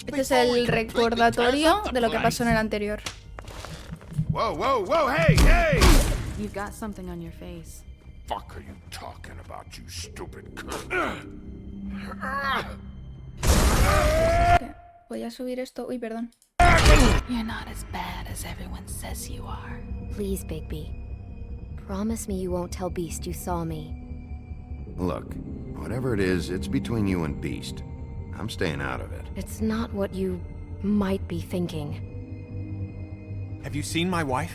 Este es el recordatorio de lo que pasó en el anterior. Whoa, hey! You've got something on your face. Fuck are you talking about, you stupid Voy a subir esto. Uy, perdón. You're not as bad as everyone says you are. Please, Bigby. Promise me you won't tell Beast you saw me. Look, whatever it is, it's between you and Beast. I'm staying out of it. It's not what you might be thinking. Have you seen my wife?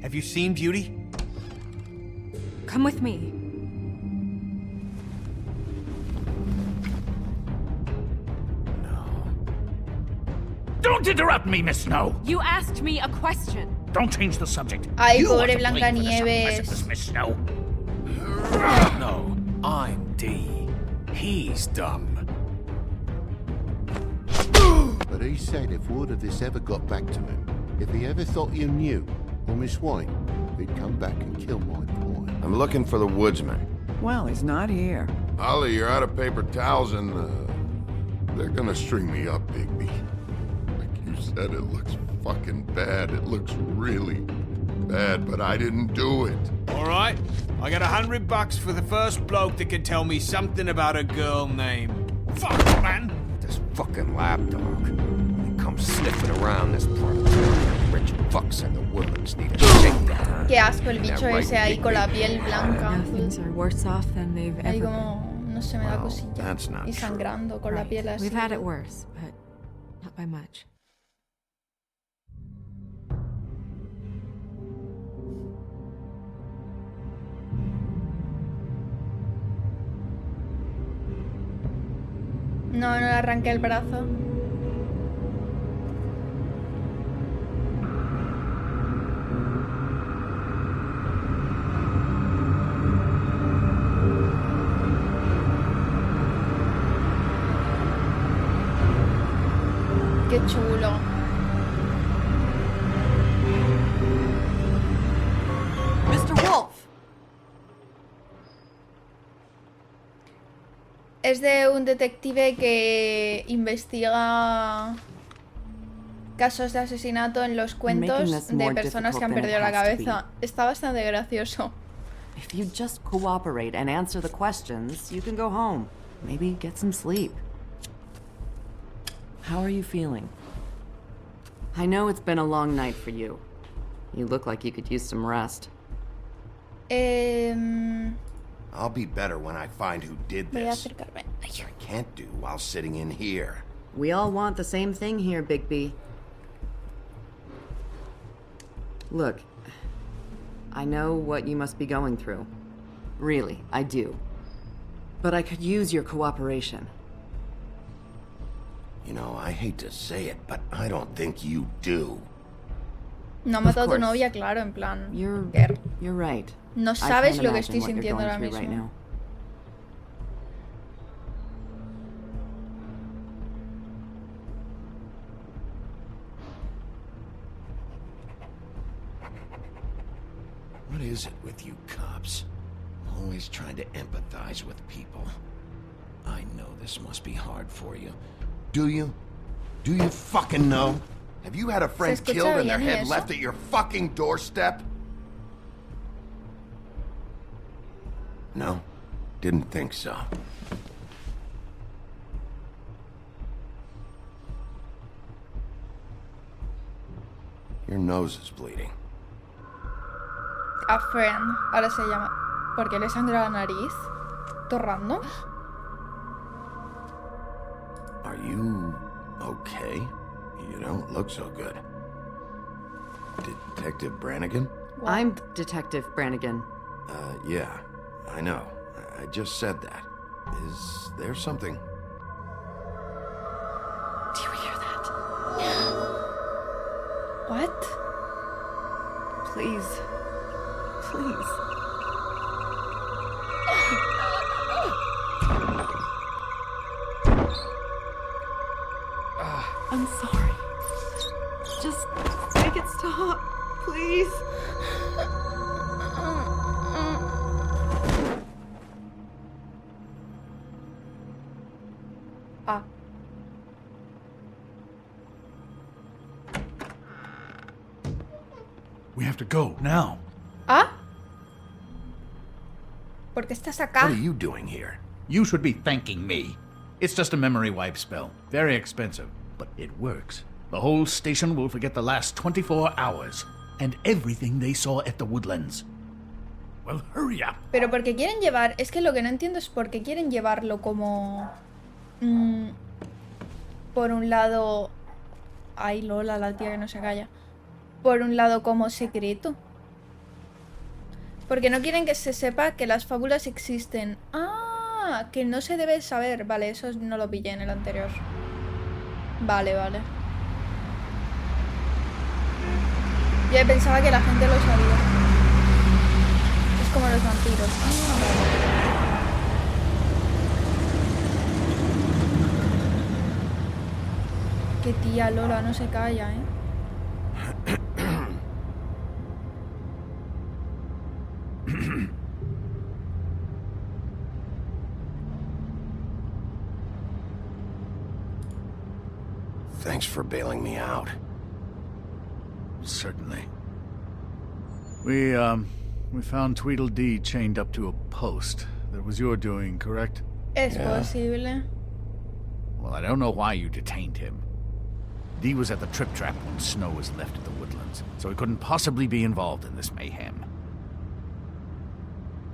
Have you seen Beauty? Come with me. Don't interrupt me, Miss Snow! You asked me a question. Don't change the subject. Ay, You pobre want to blame for the Blancanieves. surprises, Miss Snow. No, I'm Dee. He's dumb. But he said if word of this ever got back to him, if he ever thought you knew, or Miss White, he'd come back and kill my boy. I'm looking for the woodsman. Well, he's not here. Holly, you're out of paper towels and, they're gonna string me up, Bigby. Like you said, it looks fucking bad. It looks really bad, but I didn't do it. All right, I got $100 for the first bloke that can tell me something about a girl named... Fuck, man! This fucking lapdog. He comes sniffing around this part of town. Rich fucks and the woodlands need a shakedown. Qué asco el bicho ese ahí con la piel blanca. Now things are worse off than they've Ahí ever como, no sé, me da Well, cosilla. that's not Y true. sangrando con la piel been. así. We've had it worse, but not by much. No le arranqué el brazo. Qué chulo. Mr. Wolf! Es de un detective que investiga casos de asesinato en los cuentos de personas que han perdido la cabeza. Está bastante gracioso. If you just cooperate and answer the questions, you can go home. Maybe get some sleep. How are you feeling? I know it's been a long night for you. You look like you could use some rest. I'll be better when I find who did Voy a this. acercarme. Which I can't do while sitting in here. We all want the same thing here, Bigby. Look, I know what you must be going through. Really, I do. But I could use your cooperation. You know, I hate to say it, but I don't think you do. No ha matado a tu course. novia, claro, en plan. You're right. No I sabes can't lo que imagine estoy what you're sintiendo going ahora through right mismo. now. What is it with you cops? Always trying to empathize with people. I know this must be hard for you. Do you? Do you fucking know? Have you had a friend escucha killed and their bien, ¿y head eso? left at your fucking doorstep? No, didn't think so. Your nose is bleeding. A friend. Ahora se llama. ¿Por qué le sangra la nariz? ¿Torrando? Are you okay? You don't look so good. Detective Brannigan? I'm Detective Brannigan. Yeah, I know. I just said that. Is there something? Do you hear that? What? Please. Please. I'm sorry. Just make it stop, please. Ah. We have to go now. Ah. ¿Por qué estás acá? What are you doing here? You should be thanking me. It's just a memory wipe spell. Very expensive, but it works. The whole station will forget the last 24 hours and everything they saw at the woodlands. Well, hurry up. Pero porque quieren llevar... Es que lo que no entiendo es por qué quieren llevarlo como... por un lado... Ay, Lola, la tía que no se calla. Por un lado como secreto. Porque no quieren que se sepa que las fábulas existen. Ah, que no se debe saber. Vale, eso no lo pillé en el anterior. Vale, vale. Yo pensaba que la gente lo sabía. Es como los vampiros. Ah, vale. Qué tía Lola, no se calla, ¿eh? Thanks for bailing me out. Certainly. We found Tweedle Dee chained up to a post. That was your doing, correct? Es posible. Well, I don't know why you detained him. Dee was at the trip trap when Snow was left at the woodlands, so he couldn't possibly be involved in this mayhem.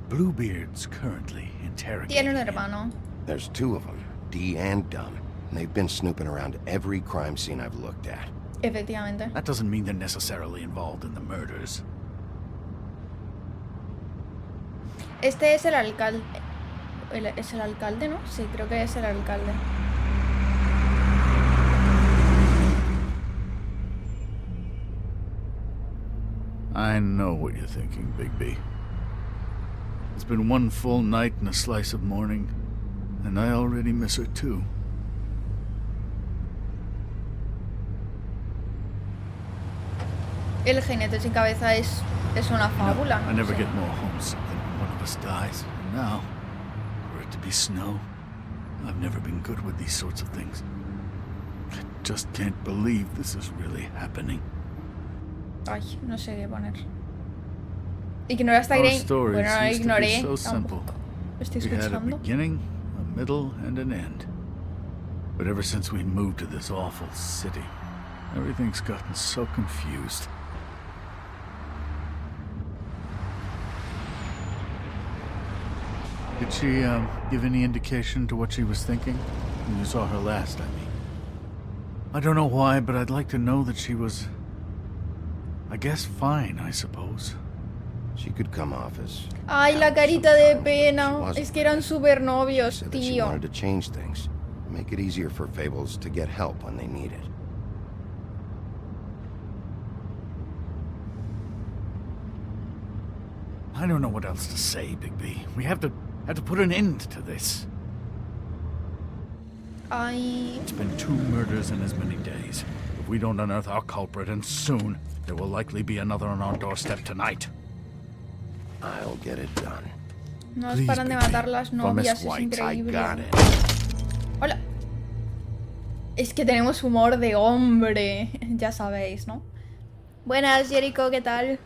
Bluebeard's currently interrogating Tiene un him. hermano. There's two of them, Dee and Dunn. And they've been snooping around every crime scene I've looked at. Efectivamente. That doesn't mean they're necessarily involved in the murders. Este es el alcalde. ¿Es el alcalde, no? Sí, creo que es el alcalde. I know what you're thinking, Bigby. It's been one full night and a slice of morning, and I already miss her too. El jinete sin cabeza es una fábula. I never get more homesick than when one of us dies. And now, for it to be Snow, I've never been good with these sorts of things. I just can't believe this is really happening. Ay, no sé qué poner. Ignora esta Grey. Bueno, no la ignoré. Tampoco. Lo estoy We had a escuchando. beginning, a middle, and an end. But ever since we moved to this awful city, everything's gotten so confused. Did she give any indication to what she was thinking when you saw her last, I mean? I don't know why, but I'd like to know that she was, I guess, fine, I suppose. She could come off as... Ay, la carita de pena. Es que eran super novios, Said that she tío. wanted to change things, make it easier for Fables to get help when they need it. I don't know what else to say, Bigby. We have to put an end to this. Ay. It's been 2 murders in as many days. If we don't unearth our culprit, and soon, there will likely be another on our doorstep tonight. I'll get it done. No Please, paran de Bigby. matar las For novias, Miss es White, I increíble. got it. Hola. Es que tenemos humor de hombre. Ya sabéis, ¿no? Buenas, Jericho, ¿qué tal?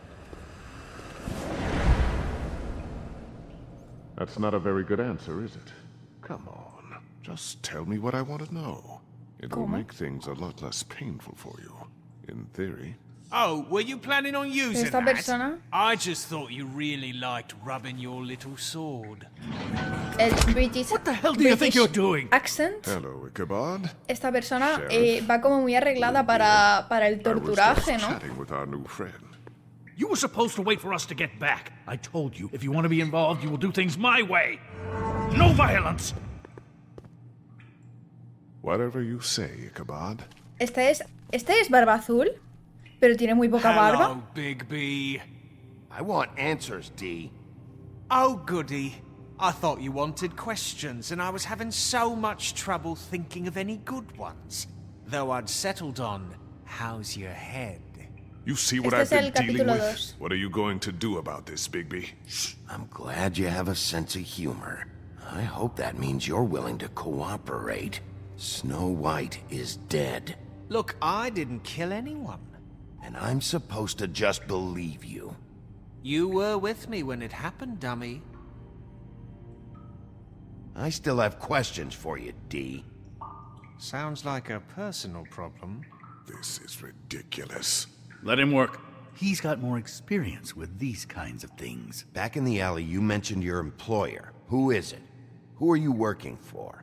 That's not a very good answer, is it? Come on. Just tell me what I want to know. It will make things a lot less painful for you. In theory. Oh, were you planning on using Esta that? persona. I just thought you really liked rubbing your little sword. El British. What the hell do you think you're doing? Accent. Hello, Ichabod. Esta persona Sheriff. va como muy arreglada para el I was torturaje, just ¿no? chatting with our new friend. You were supposed to wait for us to get back. I told you, if you want to be involved, you will do things my way. No violence! Whatever you say, Ichabod. Este es barba azul, pero tiene muy poca barba. Hello, Bigby. I want answers, Dee. Oh, goody. I thought you wanted questions, and I was having so much trouble thinking of any good ones. Though I'd settled on, how's your head? You see what Este I've es el been dealing capítulo with? 2. What are you going to do about this, Bigby? I'm glad you have a sense of humor. I hope that means you're willing to cooperate. Snow White is dead. Look, I didn't kill anyone. And I'm supposed to just believe you. You were with me when it happened, dummy. I still have questions for you, Dee. Sounds like a personal problem. This is ridiculous. Let him work. He's got more experience with these kinds of things. Back in the alley, you mentioned your employer. Who is it? Who are you working for?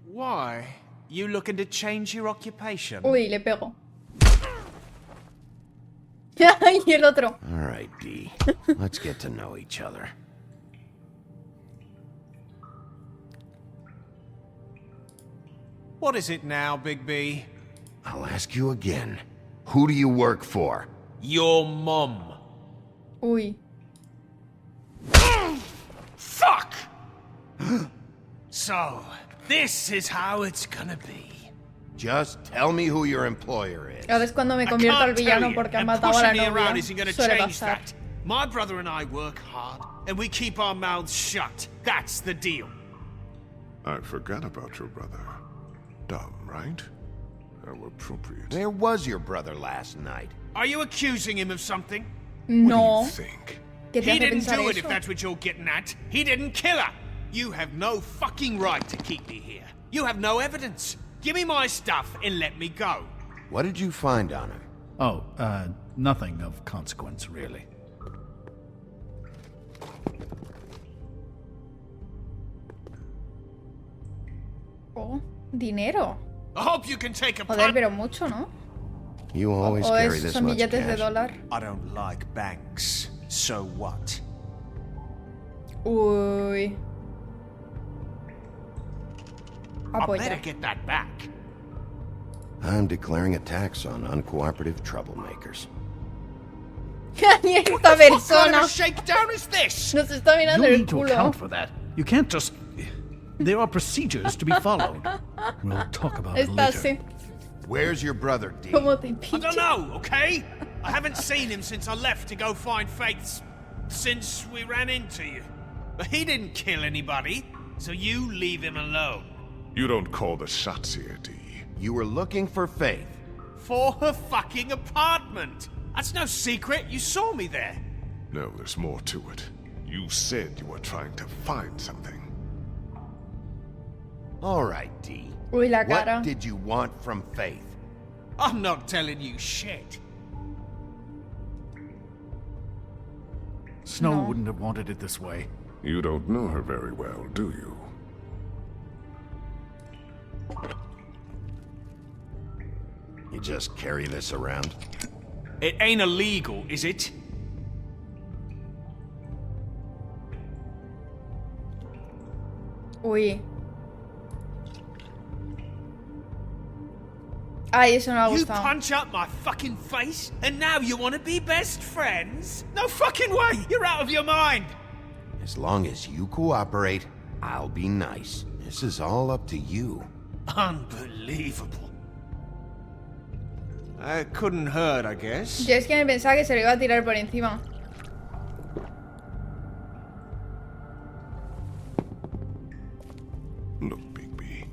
Why? You looking to change your occupation? Uy, le pego. Y el otro. All right, Dee. Let's get to know each other. What is it now, Big B? I'll ask you again. Who do you work for? Your mum. Uy. Fuck! So, this is how it's gonna be. Just tell me who your employer is. Ahora es cuando me I convierto al can't tell villano you, porque han and matado a la pushing me around novia. isn't gonna Suele change pasar. that. My brother and I work hard, and we keep our mouths shut. That's the deal. I forgot about your brother. Dumb, right? How appropriate. Where was your brother last night? Are you accusing him of something? No. What do you think? ¿Qué te He hace didn't pensar do it, eso? if that's what you're getting at. He didn't kill her. You have no fucking right to keep me here. You have no evidence. Give me my stuff and let me go. What did you find on him? Oh, nothing of consequence, really. Oh, dinero. I hope you can take a Joder, punt. pero mucho, ¿no? You always O carry es, this son much billetes de cash. dólar. I don't like banks. So what? Uy. I better Apoya. get that back. I'm declaring a tax on uncooperative troublemakers. Ni esta What kind of persona a shakedown is this? nos está mirando You el need to culo. account for that. You can't just... There are procedures to be followed. We'll talk about it Está later. así. Where's your brother, Dee? ¿Cómo te I pinche? don't know, okay? I haven't seen him since I left to go find Faith's... since we ran into you. But he didn't kill anybody, so you leave him alone. You don't call the shots here, Dee. You were looking for Faith. For her fucking apartment! That's no secret, you saw me there. No, there's more to it. You said you were trying to find something. All right, Dee. Uy, la cara. What did you want from Faith? I'm not telling you shit. Snow No. wouldn't have wanted it this way. You don't know her very well, do you? You just carry this around? It ain't illegal, is it? Uy. Ay, eso no me ha You gustado. punch up my fucking face, and now you want to be best friends? No fucking way! You're out of your mind! As long as you cooperate, I'll be nice. This is all up to you. Unbelievable. It couldn't hurt, I guess. Yo es que me pensaba que se lo iba a tirar por encima. Look, Bigby,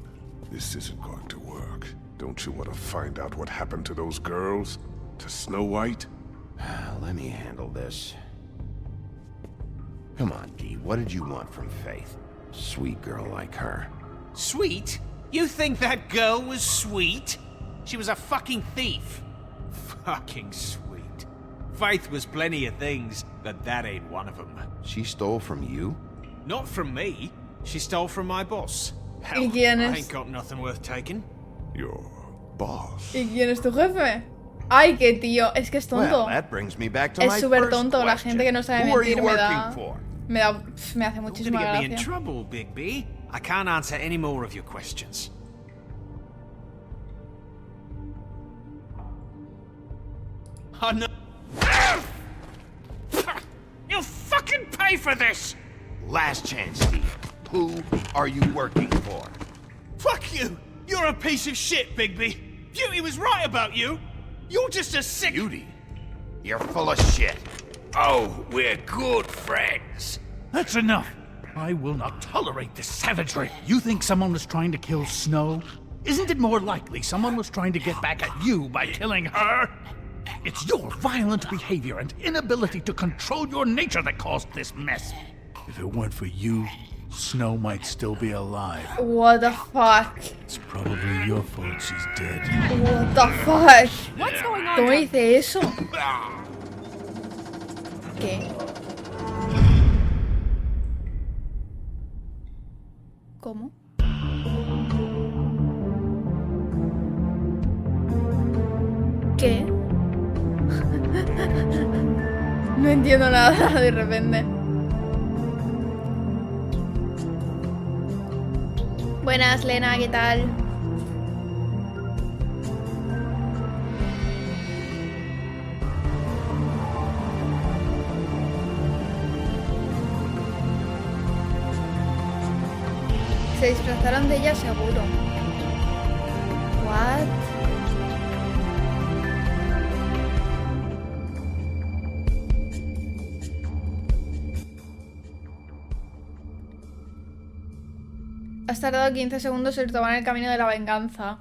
this isn't going to work. Don't you want to find out what happened to those girls? To Snow White? Let me handle this. Come on, Dee, what did you want from Faith? Sweet girl like her. Sweet? You think that girl was sweet? She was a fucking thief. Fucking sweet. Faith was plenty of things, but that ain't one of them. She stole from you? Not from me. She stole from my boss. Hell, ¿Y quién I es? ain't got nothing worth taking. Your boss. ¿Y quién es tu jefe? Ay, qué tío. Es que es tonto. Well, that brings me back to Es my súper first tonto. La question. gente que no sabe Who are you mentir me working da... for? Me hace You're muchísima gonna get me in gracia. trouble, Big B. I can't answer any more of your questions. Oh no. You'll fucking pay for this! Last chance, Dee. Who are you working for? Fuck you! You're a piece of shit, Bigby! Beauty was right about you! You're just a sick... Beauty? You're full of shit. Oh, we're good friends. That's enough. I will not tolerate this savagery. You think someone was trying to kill Snow? Isn't it more likely someone was trying to get back at you by killing her? It's your violent behavior and inability to control your nature that caused this mess. If it weren't for you, Snow might still be alive. What the fuck? It's probably your fault she's dead. What the fuck? What's going on? ¿Cómo dice eso? ¿Qué? ¿Cómo? ¿Qué? No entiendo nada de repente. Buenas, Lena, ¿qué tal? Se disfrazaron de ella seguro. What? Has tardado 15 segundos en tomar el camino de la venganza.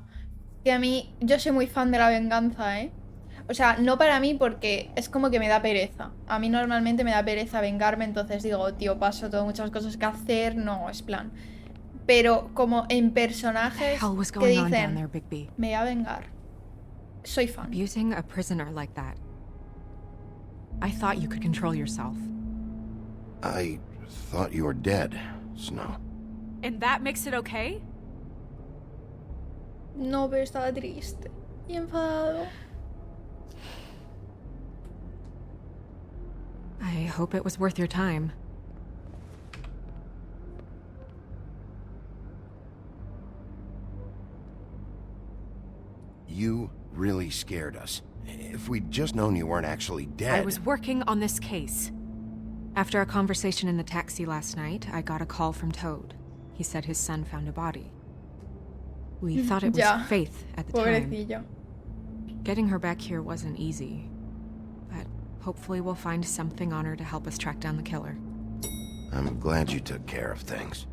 Y a mí, yo soy muy fan de la venganza, ¿eh? O sea, no para mí porque es como que me da pereza. A mí normalmente me da pereza vengarme, entonces digo, tío, paso, tengo muchas cosas que hacer, no, es plan. Pero como en personajes que dicen, me voy a vengar. Soy fan. Abusing a prisoner like that. I thought you could control yourself. I thought you were dead, Snow. And that makes it okay? No, pero estaba triste y enfadado. I hope it was worth your time. You really scared us. If we'd just known you weren't actually dead... I was working on this case. After our conversation in the taxi last night, I got a call from Toad. He said his son found a body. We thought it was Faith at the time. Getting her back here wasn't easy. But hopefully we'll find something on her to help us track down the killer. I'm glad you took care of things.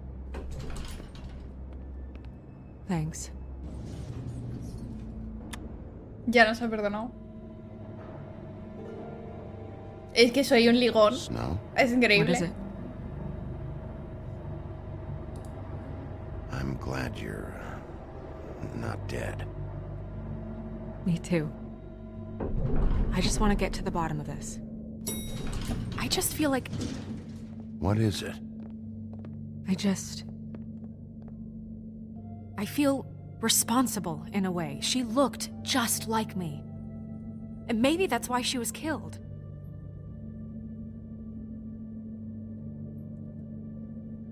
Thanks. Ya nos ha perdonado. Es que soy un ligón. Snow? Es increíble. What is it? I'm glad you're not dead. Me too. I just want to get to the bottom of this. I just feel like... What is it? I feel responsible in a way. She looked just like me. And maybe that's why she was killed.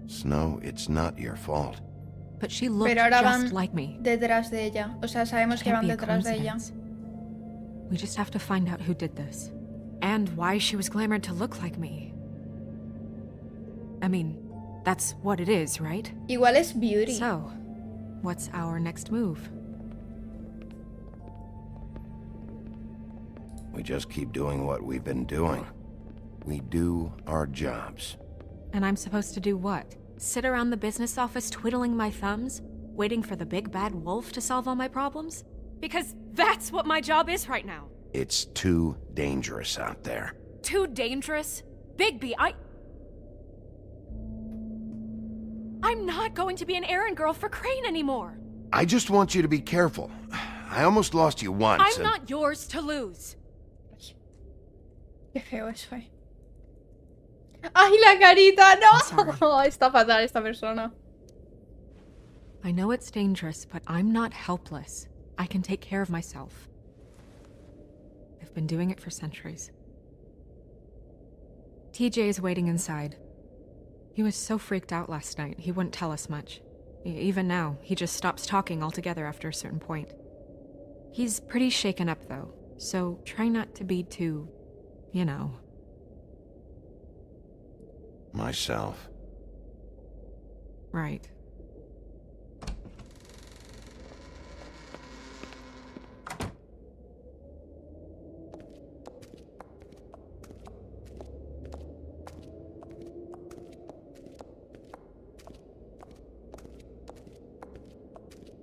Snow, it's not your fault. But she looked Pero ahora just van like me. detrás de ella. O sea, sabemos que van detrás de ella. We just have to find out who did this. And why she was glamored to look like me. I mean, that's what it is, right? Igual es Beauty. So, what's our next move? We just keep doing what we've been doing. We do our jobs. And I'm supposed to do what? Sit around the business office twiddling my thumbs, waiting for the big bad wolf to solve all my problems? Because that's what my job is right now. It's too dangerous out there. Too dangerous? Bigby, I'm not going to be an errand girl for Crane anymore. I just want you to be careful. I almost lost you once. I'm not yours to lose. Qué feo eso, eh. ¡Ay, la carita! ¡No! Está fatal esta persona. I know it's dangerous, but I'm not helpless. I can take care of myself. I've been doing it for centuries. TJ is waiting inside. He was so freaked out last night, he wouldn't tell us much. Even now, he just stops talking altogether after a certain point. He's pretty shaken up, though, so try not to be too, you know. Myself. Right.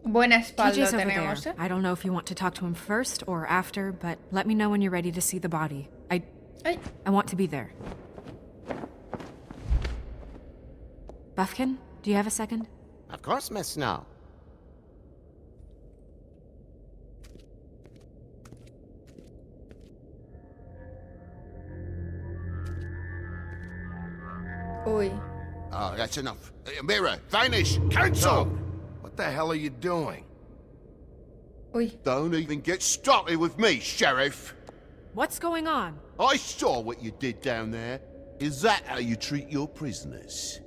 Buena espalda TJ's over tenemos, there. I don't know if you want to talk to him first or after, but let me know when you're ready to see the body. I want to be there. Buffkin, do you have a second? Of course, Miss Snow. Uy. Oh, that's enough. Mira, vanish! Cancel! What the hell are you doing? Uy. Don't even get started with me, Sheriff. What's going on? I saw what you did down there. Is that how you treat your prisoners?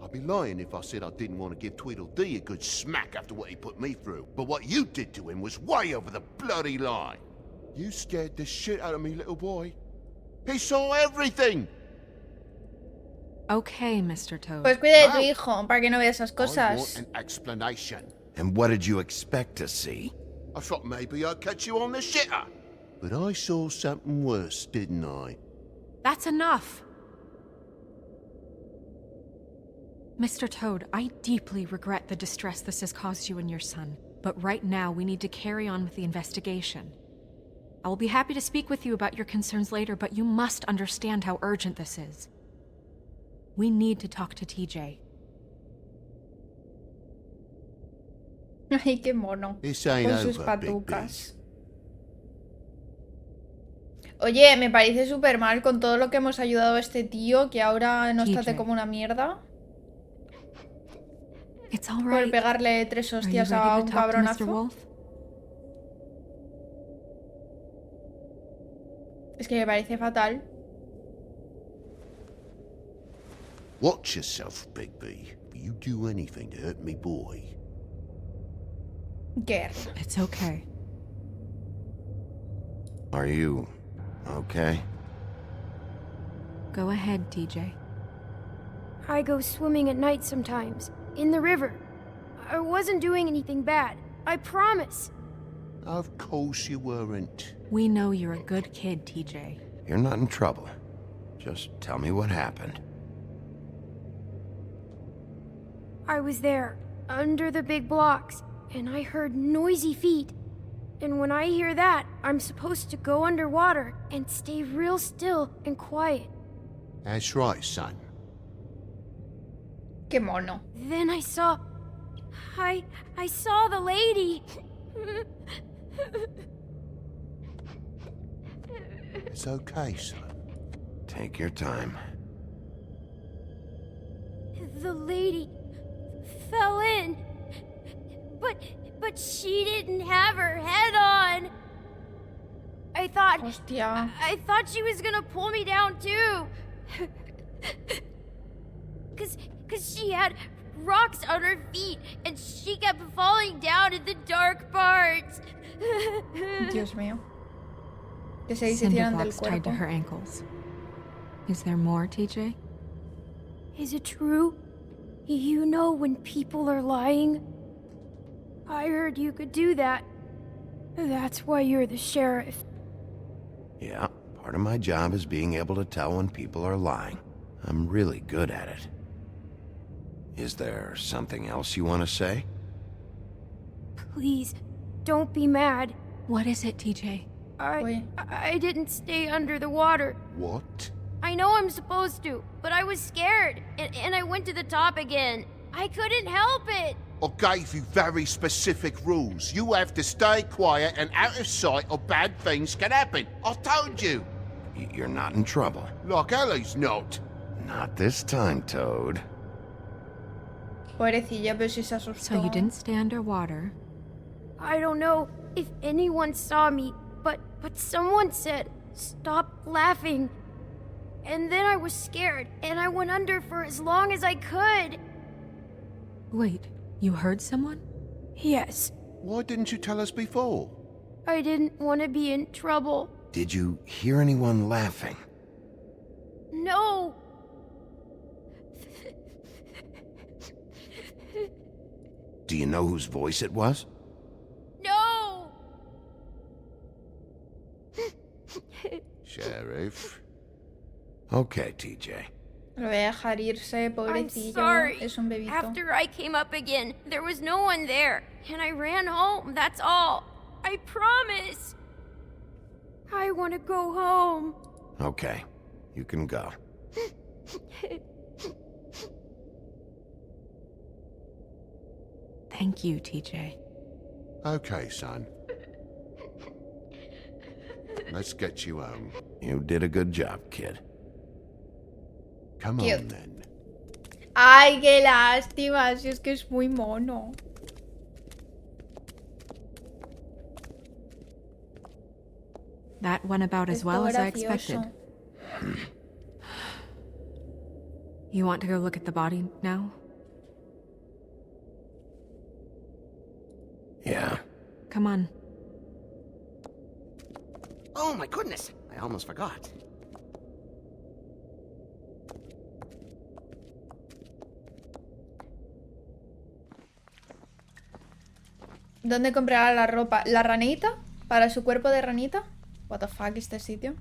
I'd be lying if I said I didn't want to give Tweedle Dee a good smack after what he put me through. But what you did to him was way over the bloody line. You scared the shit out of me, little boy. He saw everything! Okay, Mr. Toad. Pues cuida de tu hijo, para que no vea esas I cosas. want an explanation. And what did you expect to see? I thought maybe I'd catch you on the shitter. But I saw something worse, didn't I? That's enough! Mr. Toad, I deeply regret the distress this has caused you and your son, but right now we need to carry on with the investigation. I will be happy to speak with you about your concerns later, but you must understand how urgent this is. We need to talk to TJ. Ay, qué mono. This ain't Con sus over, Big patucas. Oye, me parece súper mal con todo lo que hemos ayudado a este tío, que ahora nos trate como una mierda. It's all Por right. pegarle 3 hostias a un cabronazo. Es que me parece fatal. Watch yourself, Bigby. If you do anything to hurt me boy. Guerra. It's okay. Are you okay? Go ahead, TJ. I go swimming at night sometimes, in the river. I wasn't doing anything bad, I promise. Of course you weren't. We know you're a good kid, TJ. You're not in trouble. Just tell me what happened. I was there, under the big blocks, and I heard noisy feet. And when I hear that, I'm supposed to go underwater and stay real still and quiet. That's right, son. Qué mono. Then I saw the lady. It's okay, son. Take your time. The lady fell in. But she didn't have her head on. I thought she was gonna pull me down too. Cause she had rocks on her feet and she kept falling down in the dark parts. Dios mío. Que se Cinder deshicieran del blocks tied to cuerpo. her ankles. Is there more, TJ? Is it true? You know when people are lying? I heard you could do that. That's why you're the sheriff. Yeah, part of my job is being able to tell when people are lying. I'm really good at it. Is there something else you want to say? Please, don't be mad. What is it, TJ? I didn't stay under the water. What? I know I'm supposed to, but I was scared, and I went to the top again. I couldn't help it. I gave you very specific rules. You have to stay quiet and out of sight or bad things can happen. I told you. You're not in trouble. Like Ellie's not. Not this time, Toad. Pobrecilla, pero si se asustó. So you didn't stay underwater. I don't know if anyone saw me, but someone said, "Stop laughing." And then I was scared, and I went under for as long as I could. Wait, you heard someone? Yes. Why didn't you tell us before? I didn't want to be in trouble. Did you hear anyone laughing? No. Do you know whose voice it was? No. Sheriff. Okay, TJ. Lo voy a dejar irse, I'm pobrecillo. sorry. Es un bebito. After I came up again, there was no one there, and I ran home, that's all. I promise. I want to go home. Okay, you can go. Thank you, TJ. Okay, son. Let's get you home. You did a good job, kid. Come Cute. on, then. Ay, qué lástima, si es que es muy mono. That went about as well as I expected. You want to go look at the body now? Yeah. Come on. Oh my goodness, I almost forgot. ¿Dónde comprará la ropa? ¿La ranita? ¿Para su cuerpo de ranita? What the fuck, este sitio.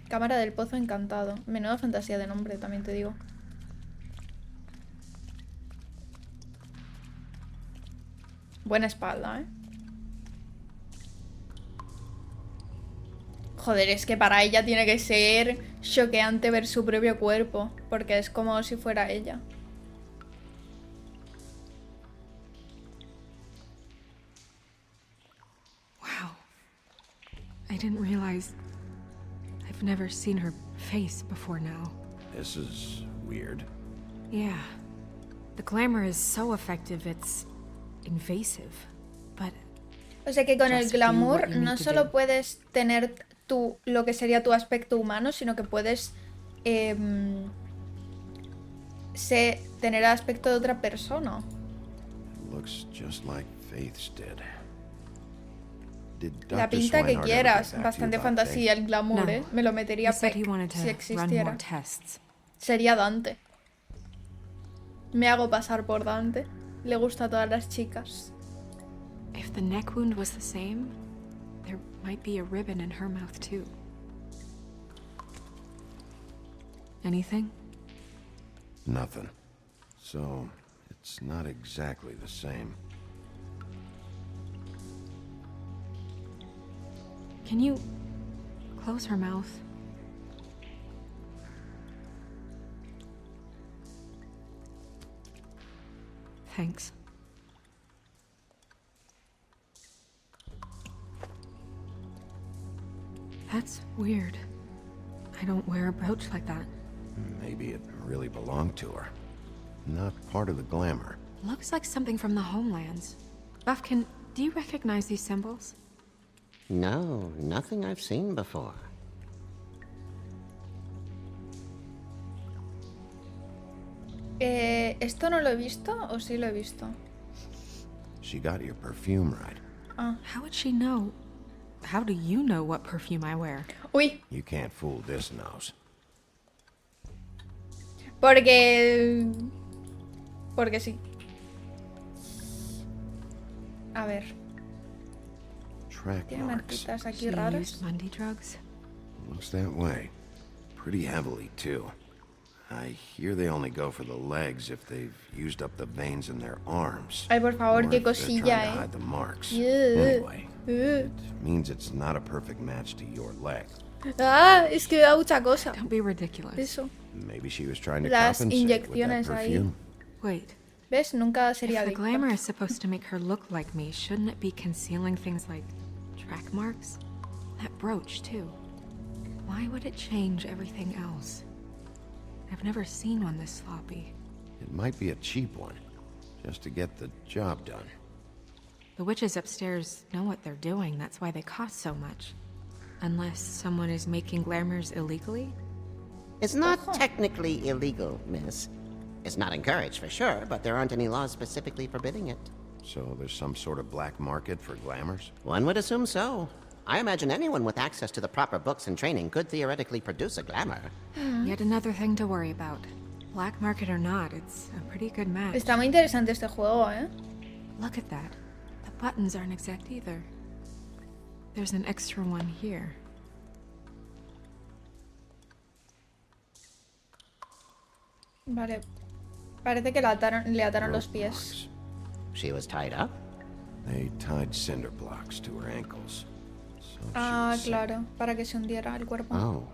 Cámara del Pozo Encantado. Menuda fantasía de nombre, también te digo. Buena espalda, ¿eh? Joder, es que para ella tiene que ser choqueante ver su propio cuerpo, porque es como si fuera ella. Wow. I didn't realize I've never seen her face before now. This is weird. Yeah. The glamour is so effective, it's invasive. But o sea que con el glamour no solo puedes tener lo que sería tu aspecto humano, sino que puedes tener el aspecto de otra persona. Looks just like Faith's did. La pinta que quieras, bastante fantasía el glamour, no. ¿eh? Me lo metería si existiera. Sería Dante. Me hago pasar por Dante. Le gusta a todas las chicas. If the neck wound was the same, there might be a ribbon in her mouth too. Anything? Nothing. So, it's not exactly the same. Can you close her mouth? Thanks. That's weird. I don't wear a brooch like that. Maybe it really belonged to her. Not part of the glamour. Looks like something from the homelands. Buffkin, do you recognize these symbols? No, nothing I've seen before. ¿Esto no lo he visto o sí lo he visto? She got your perfume right. Ah. How would she know? How do you know what perfume I wear? Uy. You can't fool this nose. Porque sí. A ver. Tiene marquitas aquí raras. Monday drugs? Looks that way. Pretty heavily too. I hear they only go for the legs if they've used up the veins in their arms. Ay, por favor, qué cosilla, eh. Hide the marks. Yeah. Anyway, it means it's not a perfect match to your leg. Ah, es que da mucha cosa. Don't be ridiculous. Eso. Maybe she was trying to Las compensate inyecciones with that ahí. perfume. Wait. ¿Ves? Nunca sería If the adicta. glamour is supposed to make her look like me, shouldn't it be concealing things like track marks? That brooch, too. Why would it change everything else? I've never seen one this sloppy. It might be a cheap one, just to get the job done. The witches upstairs know what they're doing, that's why they cost so much. Unless someone is making glamours illegally? It's not technically illegal, miss. It's not encouraged for sure, but there aren't any laws specifically forbidding it. So there's some sort of black market for glamours? One would assume so. I imagine anyone with access to the proper books and training could theoretically produce a glamour. Yet another thing to worry about. Black market or not, it's a pretty good match. Está muy interesante este juego, ¿eh? Look at that. The buttons aren't exact either. There's an extra one here. Vale. Parece que le ataron los pies. She was tied up? They tied cinder blocks to her ankles. So claro, para que se hundiera el cuerpo. Oh.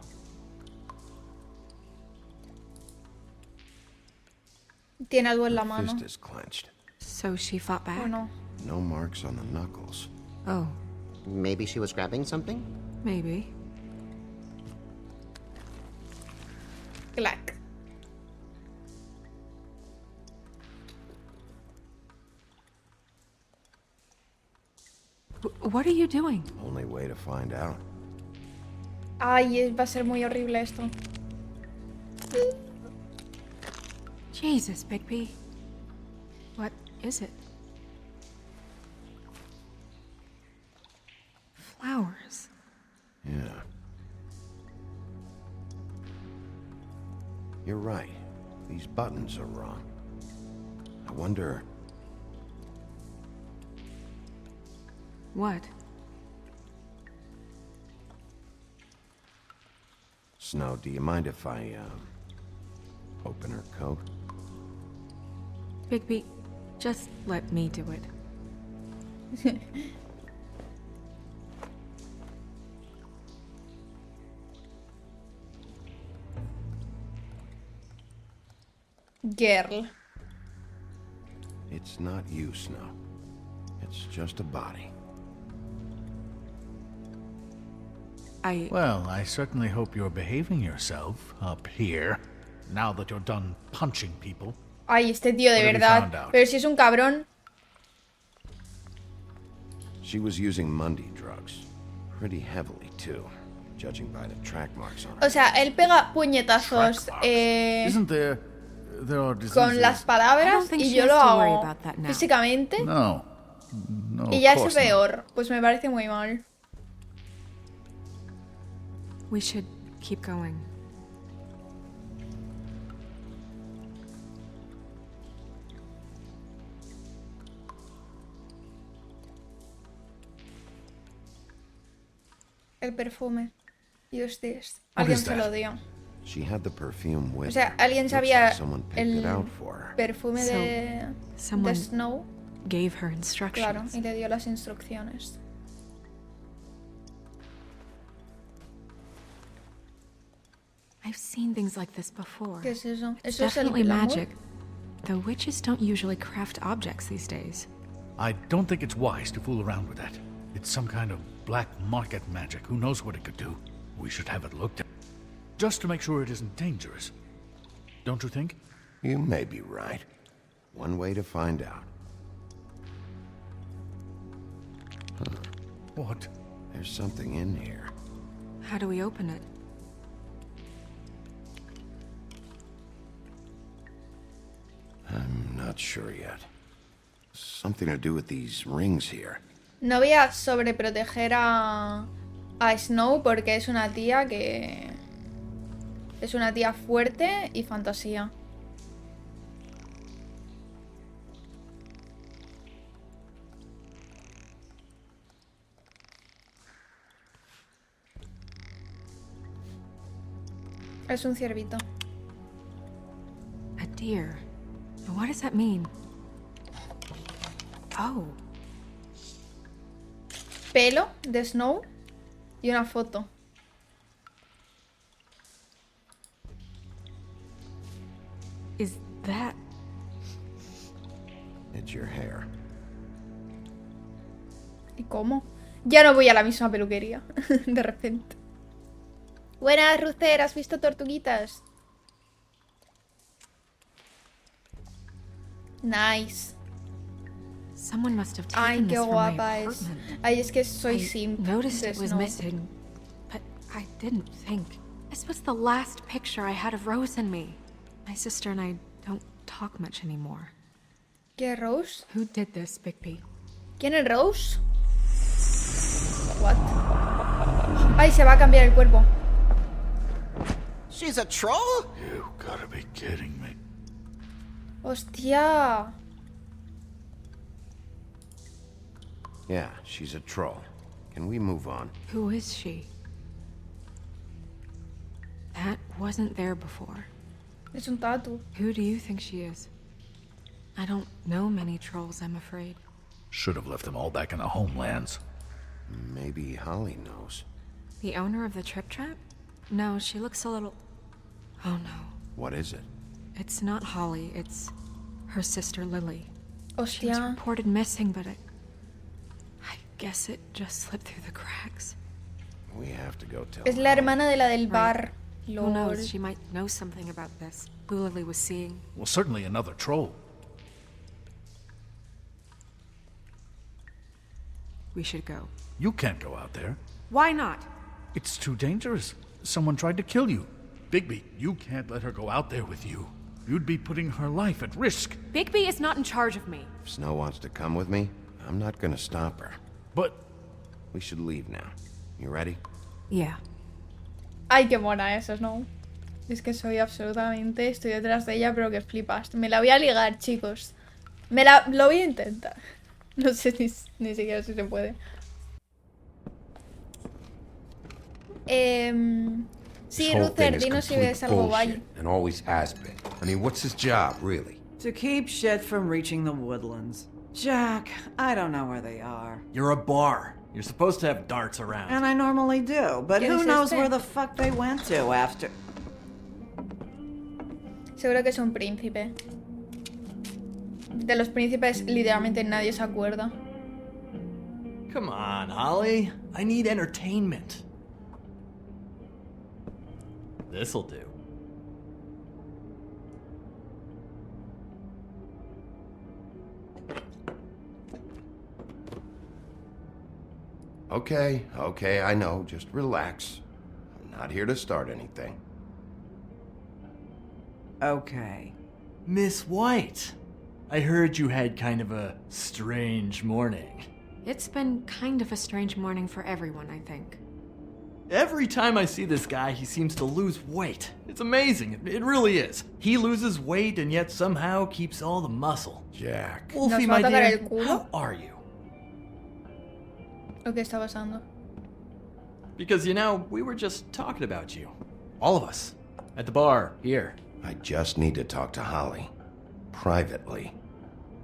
Tiene algo en la mano. Fist is clenched. So she fought back? ¿O no? No marks on the knuckles. Oh. Maybe she was grabbing something? Maybe. Clack. What are you doing? Only way to find out. Ay, va a ser muy horrible esto. Jesus, Bigby. What is it? Flowers. Yeah. You're right. These buttons are wrong. I wonder... What? Snow, do you mind if I, open her coat? Bigby, just let me do it. Girl. It's not you, Snow. It's just a body. Well, I certainly hope you're behaving yourself up here, now that you're done punching people. Ay, este tío de verdad. Pero si es un cabrón. She was using Mundy drugs. Pretty heavily, too. Judging by the track marks on her. O sea, él pega puñetazos con las palabras y yo lo hago físicamente. No, y ya es peor. Pues me parece muy mal. We should keep going. El perfume. Dios Dios. Alguien se lo dio. O sea, alguien sabía el perfume de Snow. Gave her instructions. Claro, y le dio las instrucciones. I've seen things like this before. ¿Qué es eso? It's ¿Eso es el definitely glamour? magic. Though witches don't usually craft objects these days. I don't think it's wise to fool around with that. It's some kind of black market magic. Who knows what it could do? We should have it looked at. Just to make sure it isn't dangerous. Don't you think? You may be right. One way to find out. Huh. What? There's something in here. How do we open it? I'm not sure yet. Something to do with these rings here. No voy a sobreproteger a Snow porque es una tía que... Es una tía fuerte y fantasía. Es un ciervito. A deer. What does that mean? Oh. Pelo de Snow y una foto. Is that... It's your hair. ¿Y cómo? Ya no voy a la misma peluquería. De repente. Buenas, Rucer, ¿has visto tortuguitas? Nice. Someone must have Ay, taken qué this from guapa my es. apartment. Ay, es que soy simp. Noticed it was missing, but I didn't think. This was the last picture I had of Rose and me. My sister and I don't talk much anymore. ¿Qué, Rose? Who did this, Bigby? ¿Quién es Rose? What? Ay, se va a cambiar el cuerpo. She's a troll? You gotta be kidding me. Hostia. Yeah, she's a troll. Can we move on? Who is she? That wasn't there before. Es un tatu. Who do you think she is? I don't know many trolls, I'm afraid. Should have left them all back in the homelands. Maybe Holly knows. The owner of the Trip Trap? No, she looks a little... Oh no. What is it? It's not Holly, it's her sister Lily. She was Hostia. reported missing, but I guess it just slipped through the cracks. We have to go tell Es la hermana de la del bar. Who Lol. knows, she might know something about this. Who Lily was seeing. Well, certainly another troll. We should go. You can't go out there. Why not? It's too dangerous. Someone tried to kill you. Bigby, you can't let her go out there with you. You'd be putting her life at risk. Bigby is not in charge of me. If Snow wants to come with me, I'm not gonna stop her. But... We should leave now. You ready? Yeah. Ay, qué mona eso, ¿no? Es que soy absolutamente... Estoy detrás de ella, pero que flipas. Me la voy a ligar, chicos. Lo voy a intentar. No sé ni siquiera si se puede. Sí, Ruther, dinos si ves algo guay. And always has been. I mean, what's his job, really? To keep shit from reaching the woodlands. Jack, I don't know where they are. You're a bar. You're supposed to have darts around. And I normally do, but who knows where the fuck they went to after... Seguro que es un príncipe. De los príncipes literalmente nadie se acuerda. Come on, Holly. I need entertainment. This'll do. Okay, I know. Just relax. I'm not here to start anything. Okay. Miss White, I heard you had kind of a strange morning. It's been kind of a strange morning for everyone, I think. Every time I see this guy, he seems to lose weight. It's amazing. It really is. He loses weight and yet somehow keeps all the muscle. Jack. Wolfie, my dear, how are you? ¿Qué está pasando? Because, you know, we were just talking about you. All of us. At the bar, here. I just need to talk to Holly. Privately.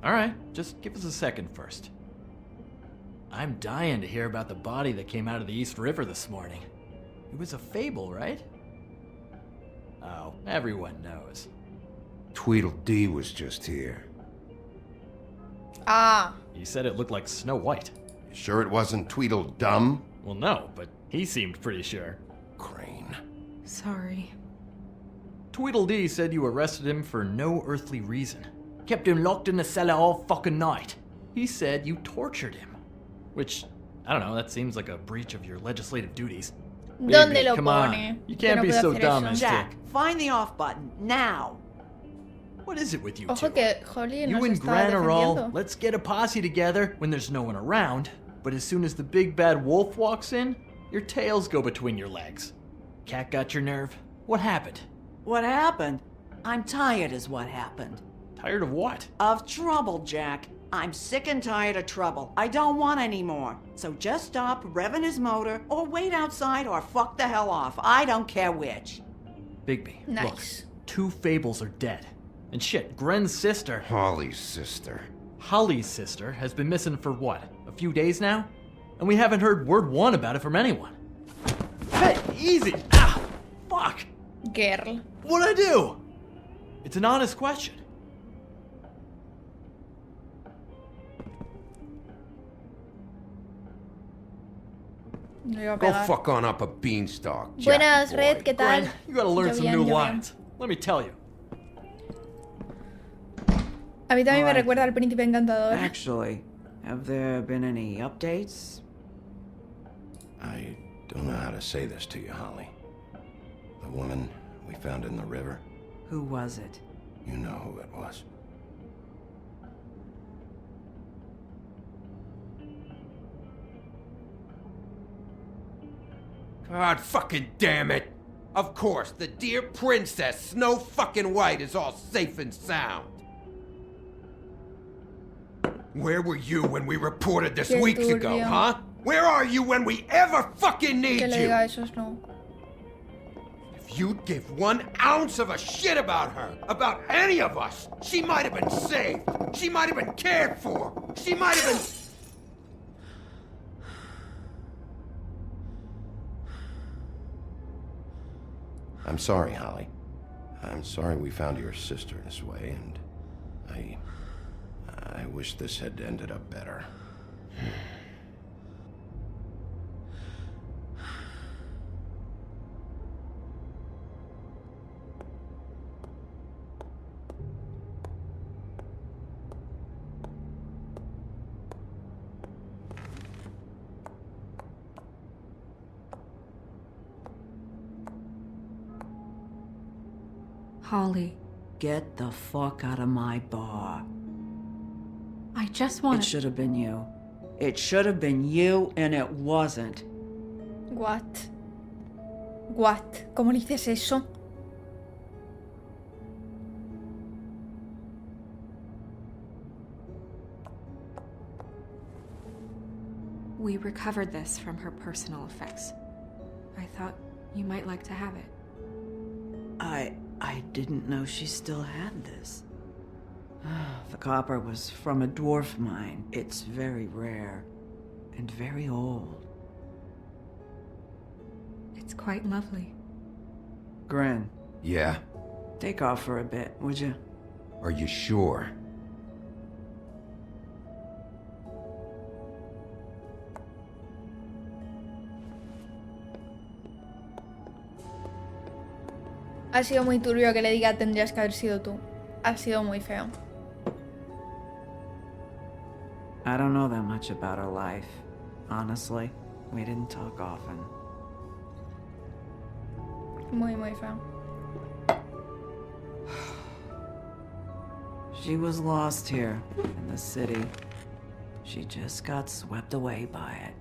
Alright, just give us a second first. I'm dying to hear about the body that came out of the East River this morning. It was a fable, right? Oh, everyone knows. Tweedle Dee was just here. Ah. He said it looked like Snow White. You sure it wasn't Tweedledum? Well, no, but he seemed pretty sure. Crane. Sorry. Tweedle Dee said you arrested him for no earthly reason. Kept him locked in the cellar all fucking night. He said you tortured him. Which, I don't know, that seems like a breach of your legislative duties. ¿Dónde lo come pone? on. You can't be so dumb as Jack, find the off button, now! What is it with you Ojo two? que Holly You nos and está Gran are all, defendiendo. let's get a posse together when there's no one around. But as soon as the big bad wolf walks in, your tails go between your legs. Cat got your nerve? What happened? What happened? I'm tired is what happened. Tired of what? Of trouble, Jack. I'm sick and tired of trouble. I don't want any more. So just stop revving his motor, or wait outside, or fuck the hell off. I don't care which. Bigby, Nice. look, 2 fables are dead. And shit, Gren's sister... Holly's sister. Holly's sister has been missing for what, a few days now? And we haven't heard word one about it from anyone. Hey, easy! Ah, fuck! Girl. What'd I do? It's an honest question. No iba a Go pegar. fuck on up a beanstalk, Jack, Buenas, boy. Red, ¿qué tal? Gren, you gotta learn some new lines. Let me tell you. A mí también me Alright. recuerda al príncipe encantador. Actually, have there been any updates? I don't know how to say this to you, Holly. The woman we found in the river, Who was it? you know who it was. God fucking damn it! Of course, the dear princess, Snow fucking White, is all safe and sound. Where were you when we reported this Qué weeks ago, turbio. huh? Where are you when we ever fucking need Que le you? diga eso, no. If If you'd give 1 ounce of a shit about her, about any of us, she might have been saved. She might have been cared for. She might have been... I'm sorry, Holly. I'm sorry we found your sister this way, and I wish this had ended up better. Holly. Get the fuck out of my bar. I just want... It should have been you. It should have been you, and it wasn't. What? What? ¿Cómo le dices eso? We recovered this from her personal effects. I thought you might like to have it. I didn't know she still had this. The copper was from a dwarf mine. It's very rare and very old. It's quite lovely. Gren. Yeah? Take off for a bit, would you? Are you sure? Ha sido muy turbio que le diga tendrías que haber sido tú. Ha sido muy feo. I don't know that much about her life. Honestly, we didn't talk often. Muy, muy feo. She was lost here in the city. She just got swept away by it.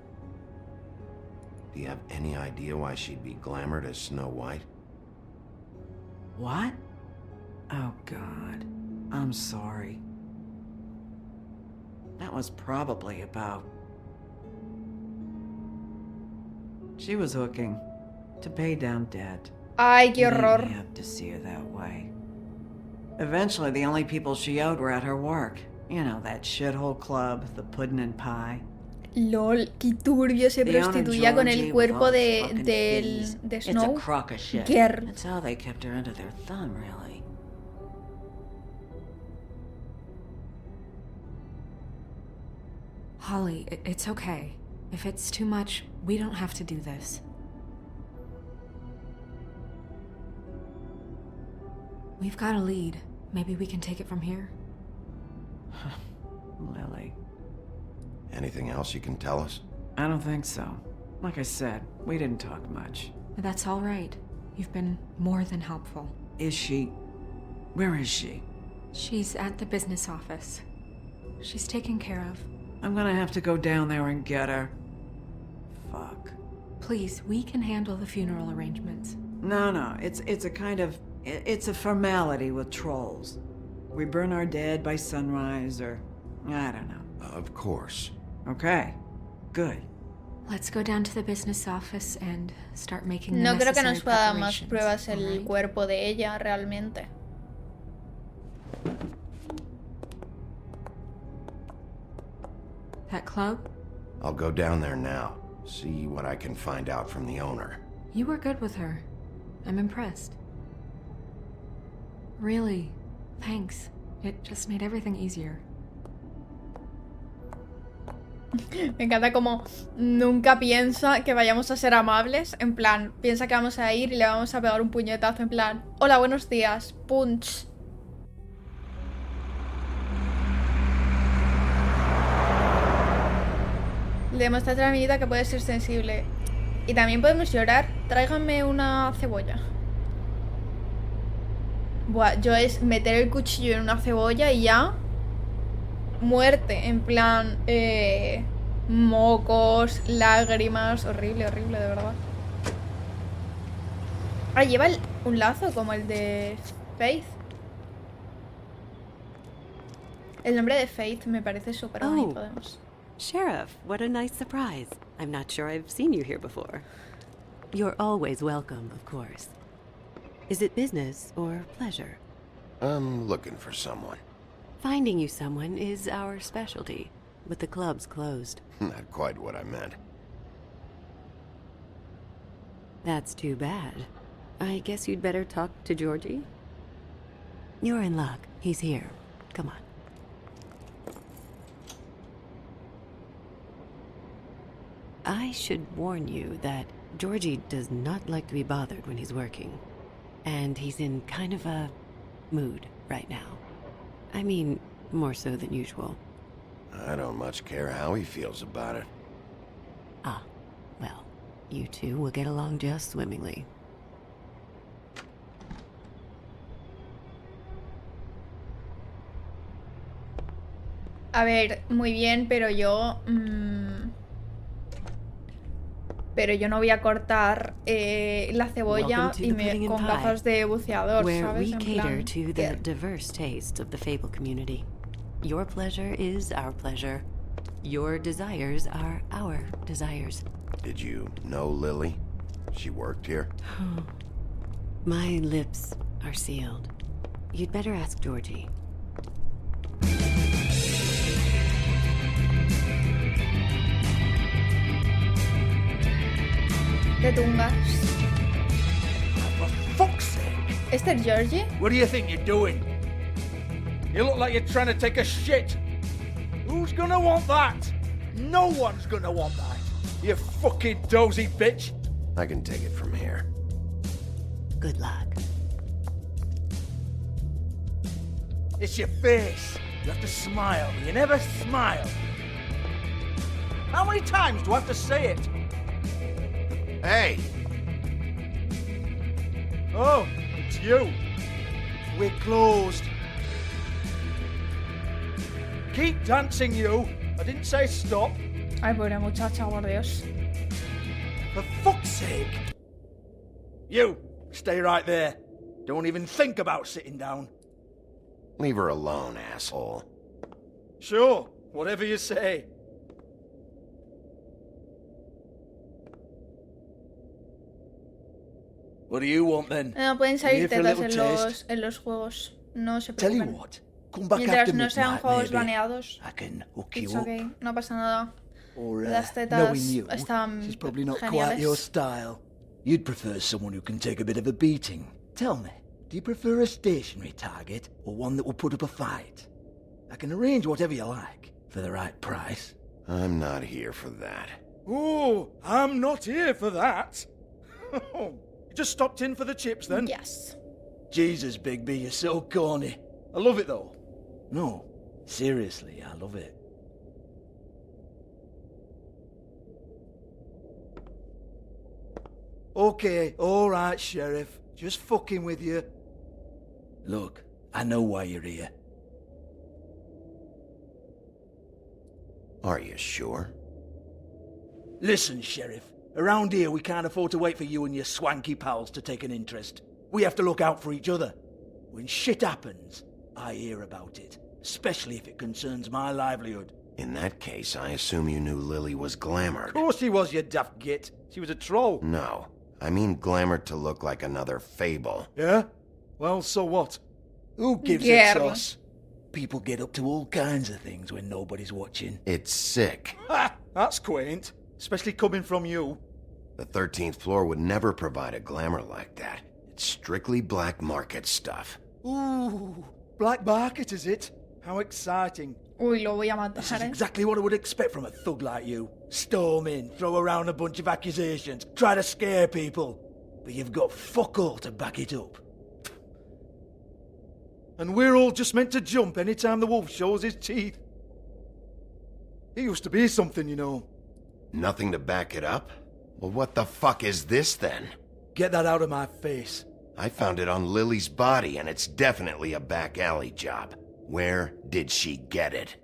Do you have any idea why she'd be glamored as Snow White? What? Oh, God. I'm sorry. That was probably about... She was hooking to pay down debt. Ay, qué horror. You have to see her that way. Eventually, the only people she owed were at her work. You know, that shithole club, the Puddin' and Pie. LOL, qué turbio, se prostituía con el cuerpo de Snow. It's a crock of shit. Girl. That's how they kept her under their thumb, really. Holly, it's okay. If it's too much, we don't have to do this. We've got a lead. Maybe we can take it from here. Lily. Anything else you can tell us? I don't think so. Like I said, we didn't talk much. That's all right. You've been more than helpful. Is she... Where is she? She's at the business office. She's taken care of. I'm gonna have to go down there and get her. Fuck. Please, we can handle the funeral arrangements. No, it's a kind of... It's a formality with trolls. We burn our dead by sunrise, or... I don't know. Of course. Okay. Good. Let's go down to the business office and start making the No creo que necessary nos pueda dar más preparations, pruebas el alright? cuerpo de ella, realmente. That club? I'll go down there now. See what I can find out from the owner. You were good with her. I'm impressed. Really, thanks. It just made everything easier. Me encanta como nunca piensa que vayamos a ser amables. En plan, piensa que vamos a ir y le vamos a pegar un puñetazo. En plan, hola, buenos días. Punch. Le demuestra a la amiguita que puede ser sensible. Y también podemos llorar. Tráiganme una cebolla. Buah, yo es meter el cuchillo en una cebolla y ya... Muerte, en plan... mocos, lágrimas... Horrible, horrible, de verdad. Ah, lleva un lazo como el de Faith. El nombre de Faith me parece súper bonito, además. Sheriff, what a nice surprise. I'm not sure I've seen you here before. You're always welcome, of course. Is it business or pleasure? I'm looking for someone. Finding you someone is our specialty, but the club's closed. Not quite what I meant. That's too bad. I guess you'd better talk to Georgie? You're in luck. He's here. Come on. I should warn you that Georgie does not like to be bothered when he's working. And he's in kind of a mood right now. I mean, more so than usual. I don't much care how he feels about it. Ah, well, you two will get along just swimmingly. A ver, muy bien, pero yo... Pero yo no voy a cortar la cebolla y con gafas de buceador, where ¿sabes? we En cater plan, to the diverse tastes of the Fable community. Your pleasure is our pleasure. Your desires are our desires. Did you know Lily? She worked here? My lips are sealed. You'd better ask Georgie. De tungas. For fuck's sake! ¿Este es Georgie? What do you think you're doing? You look like you're trying to take a shit. Who's gonna want that? No one's gonna want that. You fucking dozy bitch. I can take it from here. Good luck. It's your face. You have to smile. You never smile. How many times do I have to say it? Hey! Oh, it's you. We're closed. Keep dancing, you. I didn't say stop. Ay, pobre muchacha, por Dios. For fuck's sake. You, stay right there. Don't even think about sitting down. Leave her alone, asshole. Sure, whatever you say. What do you want then? No pueden salir Here for a tetas little en los juegos. No se Tell you preocupen. what, come back Mientras after no sean midnight, juegos maybe. baneados. I can hook It's you up. okay, no pasa nada. Or, Las tetas knowing you, están she's probably not geniales. quite your style. You'd prefer someone who can take a bit of a beating. Tell me, do you prefer a stationary target or one that will put up a fight? I can arrange whatever you like for the right price. I'm not here for that. Oh, I'm not here for that. You just stopped in for the chips then? Yes. Jesus, Bigby, you're so corny. I love it though. No, seriously, I love it. Okay, alright, Sheriff. Just fucking with you. Look, I know why you're here. Are you sure? Listen, Sheriff. Around here, we can't afford to wait for you and your swanky pals to take an interest. We have to look out for each other. When shit happens, I hear about it. Especially if it concerns my livelihood. In that case, I assume you knew Lily was glamoured. Of course she was, you daft git. She was a troll. No. I mean glamoured to look like another fable. Yeah? Well, so what? Who gives a toss? People get up to all kinds of things when nobody's watching. It's sick. Ha! That's quaint. Especially coming from you. The 13th floor would never provide a glamour like that. It's strictly black market stuff. Ooh, black market is it? How exciting. Uy, lo voy a matar, This is exactly what I would expect from a thug like you. Storm in, throw around a bunch of accusations, try to scare people. But you've got fuck all to back it up. And we're all just meant to jump any time the wolf shows his teeth. He used to be something, you know. Nothing to back it up? Well, what the fuck is this then? Get that out of my face. I found it on Lily's body, and it's definitely a back alley job. Where did she get it?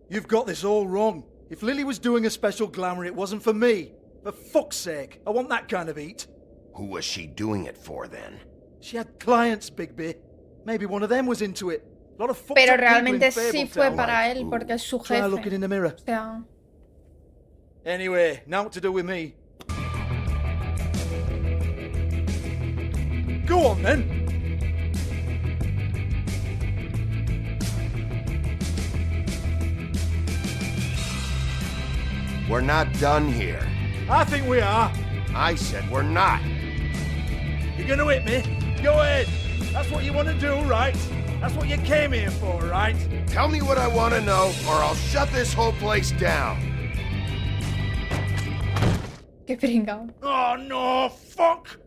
You've got this all wrong. If Lily was doing a special glamour, it wasn't for me. For fuck's sake, I want that kind of eat. Who was she doing it for, then? She had clients, Bigby. Maybe one of them was into it. A lot of fucked Pero up people in realmente sí fue Fabletown. para él, porque es su Try jefe. looking in the mirror. O sea, Anyway, now what to do with me. Go Go on, then. We're not done here. I think we are. I said we're not. You're gonna hit me? Go ahead. That's what you want to do, right? That's what you came here for, right? Tell me what I want to know, or I'll shut this whole place down. Qué pringao. Oh, no, fuck!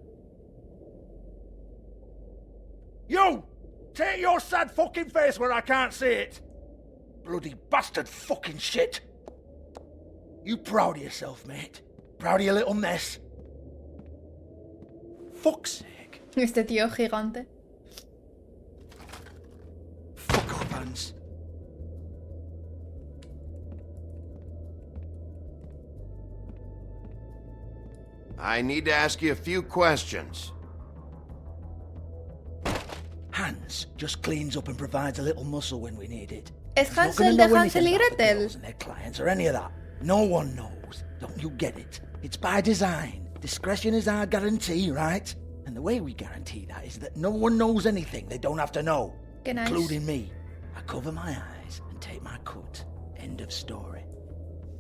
You! Take your sad fucking face where I can't see it! Bloody bastard fucking shit! You proud of yourself, mate? Proud of your little mess? Fuck's sake. Este tío gigante. Fuck off, Hans. I need to ask you a few questions. Hans just cleans up and provides a little muscle when we need it. Es Hansel de Hansel y Gretel. And their clients or any of that. No one knows. Don't you get it? It's by design. Discretion is our guarantee, right? And the way we guarantee that is that no one knows anything they don't have to know. Nice. Including me. I cover my eyes and take my cut. End of story.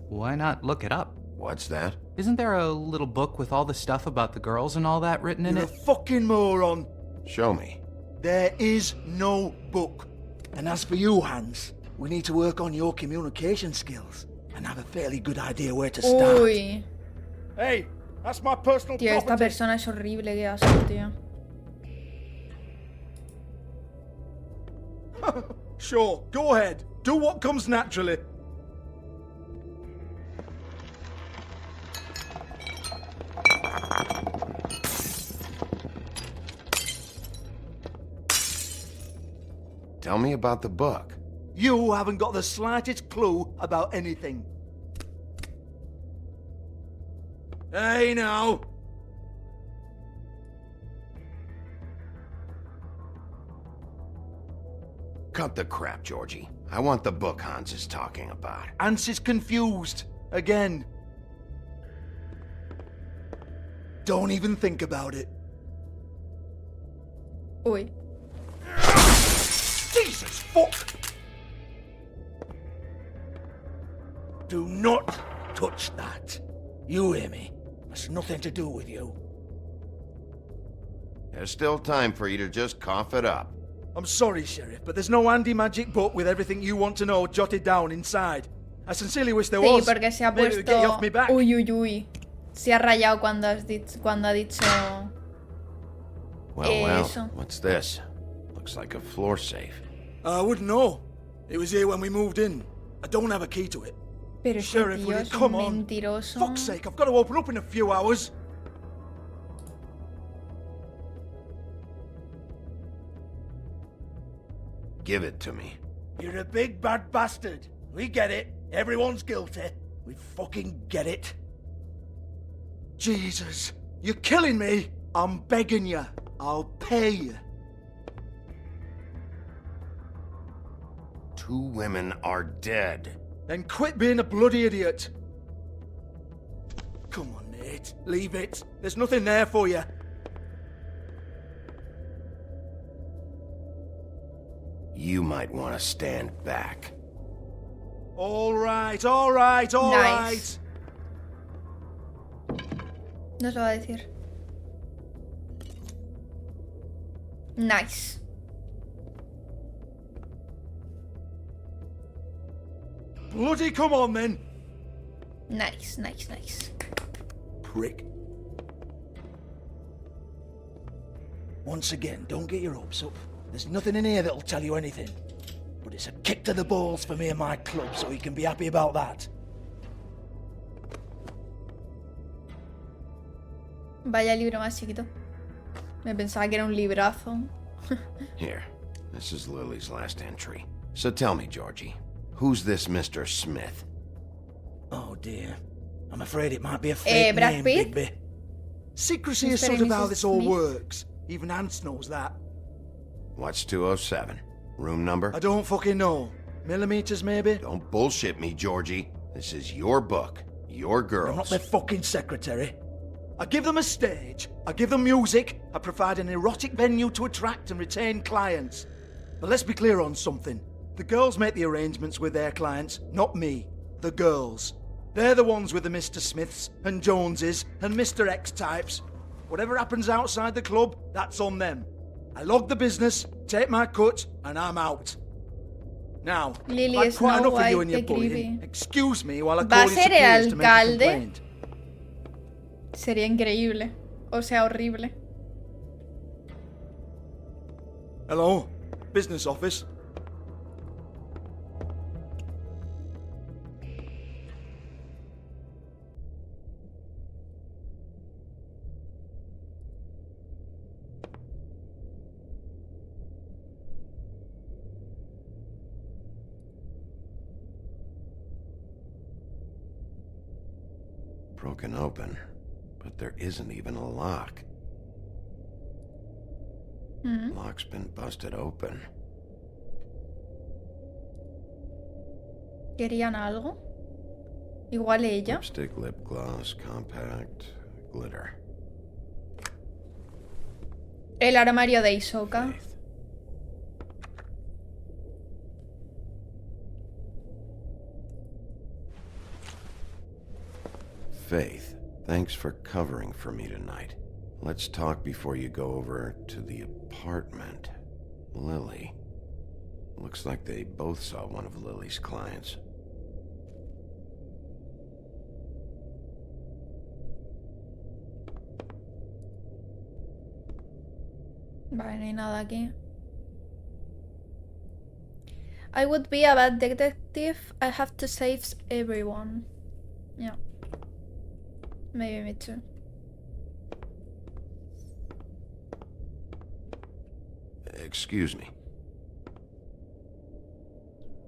Why not look it up? What's that? Isn't there a little book with all the stuff about the girls and all that written in You're it? a fucking moron. Show me. There is no book. And as for you, Hans, we need to work on your communication skills and have a fairly good idea where to start. Uy. Hey, that's my personal Tío, esta property. persona es horrible, qué asco, tío. Sure, go ahead. Do what comes naturally. Tell me about the book. You haven't got the slightest clue about anything. Hey, now. Cut the crap, Georgie. I want the book Hans is talking about. Hans is confused. Again. Don't even think about it. Uy. Jesus fuck! Do not touch that. You hear me? It's nothing to do with you. There's still time for you to just cough it up. I'm sorry, Sheriff, but there's no handy magic book with everything you want to know jotted down inside. I sincerely wish there was. Sí, porque se ha Get you off me puesto... back. Uy, uy, uy. Se ha rayado cuando ha dicho... Well, eso. what's this? Looks like a floor safe. I wouldn't know. It was here when we moved in. I don't have a key to it. Pero Sheriff, ese will tío you es come un on? mentiroso. Fuck's sake, I've got to open up in a few hours. Give it to me. You're a big bad bastard. We get it. Everyone's guilty. We fucking get it. Jesus, you're killing me. I'm begging you. I'll pay you. 2 women are dead. Then quit being a bloody idiot. Come on, mate. Leave it. There's nothing there for you. You might want to stand back. All right, all right, all Nice. right. Nos lo va a decir. Nice. Bloody come on, then. Nice, nice, nice. Prick. Once again, don't get your hopes up. There's nothing in here that'll tell you anything. But it's a kick to the balls for me and my club, so you can be happy about that. Vaya libro más chiquito. Me pensaba que era un librazo. Here, this is Lily's last entry. So tell me, Georgie, who's this Mr. Smith? Oh dear. I'm afraid it might be a fake Brad name, Pitt? Bigby. Secrecy is Mr. sort and of how Mrs. this all Smith? works. Even Hans knows that. What's 207? Room number? I don't fucking know. Millimeters, maybe? Don't bullshit me, Georgie. This is your book. Your girls. I'm not their fucking secretary. I give them a stage, I give them music, I provide an erotic venue to attract and retain clients. But let's be clear on something. The girls make the arrangements with their clients, not me. The girls. They're the ones with the Mr. Smiths and Joneses and Mr. X types. Whatever happens outside the club, that's on them. I log the business, take my cut, and I'm out. Now, I've quite enough of you and your bullying. Excuse me while I call you superiors to make a complaint. Sería increíble. O sea, horrible. Hello? Business office? Broken open, but there isn't even a lock. Lock's been busted open. ¿Querían algo? Igual ella. Lipstick, lip gloss, compact, glitter. El armario de Hisoka. Faith, thanks for covering for me tonight. Let's talk before you go over to the apartment. Lily. Looks like they both saw one of Lily's clients. Vale, no hay nada aquí. I would be a bad detective. I have to save everyone. Yeah. Maybe me too. Excuse me.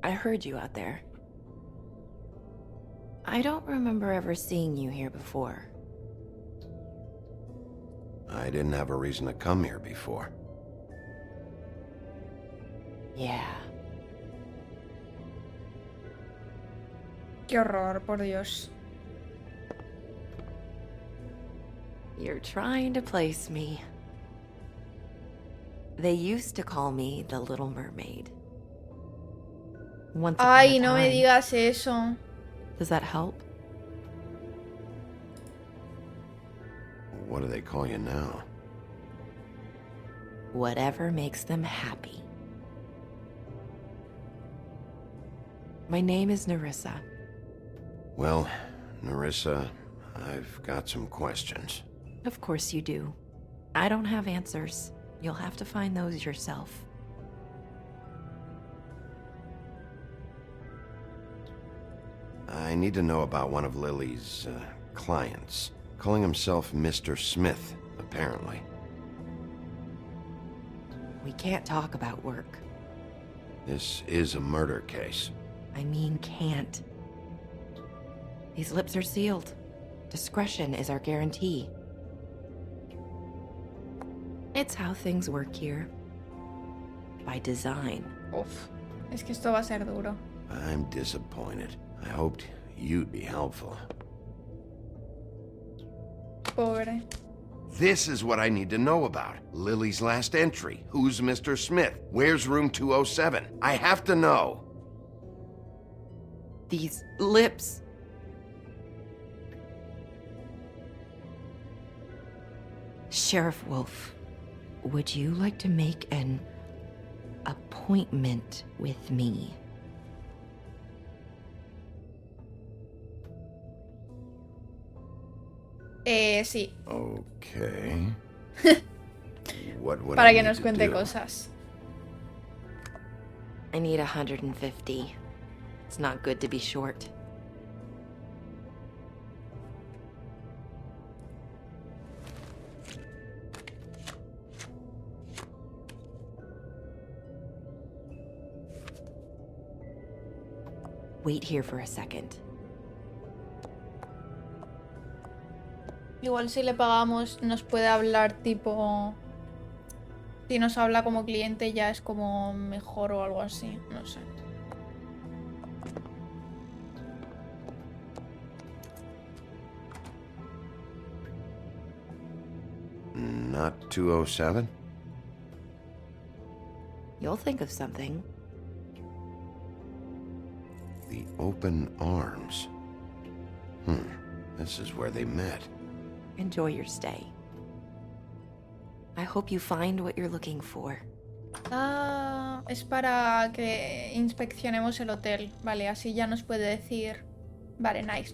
I heard you out there. I don't remember ever seeing you here before. I didn't have a reason to come here before. Yeah. Qué horror, por Dios. You're trying to place me. They used to call me the Little Mermaid. Ay, no me digas eso. Does that help? What do they call you now? Whatever makes them happy. My name is Nerissa. Well, Nerissa, I've got some questions. Of course you do. I don't have answers. You'll have to find those yourself. I need to know about one of Lily's clients. Calling himself Mr. Smith, apparently. We can't talk about work. This is a murder case. I mean can't. These lips are sealed. Discretion is our guarantee. It's how things work here. By design. Uf, es que esto va a ser duro. I'm disappointed. I hoped you'd be helpful. Pobre. This is what I need to know about. Lily's last entry. Who's Mr. Smith? Where's room 207? I have to know. These lips. Sheriff Wolf, would you like to make an appointment with me? Sí. Okay. What would Para I que need nos to cuente do? cosas. I need 150. It's not good to be short. Wait here for a second. Igual si le pagamos nos puede hablar tipo... Si nos habla como cliente ya es como mejor o algo así, no sé. Not 207? You'll think of something. The Open Arms. This is where they met. Enjoy your stay. I hope you find what you're looking for. Ah, es para que inspeccionemos el hotel. Vale, así ya nos puede decir. Vale, nice.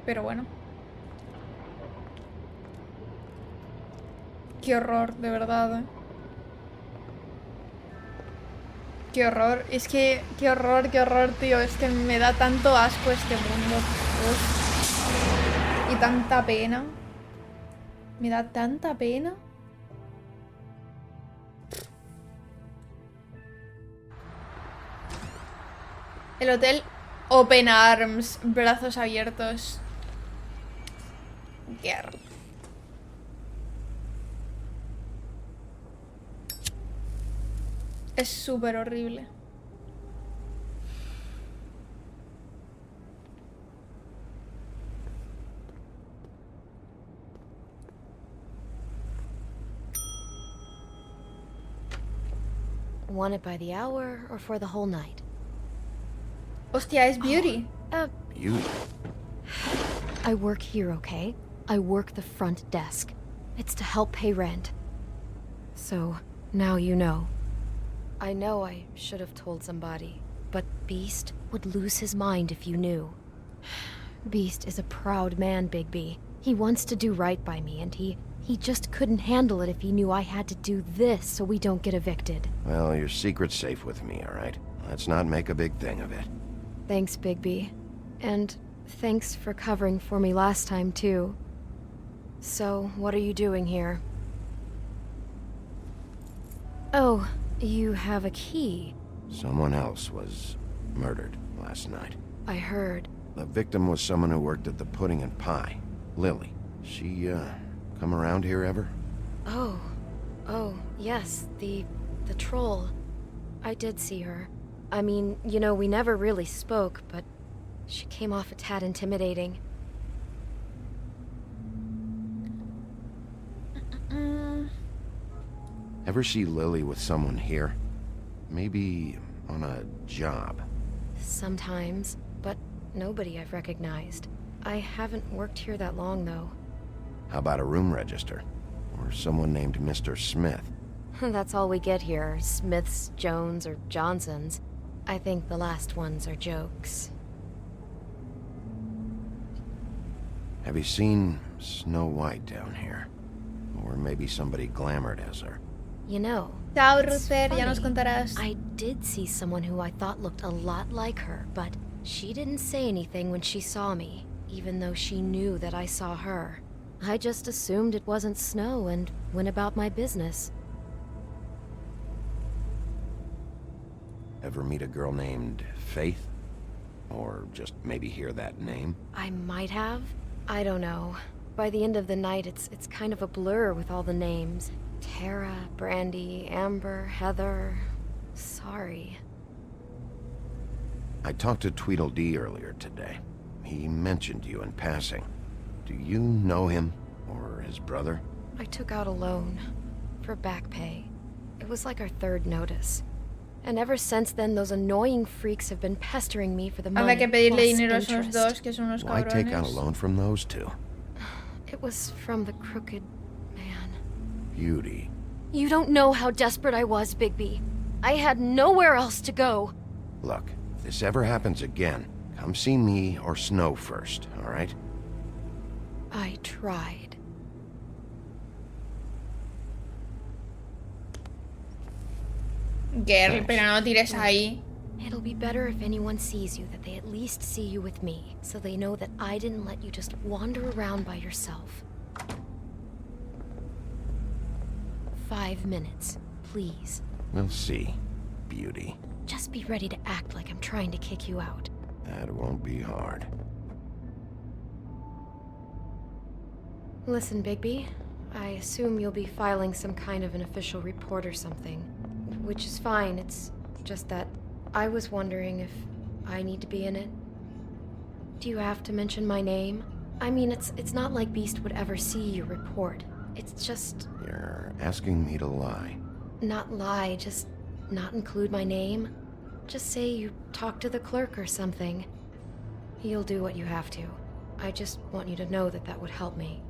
Pero bueno. Qué horror, de verdad, ¿eh? Qué horror. Es que... Qué horror, tío. Es que me da tanto asco este mundo. Uf. Y tanta pena. Me da tanta pena. El hotel Open Arms. Brazos abiertos. Girl. Es súper horrible. Want it by the hour or for the whole night? Hostia, es Beauty. Beauty? I work here, okay? I work the front desk. It's to help pay rent. So, now you know. I know I should have told somebody, but Beast would lose his mind if you knew. Beast is a proud man, Bigby. He wants to do right by me, and he just couldn't handle it if he knew I had to do this so we don't get evicted. Well, your secret's safe with me, all right? Let's not make a big thing of it. Thanks, Bigby. And thanks for covering for me last time, too. So, what are you doing here? Oh, you have a key. Someone else was murdered last night. I heard. The victim was someone who worked at the Pudding and Pie. Lily. She, come around here ever? Oh, yes, the troll. I did see her. I mean, you know, we never really spoke, but she came off a tad intimidating. Ever see Lily with someone here? Maybe on a job? Sometimes, but nobody I've recognized. I haven't worked here that long, though. How about a room register? Or someone named Mr. Smith? That's all we get here, Smiths, Jones, or Johnsons. I think the last ones are jokes. Have you seen Snow White down here? Or maybe somebody glamored as her? You know, Ciao, Ruther, ya nos contarás. I did see someone who I thought looked a lot like her, but she didn't say anything when she saw me, even though she knew that I saw her. I just assumed it wasn't Snow and went about my business. Ever meet a girl named Faith? Or just maybe hear that name? I might have. I don't know. By the end of the night, it's kind of a blur with all the names. Tara, Brandy, Amber, Heather... Sorry. I talked to Tweedle Dee earlier today. He mentioned you in passing. Do you know him? Or his brother? I took out a loan. For back pay. It was like our third notice. And ever since then, those annoying freaks have been pestering me for the money. Habrá que pedirle dinero a esos dos, que son unos cabrones. Why take out a loan from those two? It was from the crooked man. Beauty. You don't know how desperate I was, Bigby. I had nowhere else to go. Look, if this ever happens again, come see me or Snow first, all right? I tried. Girl, pero no tires ahí. It'll be better if anyone sees you that they at least see you with me, so they know that I didn't let you just wander around by yourself. 5 minutes, please. We'll see, Beauty. Just be ready to act like I'm trying to kick you out. That won't be hard. Listen, Bigby, I assume you'll be filing some kind of an official report or something. Which is fine, it's just that I was wondering if I need to be in it. Do you have to mention my name? I mean, it's not like Beast would ever see your report. It's just... You're asking me to lie. Not lie, just not include my name. Just say you talk to the clerk or something. You'll do what you have to. I just want you to know that that would help me.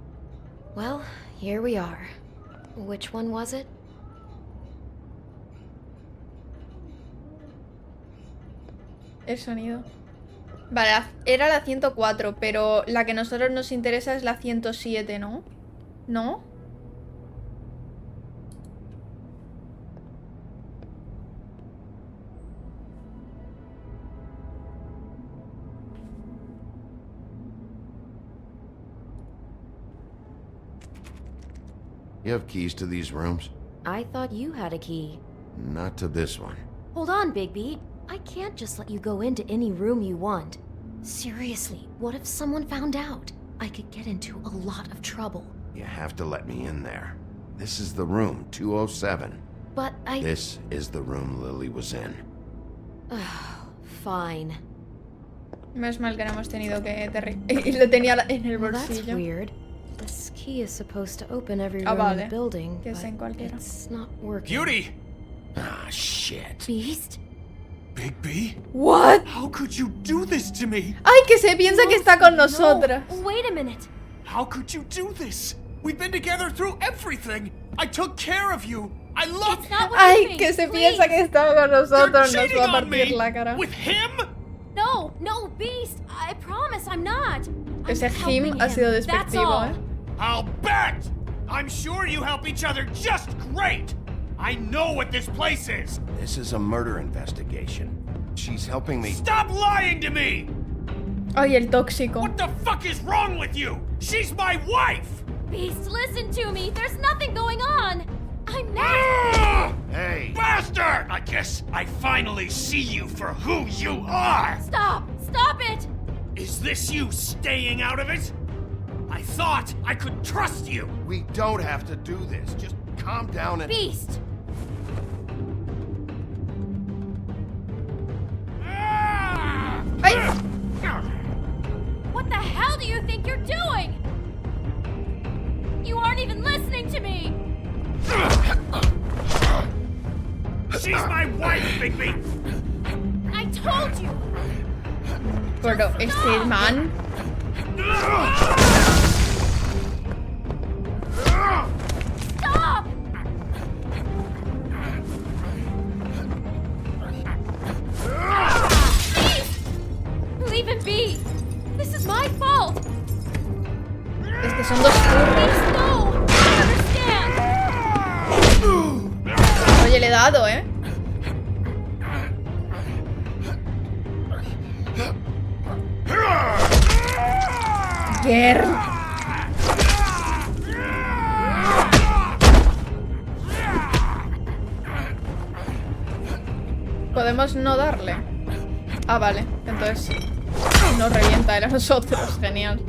Well, here we are. Which one was it? El sonido. Vale, era la 104, pero la que a nosotros nos interesa es la 107, ¿no? ¿No? You have keys to these rooms? I thought you had a key. Not to this one. Hold on, Bigby. I can't just let you go into any room you want. Seriously, what if someone found out? I could get into a lot of trouble. You have to let me in there. This is the room, 207. But This is the room Lily was in. Fine. Menos mal que no hemos tenido que... Y lo tenía en el Well, that's bolsillo. weird. This key is supposed to open every room in the building, but it's not working. Beauty! Ah, shit. Beast? Bigby? What? How could you do this to me? ¡Ay, que se piensa que está con nosotras! No, wait a minute. How could you do this? We've been together through everything. I took care of you. I love you. ¡Ay, que se piensa que está con nosotros! Nos va a partir la cara. With him? No, Beast. I promise I'm not. Ese him ha sido despectivo, ¿eh? I'll bet! I'm sure you help each other just great! I know what this place is! This is a murder investigation. She's helping me... Stop lying to me! Ay, el tóxico. What the fuck is wrong with you? She's my wife! Beast, listen to me. There's nothing going on. I'm not... Hey! Bastard! I guess I finally see you for who you are! Stop it! Is this you staying out of it? I thought I could trust you! We don't have to do this. Just calm down and... Beast! Ay. What the hell do you think you're doing? You aren't even listening to me! She's my wife, Bigby! I told you! Pero este man... Stop! Leave him be! This is my fault! Es que son dos furros. No! I understand! Oye, le he dado, ¿eh? Girl. Podemos no darle. Ah, vale. Entonces nos revienta él a nosotros. Genial.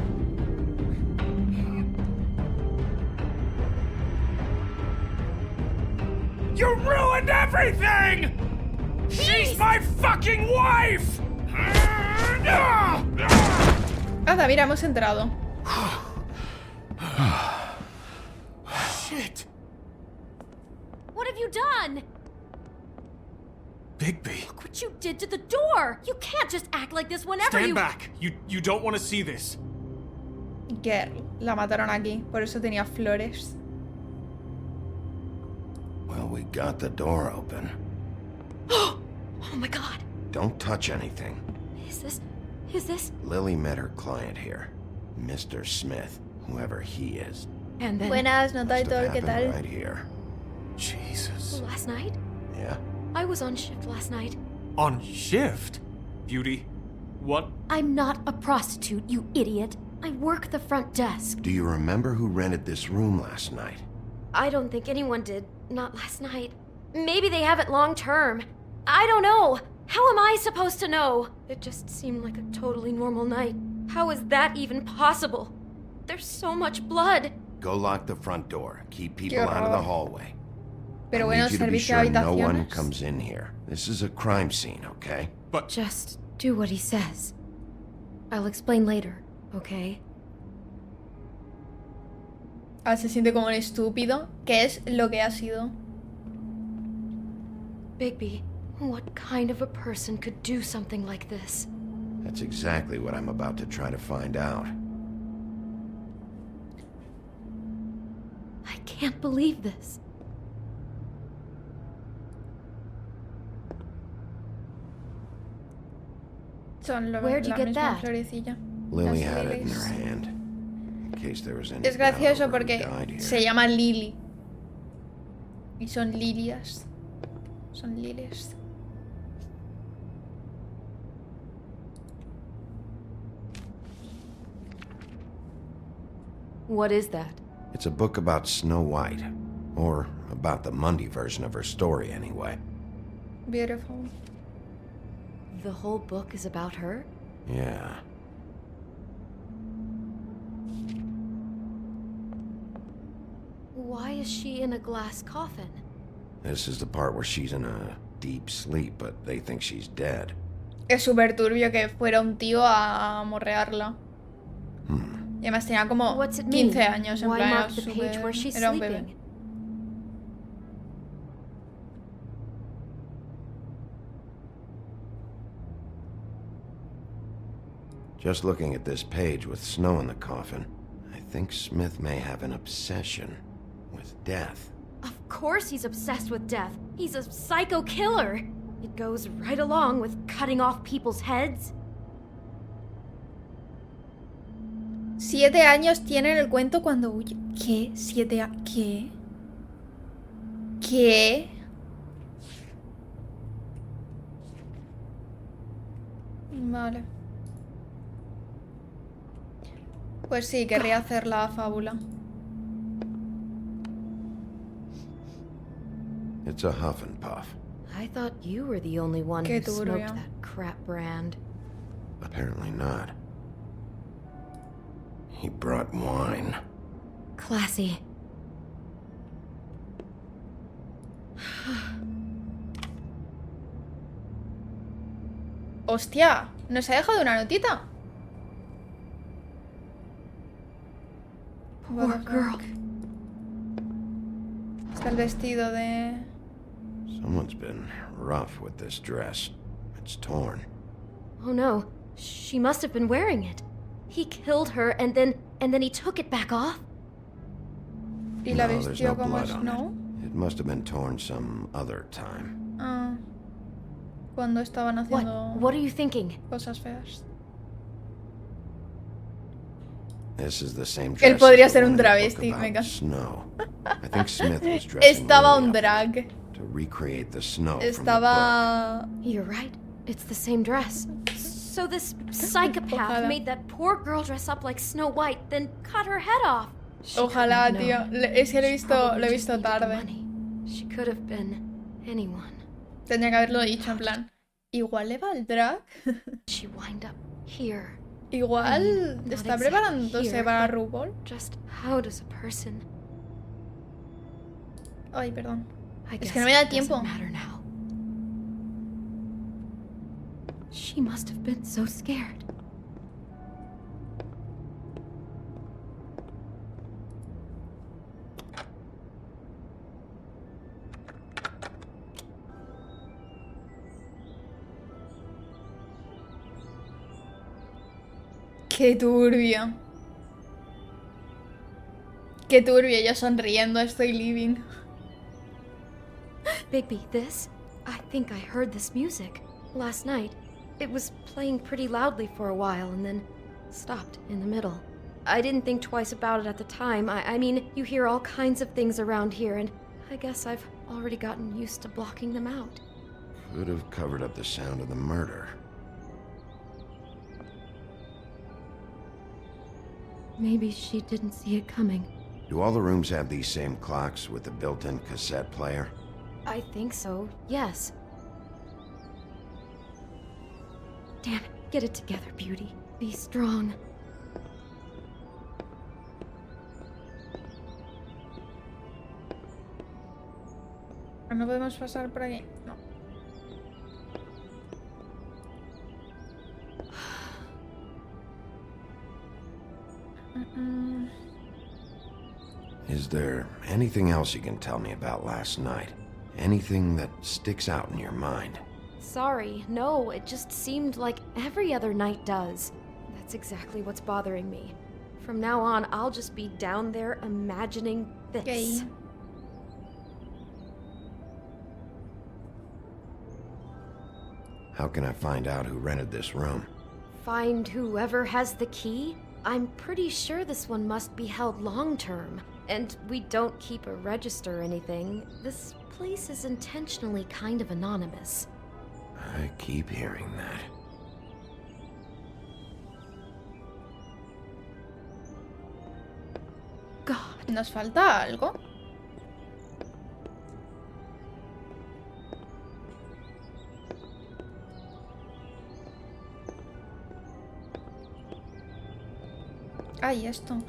You ruined everything! She's my fucking wife! Anda, mira, hemos entrado. Shit! What have you done? Bigby. Look what you did to the door! You can't just act like this whenever Stand back! You don't want to see this. Girl. La mataron aquí. Por eso tenía flores. Well, we got the door open. Oh my god. Don't touch anything. Is this? Lily met her client here. Mr. Smith, whoever he is. And then... Buenas, notador, ¿qué tal? Right here. Jesus. Last night? Yeah? I was on shift last night. On shift? Beauty, what? I'm not a prostitute, you idiot. I work the front desk. Do you remember who rented this room last night? I don't think anyone did. Not last night. Maybe they have it long term. I don't know. How am I supposed to know? It just seemed like a totally normal night. How is that even possible? There's so much blood. go lock the front door. Keep people out of the hallway. Pero I bueno, need you to be servicio de sure no one habitaciones. comes in here. This is a crime scene, okay? But just do what he says. I'll explain later, okay? Ah, se siente como un estúpido, que es lo que ha sido. Bigby, what kind of a person could do something like this? That's exactly what I'm about to try to find out. I can't believe this. Where'd you get that? Florecilla. Lily had it in her hand. In case there was any Es gracioso doubt over who porque died here. se llama Lily. Y son lilias. Son lilies. What is that? It's a book about Snow White. Or about the Mundy version of her story, anyway. Beautiful. The whole book is about her? Yeah. Why is she in a glass coffin? This is the part where she's in a deep sleep, but they think she's dead. Es súper turbio que fuera un tío a morrearla. Y además tenía como 15 años, en Why plan, mark the page where she's era un bebé. sleeping? Just looking at this page with snow in the coffin, I think Smith may have an obsession with death. Of course he's obsessed with death. He's a psycho killer. It goes right along with cutting off people's heads. 7 años tiene en el cuento cuando huye. ¿Qué? 7 años. ¿Qué? ¿Qué? Vale. Pues sí, querría hacer la fábula. It's a huff and puff. I thought you were the only one who Qué turbio. smoked that crap brand. Apparently not. He brought wine. Classy. Hostia, ¿nos ha dejado una notita? Poor girl. Está el vestido de... Someone's been rough with this dress. It's torn. Oh no, she must have been wearing it. He killed her and then he took it back off? Y la No, there's vistió no como blood on Snow. It must have been torn some other time. Ah, cuando estaban haciendo What are you thinking? cosas feas. This is the same Él dress podría as the ser un one in the book travesti, about me encanta. Snow. I think Smith was dressing Estaba Lily un up drag. to recreate the snow from the Estaba... You're right. It's the same dress. So this psychopath Ojalá. made that poor girl dress up like Snow White, then cut her head off. She Ojalá, couldn't tío. know. Es que lo he She visto, probably lo he just visto needed the tarde. money. She could have been anyone. Tendría que haberlo dicho en plan. Igual le va el drag. She wind up here. Igual Not está exactly preparándose here, para but RuPaul. Just how does a person? Ay, perdón. I Es guess que no me da it doesn't tiempo. matter now. She must have been so scared. Qué turbio. Qué turbio, yo sonriendo, estoy living. Bigby, this? I think I heard this music last night. It was playing pretty loudly for a while and then stopped in the middle. I didn't think twice about it at the time. I mean, you hear all kinds of things around here, and I guess I've already gotten used to blocking them out. Could have covered up the sound of the murder. Maybe she didn't see it coming. Do all the rooms have these same clocks with the built-in cassette player? I think so, yes. Damn it, get it together, Beauty. Be strong. ¿No podemos pasar por aquí? No. Is there anything else you can tell me about last night? Anything that sticks out in your mind? Sorry, no, it just seemed like every other night does. That's exactly what's bothering me. From now on, I'll just be down there imagining this. Okay. How can I find out who rented this room? Find whoever has the key? I'm pretty sure this one must be held long-term. And we don't keep a register or anything. This place is intentionally kind of anonymous. I keep hearing that. God. ¿Nos falta algo? Ay, esto.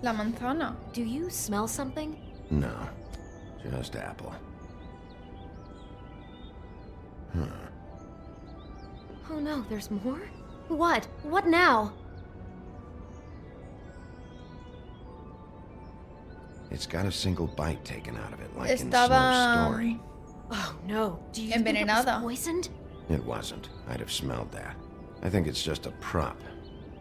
La manzana. Do you smell something? No, just apple. Oh no, there's more? What? What now? It's got a single bite taken out of it, like in Snow's story. Oh no, do you think it was poisoned? It wasn't. I'd have smelled that. I think it's just a prop.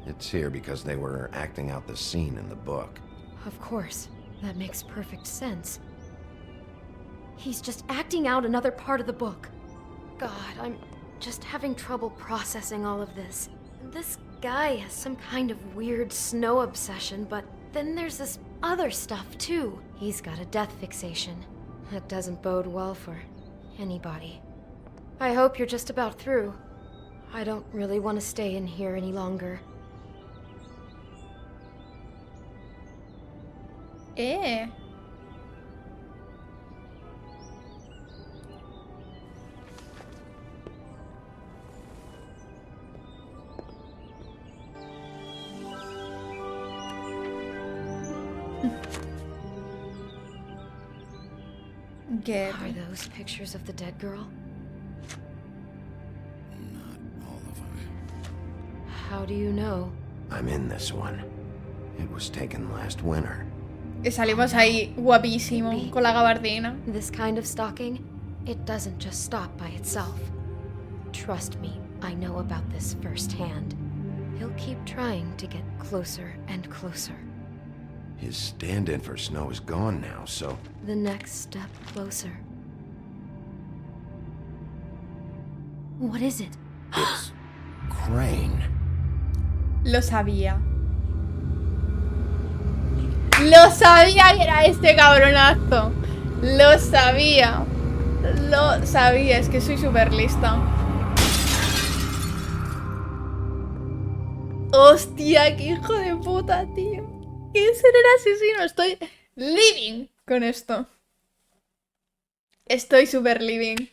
It's here because they were acting out the scene in the book. Of course. That makes perfect sense. He's just acting out another part of the book. God, I'm just having trouble processing all of this. This guy has some kind of weird snow obsession, but then there's this other stuff too. He's got a death fixation. That doesn't bode well for anybody. I hope you're just about through. I don't really want to stay in here any longer. Are those pictures of the dead girl? Not all of them. How do you know? I'm in this one. It was taken last winter. Y salimos ahí guapísimo con la gabardina. This kind of stalking, it doesn't just stop by itself. Trust me, I know about this firsthand. He'll keep trying to get closer and closer. His stand-in for Snow is gone now, so... The next step closer. What is it? It's... Crane. Lo sabía. Lo sabía que era este cabronazo. Lo sabía. Lo sabía. Es que soy súper lista. Hostia, qué hijo de puta, tío. ¿Qué ser el asesino? Estoy living con esto. Estoy súper living.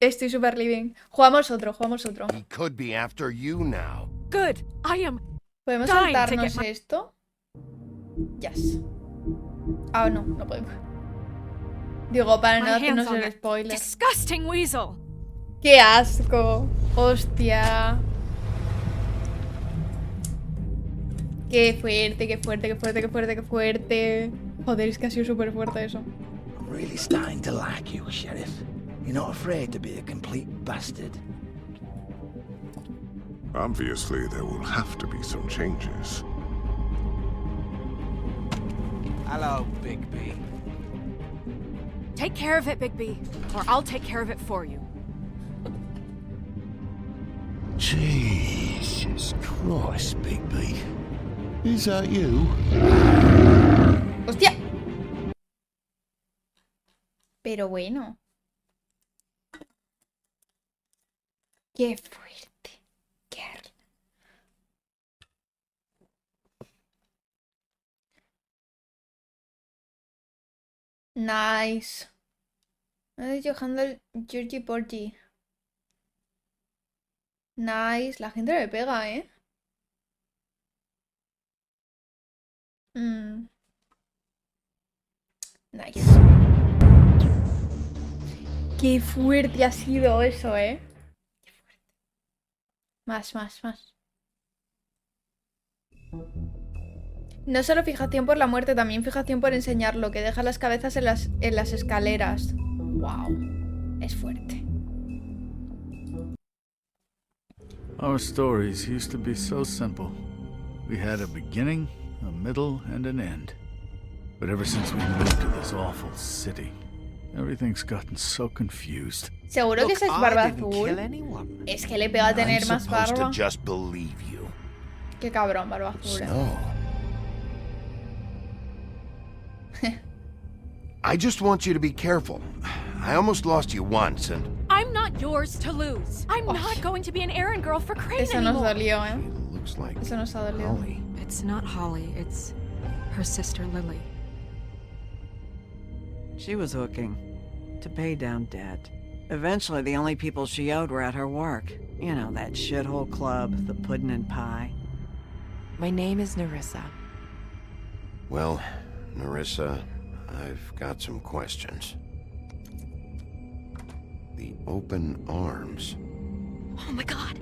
Estoy súper living. Jugamos otro, jugamos otro. He could be after you now. Good. I am. ¿Podemos saltarnos esto? Yes. Ah, no, no podemos. Digo, para no hacernos el spoiler. Disgusting weasel. ¡Qué asco! Hostia. Qué fuerte, qué fuerte, qué fuerte, qué fuerte, qué fuerte. Joder, es que ha sido súper fuerte eso. I'm really starting to like you, Sheriff. You're not afraid to be a complete bastard. Obviously, there will have to be some changes. Hello, Bigby. Take care of it, Bigby, or I'll take care of it for you. Jesus Christ, Bigby. Is that you? ¡Hostia! Pero bueno. ¡Qué fuerte! Girl. Nice. Georgie Porgie. Nice. La gente le pega, ¿eh? Nice. Qué fuerte ha sido eso, ¿eh? Más. No solo fijación por la muerte, también fijación por enseñarlo, que deja las cabezas en las escaleras. Wow, es fuerte. Our stories used to be so simple. We had a beginning, a middle, and an end. But ever since we moved to this awful city, everything's gotten so confused. ¿Seguro que ese es barba azul? Es que le pega a tener más barba. Qué cabrón, barba azul. I just want you to be careful. I almost lost you once, and... I'm not yours to lose. I'm not going to be an errand girl for Crane anymore. Eso nos dolió, ¿eh? Looks like Eso nos ha dolido. Holly. It's not Holly, it's her sister Lily. She was hooking to pay down debt. Eventually, the only people she owed were at her work. You know, that shithole club, the Puddin' and Pie. My name is Nerissa. Well, Nerissa, I've got some questions. The open arms. Oh my god!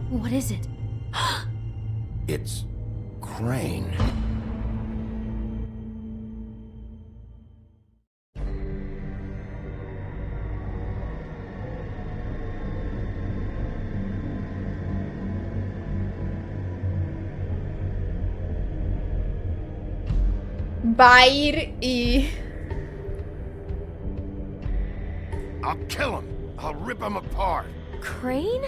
What is it? It's Crane. Va a ir y... I'll kill him. I'll rip him apart. Crane?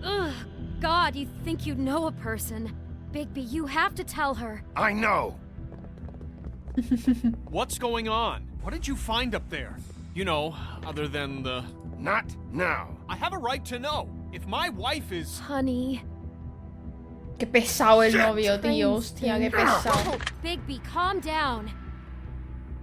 Ugh, God, you think you know a person. Bigby, you have to tell her. I know. What's going on? What did you find up there? You know, other than the... Not now. I have a right to know. If my wife is... Honey. Qué pesado el novio, tío. Hostia, qué pesado. Bigby, calm down.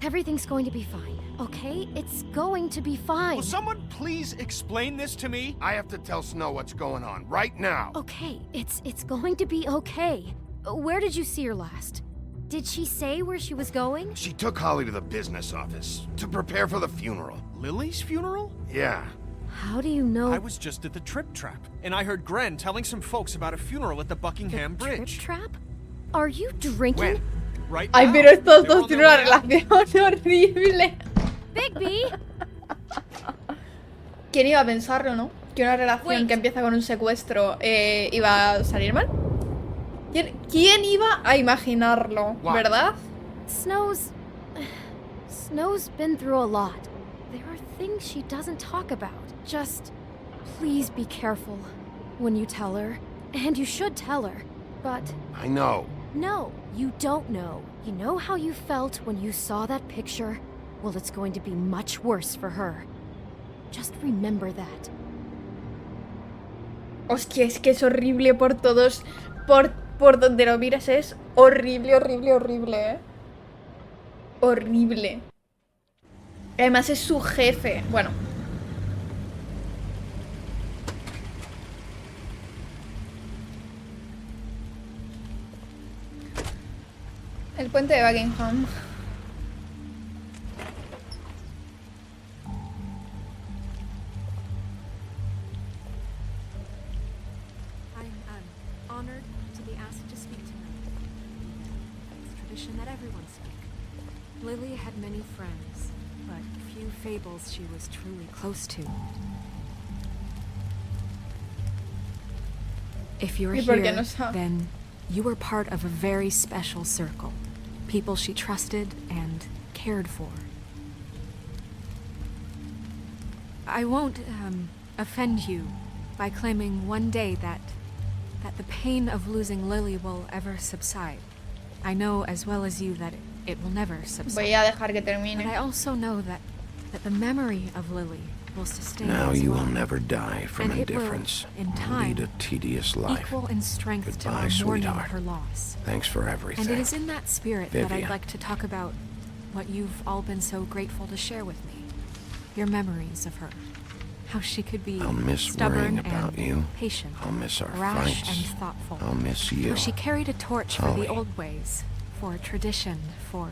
Everything's going to be fine, okay? It's going to be fine. Will someone please explain this to me? I have to tell Snow what's going on right now. Okay, it's going to be okay. Where did you see her last? Did she say where she was going? She took Holly to the business office to prepare for the funeral. Lily's funeral? Yeah. How do you know? I was just at the Trip Trap, and I heard Gren telling some folks about a funeral at the Buckingham Bridge. Trip Trap? Are you drinking? When? Right Ay, now. pero estos dos tienen una relación horrible. Bigby. ¿Quién iba a pensarlo, no? Que una relación que empieza con un secuestro iba a salir mal. ¿Quién iba a imaginarlo, verdad? Snow's been through a lot. There are things she doesn't talk about. Just please be careful when you tell her. And you should tell her. But I know. No, you don't know. You know how you felt when you saw that picture? Well, it's going to be much worse for her. Just remember that. Hostia, es que es horrible por todos. Por donde lo miras es horrible, horrible, horrible, ¿eh? Horrible. Además es su jefe. Bueno. El puente de Buckingham. I'm honored to be asked to speak tonight. It's tradition that everyone speak. Lily had many friends, but few fables she was truly close to. If you're here, then you were part of a very special circle. People she trusted and cared for. I won't offend you by claiming one day that the pain of losing Lily will ever subside. I know as well as you that it will never subside. Voy a dejar que termine. But I also know that the memory of Lily will sustain. Now as you well. will never die from And indifference. It will, in Lead time, a tedious life. equal in strength Goodbye, to our mourning sweetheart. her loss. Thanks for everything. And it is in that spirit that I'd Vivian. like to talk about what you've all been so grateful to share with me. Your memories of her. How she could be I'll miss stubborn worrying about and you. patient, I'll miss our rash fights. and thoughtful. I'll miss you. How she carried a torch for Holly. the old ways, for tradition, for,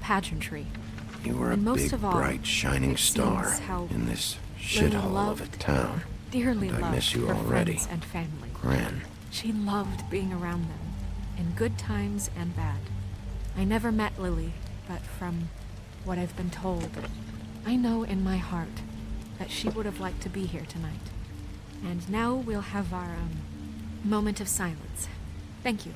pageantry. You were a And most big, of all, bright, shining it star seems how in this Lily shithole of a loved, town. dearly And I loved miss you her already. friends and family. Gran. She loved being around them, in good times and bad. I never met Lily, but from what I've been told, I know in my heart that she would have liked to be here tonight. And now we'll have our, moment of silence. Thank you.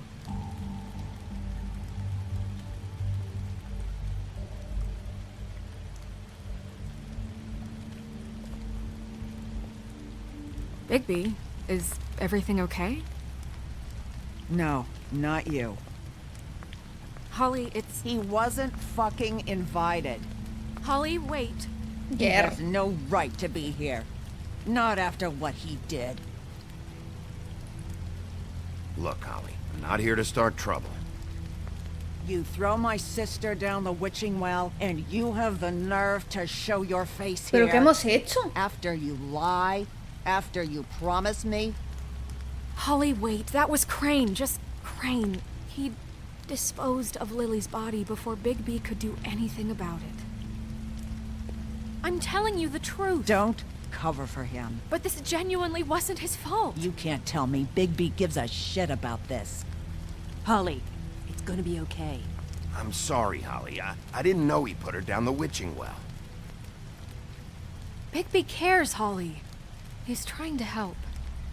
Bigby, is everything okay? No, not you. Holly, it's... He wasn't fucking invited. Holly, wait. He has no right to be here. Not after what he did. Look, Holly, I'm not here to start trouble. You throw my sister down the witching well, and you have the nerve to show your face here. ¿Pero qué hemos hecho? After you lie, after you promise me. Holly, wait. That was Crane. Just Crane. He disposed of Lily's body before Bigby could do anything about it. I'm telling you the truth. Don't cover for him. But this genuinely wasn't his fault. You can't tell me Bigby gives a shit about this. Holly, it's gonna be okay. I'm sorry, Holly. I didn't know he put her down the witching well. Bigby cares, Holly. He's trying to help.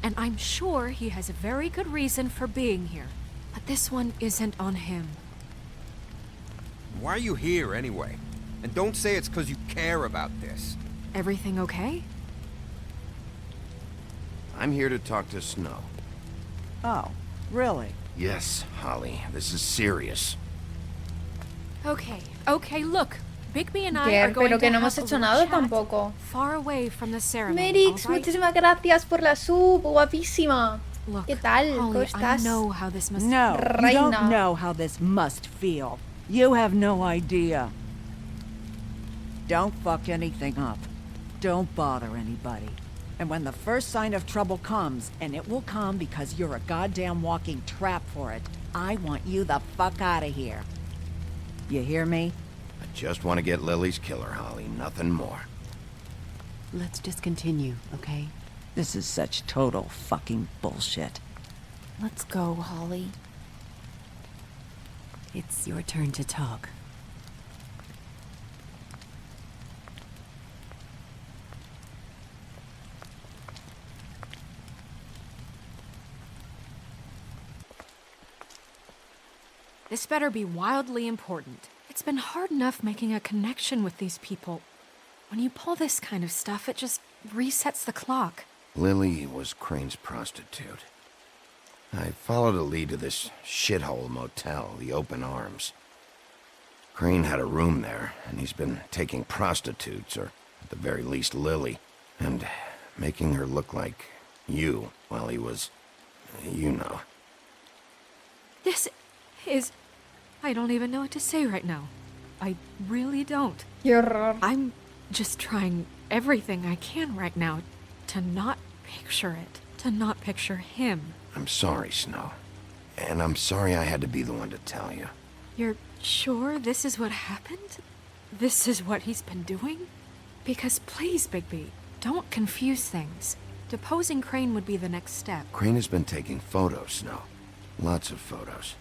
And I'm sure he has a very good reason for being here. But this one isn't on him. Why are you here, anyway? And don't say it's because you care about this. Everything okay? I'm here to talk to Snow. Oh, really? Yes, Holly. This is serious. Okay, look. Bigby and I are going pero que to no have hemos a hecho little nada chat tampoco. far away from the ceremony, Merix, all right? muchísimas gracias por la sub, guapísima. Look, ¿Qué tal? ¿Cómo Holly, I estás? know how this must... No, you Reina. don't know how this must feel. You have no idea. Don't fuck anything up. Don't bother anybody. And when the first sign of trouble comes, and it will come because you're a goddamn walking trap for it, I want you the fuck out of here. You hear me? I just want to get Lily's killer, Holly. Nothing more. Let's just continue, okay? This is such total fucking bullshit. Let's go, Holly. It's your turn to talk. This better be wildly important. It's been hard enough making a connection with these people. When you pull this kind of stuff, it just resets the clock. Lily was Crane's prostitute. I followed a lead to this shithole motel, the Open Arms. Crane had a room there, and he's been taking prostitutes, or at the very least Lily, and making her look like you while he was, you know. This is... I don't even know what to say right now. I really don't. I'm just trying everything I can right now to not picture it, to not picture him. I'm sorry, Snow. And I'm sorry I had to be the one to tell you. You're sure this is what happened? This is what he's been doing? Because please, Bigby, don't confuse things. Deposing Crane would be the next step. Crane has been taking photos, Snow. Lots of photos.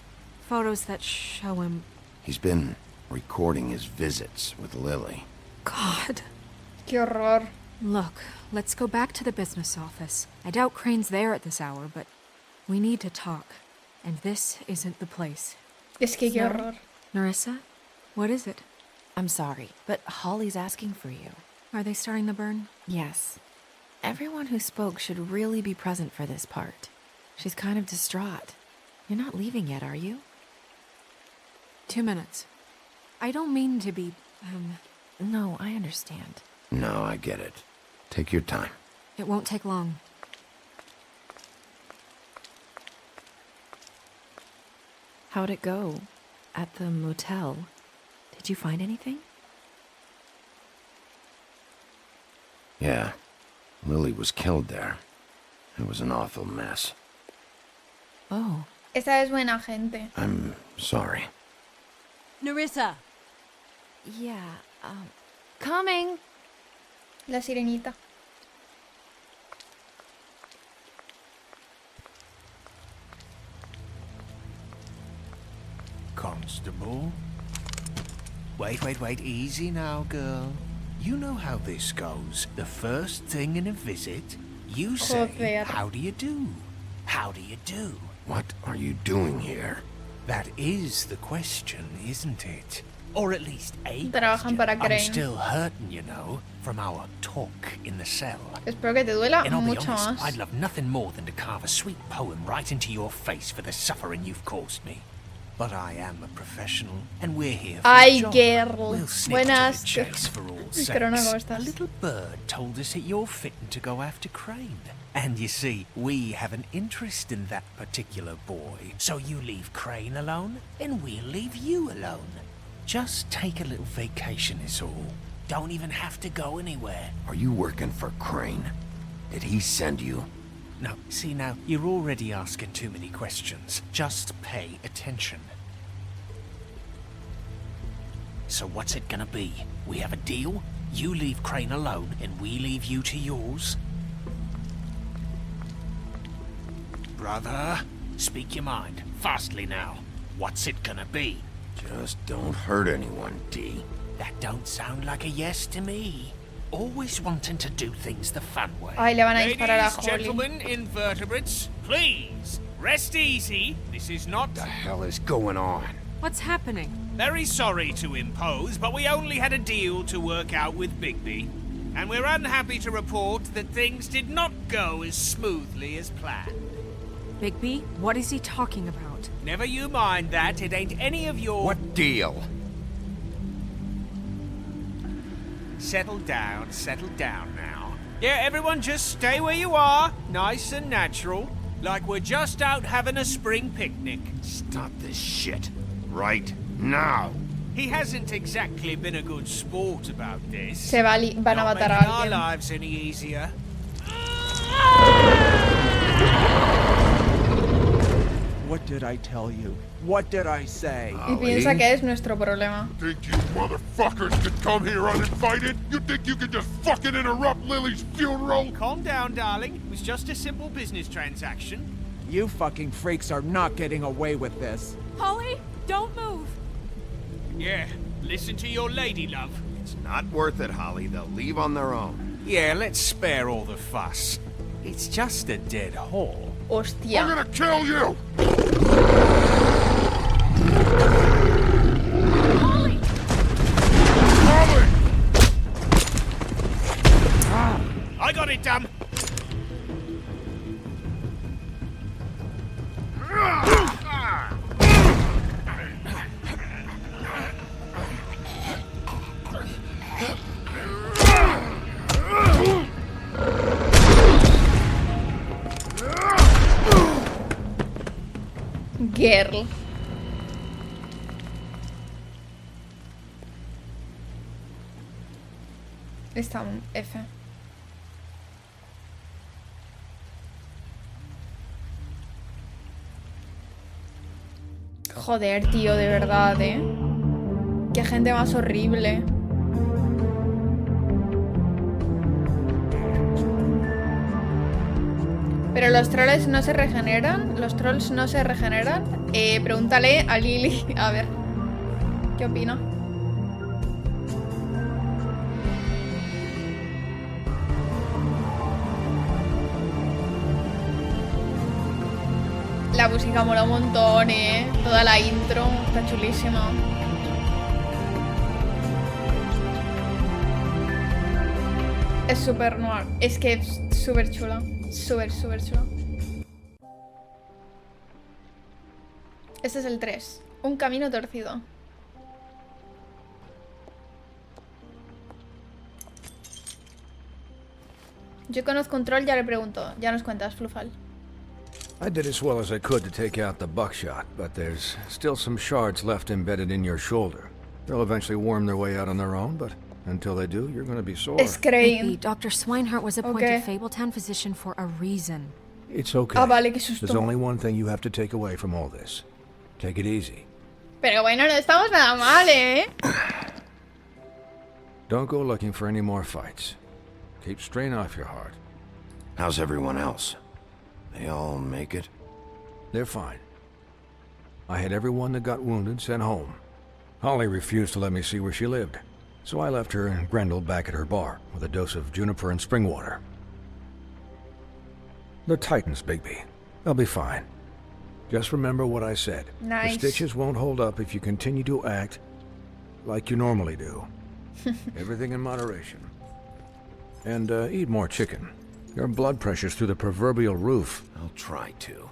Photos that show him... He's been recording his visits with Lily. God. Qué horror. Look, let's go back to the business office. I doubt Crane's there at this hour, but we need to talk. And this isn't the place. Es que qué horror. Nerissa, what is it? I'm sorry, but Holly's asking for you. Are they starting the burn? Yes. Everyone who spoke should really be present for this part. She's kind of distraught. You're not leaving yet, are you? 2 minutes. I don't mean to be, No, I understand. No, I get it. Take your time. It won't take long. How'd it go? At the motel? Did you find anything? Yeah. Lily was killed there. It was an awful mess. Oh, Esa es buena gente. I'm sorry. Nerissa. Yeah, coming. La sirenita. Constable? Wait, easy now, girl. You know how this goes. The first thing in a visit, you say, how do you do? How do you do? What are you doing here? That is the question, isn't it? Or at least a Trabajan para question. I'm Crane. still hurting, you know, from our talk in the cell. Espero que te duela And I'll be mucho honest, más. I'd love nothing more than to carve a sweet poem right into your face for the suffering you've caused me. But I am a professional, and we're here for Ay, a job. girl. We'll snip Buenas. to the chase for all sakes. Pero no gustas. A little bird told us that you're fitting to go after Crane. And you see, we have an interest in that particular boy. So you leave Crane alone, and we'll leave you alone. Just take a little vacation is all. Don't even have to go anywhere. Are you working for Crane? Did he send you? No, see now, you're already asking too many questions. Just pay attention. So what's it gonna be? We have a deal? You leave Crane alone, and we leave you to yours? Brother, speak your mind. Fastly now. What's it gonna be? Just don't hurt anyone, Dee. That don't sound like a yes to me. Always wanting to do things the fun way. Ay, le van a disparar a Ladies, Holly. gentlemen, invertebrates, please, rest easy. This is not... What the hell is going on? What's happening? Very sorry to impose, but we only had a deal to work out with Bigby. And we're unhappy to report that things did not go as smoothly as planned. Bigby, what is he talking about? Never you mind that, it ain't any of your... What deal? Settle down now. Yeah, everyone just stay where you are, nice and natural, like we're just out having a spring picnic. Stop this shit. Right now. He hasn't exactly been a good sport about this. Van a Not matar a making our alguien. lives any easier. What did I tell you? What did I say? Y piensa que es nuestro problema. Think you motherfuckers could come here uninvited? You think you could just fucking interrupt Lily's funeral? Calm down, darling. It was just a simple business transaction. You fucking freaks are not getting away with this. Holly, don't move. Yeah, listen to your lady, love. It's not worth it, Holly. They'll leave on their own. Yeah, let's spare all the fuss. It's just a dead hole. Hostia. I'm gonna kill you! Holly! Holly! I got it, damn. Girl. Está un F. Joder, tío, de verdad, Qué gente más horrible. Pero los trolls no se regeneran. Los trolls no se regeneran. Pregúntale a Lily. A ver. ¿Qué opina? La música mola un montón, Toda la intro está chulísima. Es súper noir. Es que es súper chula. Súper chula. Este es el 3. Un camino torcido. Yo conozco un troll, ya le pregunto. Ya nos cuentas, Flufal. I did as well as I could to take out the buckshot, but there's still some shards left embedded in your shoulder. They'll eventually worm their way out on their own, but until they do, you're going to be sore. Es Crane. Dr. Swinehart was appointed Fabletown physician for a reason. It's okay. Ah, vale, qué susto. There's only one thing you have to take away from all this. Take it easy. Pero bueno, no estamos nada mal, ¿eh? Don't go looking for any more fights. Keep strain off your heart. How's everyone else? They all make it? They're fine. I had everyone that got wounded sent home. Holly refused to let me see where she lived, so I left her and Grendel back at her bar with a dose of juniper and spring water. They're Titans, Bigby. They'll be fine. Just remember what I said. Nice. The stitches won't hold up if you continue to act like you normally do. Everything in moderation. And eat more chicken. Your blood pressure's through the proverbial roof. I'll try to.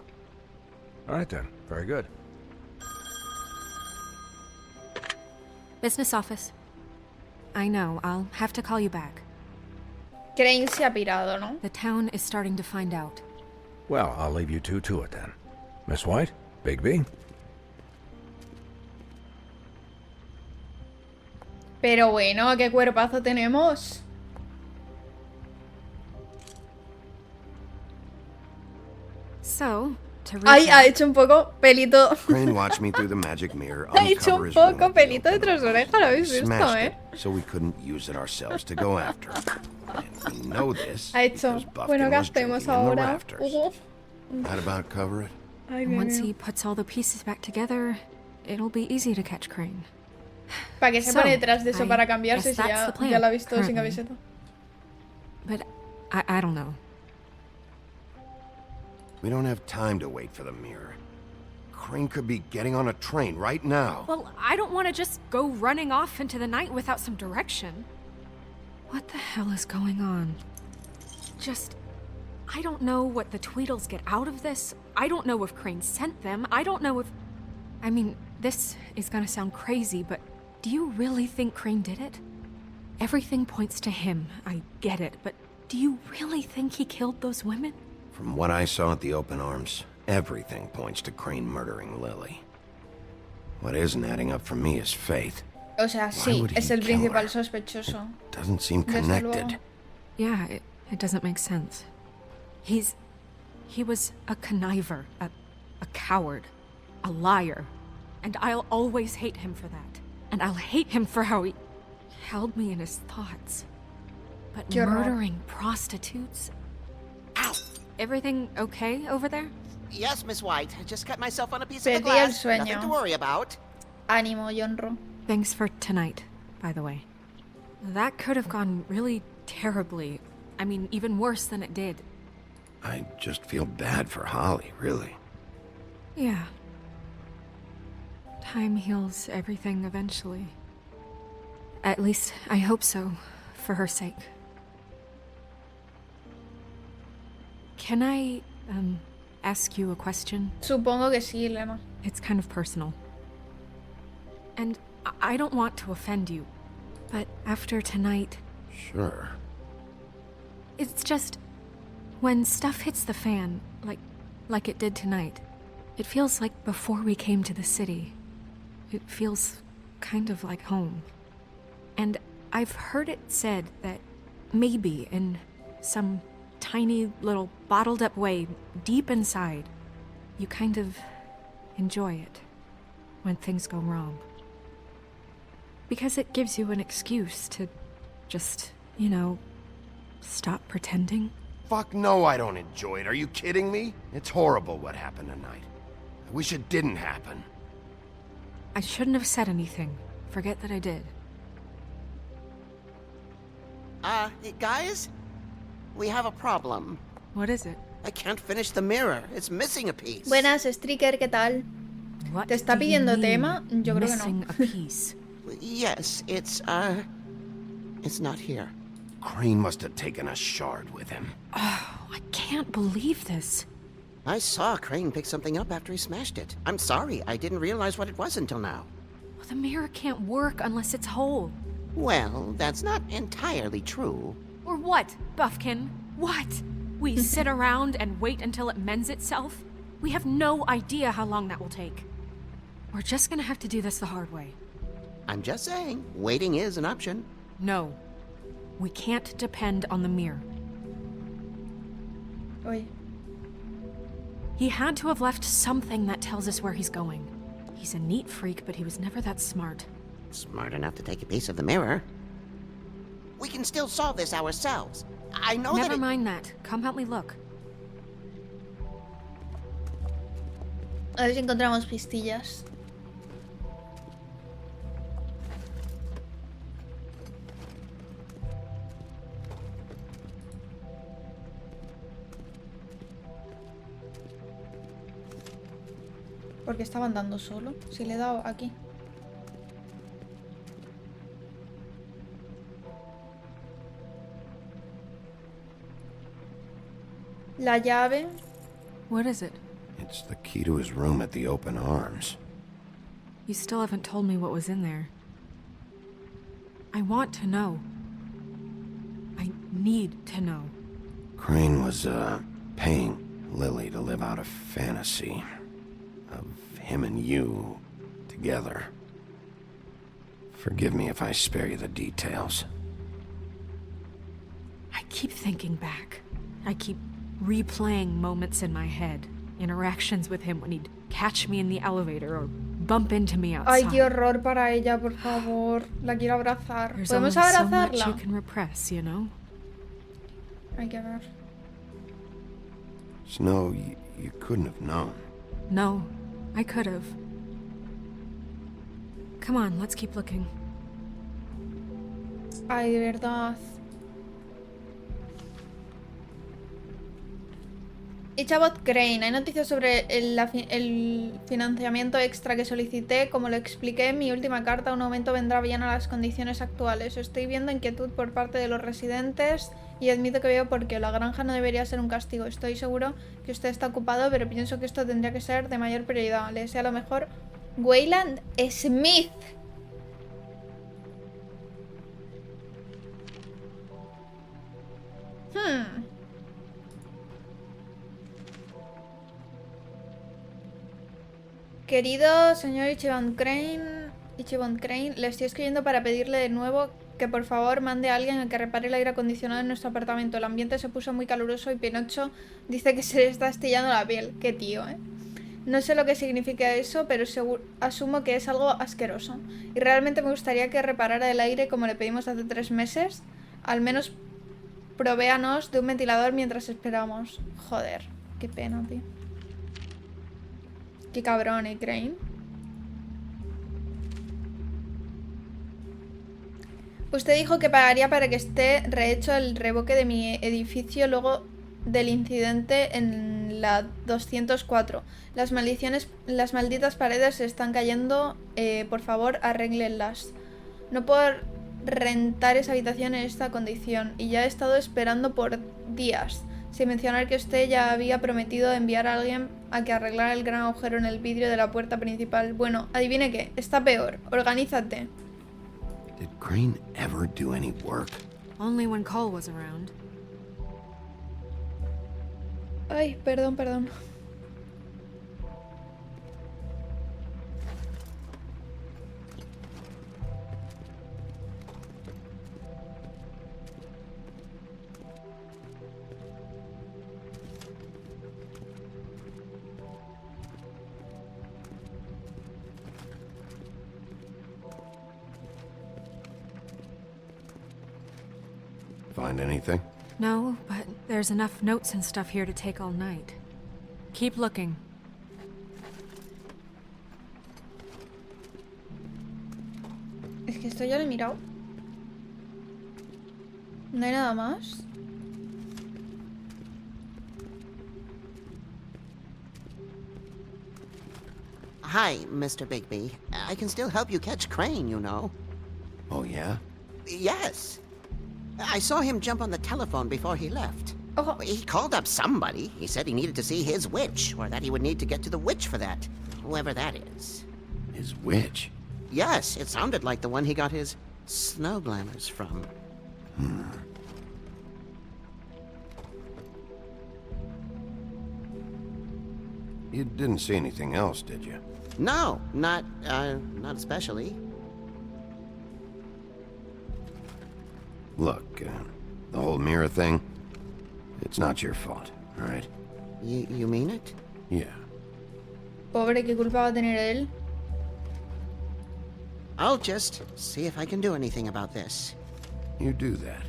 All right then. Very good. Business office. I know, I'll have to call you back. Crane se ha pirado, ¿no? The town is starting to find out. Well, I'll leave you two to it then. Miss White, Bigby. Pero bueno, qué cuerpazo tenemos. So, to Ay, ha hecho un poco pelito. Crane watched me through the magic mirror. Ha hecho un poco pelito de tras oreja, ¿lo habéis visto, Smashed it, so we couldn't use it ourselves to go after. And we know this. Ha hecho. Bueno, ¿qué hacemos ahora? That about cover it? Ay, once he puts all the pieces back together, it'll be easy to catch Crane. ¿Para qué se pone detrás de eso para cambiarse si ya lo ha visto sin camiseta? But I don't know. We don't have time to wait for the mirror. Crane could be getting on a train right now. Well, I don't want to just go running off into the night without some direction. What the hell is going on? I don't know what the Tweedles get out of this. I don't know if Crane sent them. I don't know if... I mean, this is gonna sound crazy, but do you really think Crane did it? Everything points to him. I get it, but do you really think he killed those women? From what I saw at the open arms, everything points to Crane murdering Lily. What isn't adding up for me is Faith. O sea, sí, es el principal sospechoso. Doesn't seem connected. Yeah, it doesn't make sense. He was a conniver, a coward, a liar, and I'll always hate him for that. And I'll hate him for how he held me in his thoughts. But murdering prostitutes? Ow! Everything okay over there? Yes, Miss White. I just cut myself on a piece of the glass. Nothing to worry about. Ánimo, Yonro. Thanks for tonight, by the way. That could have gone really terribly. I mean, even worse than it did. I just feel bad for Holly, really. Yeah. Time heals everything eventually. At least, I hope so, for her sake. Can I, ask you a question? Supongo que sí, Lena. It's kind of personal. And I don't want to offend you, but after tonight... Sure. It's just... when stuff hits the fan, like it did tonight, it feels like before we came to the city. It feels kind of like home. And I've heard it said that maybe in some tiny little bottled up way deep inside, you kind of enjoy it when things go wrong. Because it gives you an excuse to just, stop pretending. Fuck no, I don't enjoy it. Are you kidding me? It's horrible what happened tonight. I wish it didn't happen. I shouldn't have said anything. Forget that I did. Guys? We have a problem. What is it? I can't finish the mirror. It's missing a piece. Buenas, Striker, ¿qué tal? What ¿Te está pidiendo tema? Yo creo que missing no. A piece? Yes, it's not here. Crane must have taken a shard with him. Oh, I can't believe this. I saw Crane pick something up after he smashed it. I'm sorry, I didn't realize what it was until now. Well, the mirror can't work unless it's whole. Well, that's not entirely true. Or what, Buffkin? What? We sit around and wait until it mends itself? We have no idea how long that will take. We're just gonna have to do this the hard way. I'm just saying, waiting is an option. No. We can't depend on the mirror. Oye. He had to have left something that tells us where he's going. He's a neat freak, but he was never that smart. Smart enough to take a piece of the mirror. We can still solve this ourselves. I know that. Never mind that. Come help me look. A ver si encontramos pistillas. Porque estaba andando solo. Si le he dado aquí. La llave. What is it? It's the key to his room at the Open Arms. You still haven't told me what was in there. I want to know. I need to know. Crane was, paying Lily to live out a fantasy of him and you together. Forgive me if I spare you the details. I keep thinking back. I keep replaying moments in my head. Interactions with him when he'd catch me in the elevator or bump into me outside. Ay, qué horror para ella, por favor. La quiero abrazar. There's ¿Podemos only so abrazarla? much you can repress, you know? Hay que ver. Snow, you couldn't have known. No, I could have. Come on, let's keep looking. Ay, de verdad. 𝙎𝙤𝙗𝙗𝙗. Hay noticias sobre el financiamiento extra que solicité. Como lo expliqué en mi última carta, un aumento vendrá bien a las condiciones actuales. Estoy viendo inquietud por parte de los residentes y admito que veo por qué. La granja no debería ser un castigo. Estoy seguro que usted está ocupado, pero pienso que esto tendría que ser de mayor prioridad. Le deseo lo mejor. Wayland Smith. Querido señor 𝙎𝙤𝙗𝙗𝙗, le estoy escribiendo para pedirle de nuevo que por favor mande a alguien a que repare el aire acondicionado en nuestro apartamento. El ambiente se puso muy caluroso y Pinocho dice que se le está astillando la piel. Qué tío, ¿eh? No sé lo que significa eso, pero asumo que es algo asqueroso. Y realmente me gustaría que reparara el aire como le pedimos hace 3 meses. Al menos provéanos de un ventilador mientras esperamos. Joder, qué pena, tío. Qué cabrón, Crane. Usted dijo que pagaría para que esté rehecho el revoque de mi edificio luego del incidente en la 204. Las malditas paredes se están cayendo. Por favor, arréglenlas. No puedo rentar esa habitación en esta condición y ya he estado esperando por días. Sin mencionar que usted ya había prometido enviar a alguien a que arreglara el gran agujero en el vidrio de la puerta principal. Bueno, adivine qué, está peor. Organízate. Did Crane ever do any work? Only when Cole was around. Ay, perdón. Find anything? No, but there's enough notes and stuff here to take all night. Keep looking. Es que esto ya lo he mirado. ¿No hay nada más? Hi, Mr. Bigby. I can still help you catch Crane, you know. Oh, yeah? Yes. I saw him jump on the telephone before he left. Oh. He called up somebody. He said he needed to see his witch, or that he would need to get to the witch for that. Whoever that is. His witch? Yes, it sounded like the one he got his snow glamours from. You didn't see anything else, did you? No, not especially. Look, the whole mirror thing, it's not your fault, all right? You mean it? Yeah. Pobre, ¿qué culpa va a tener él? I'll just see if I can do anything about this. You do that.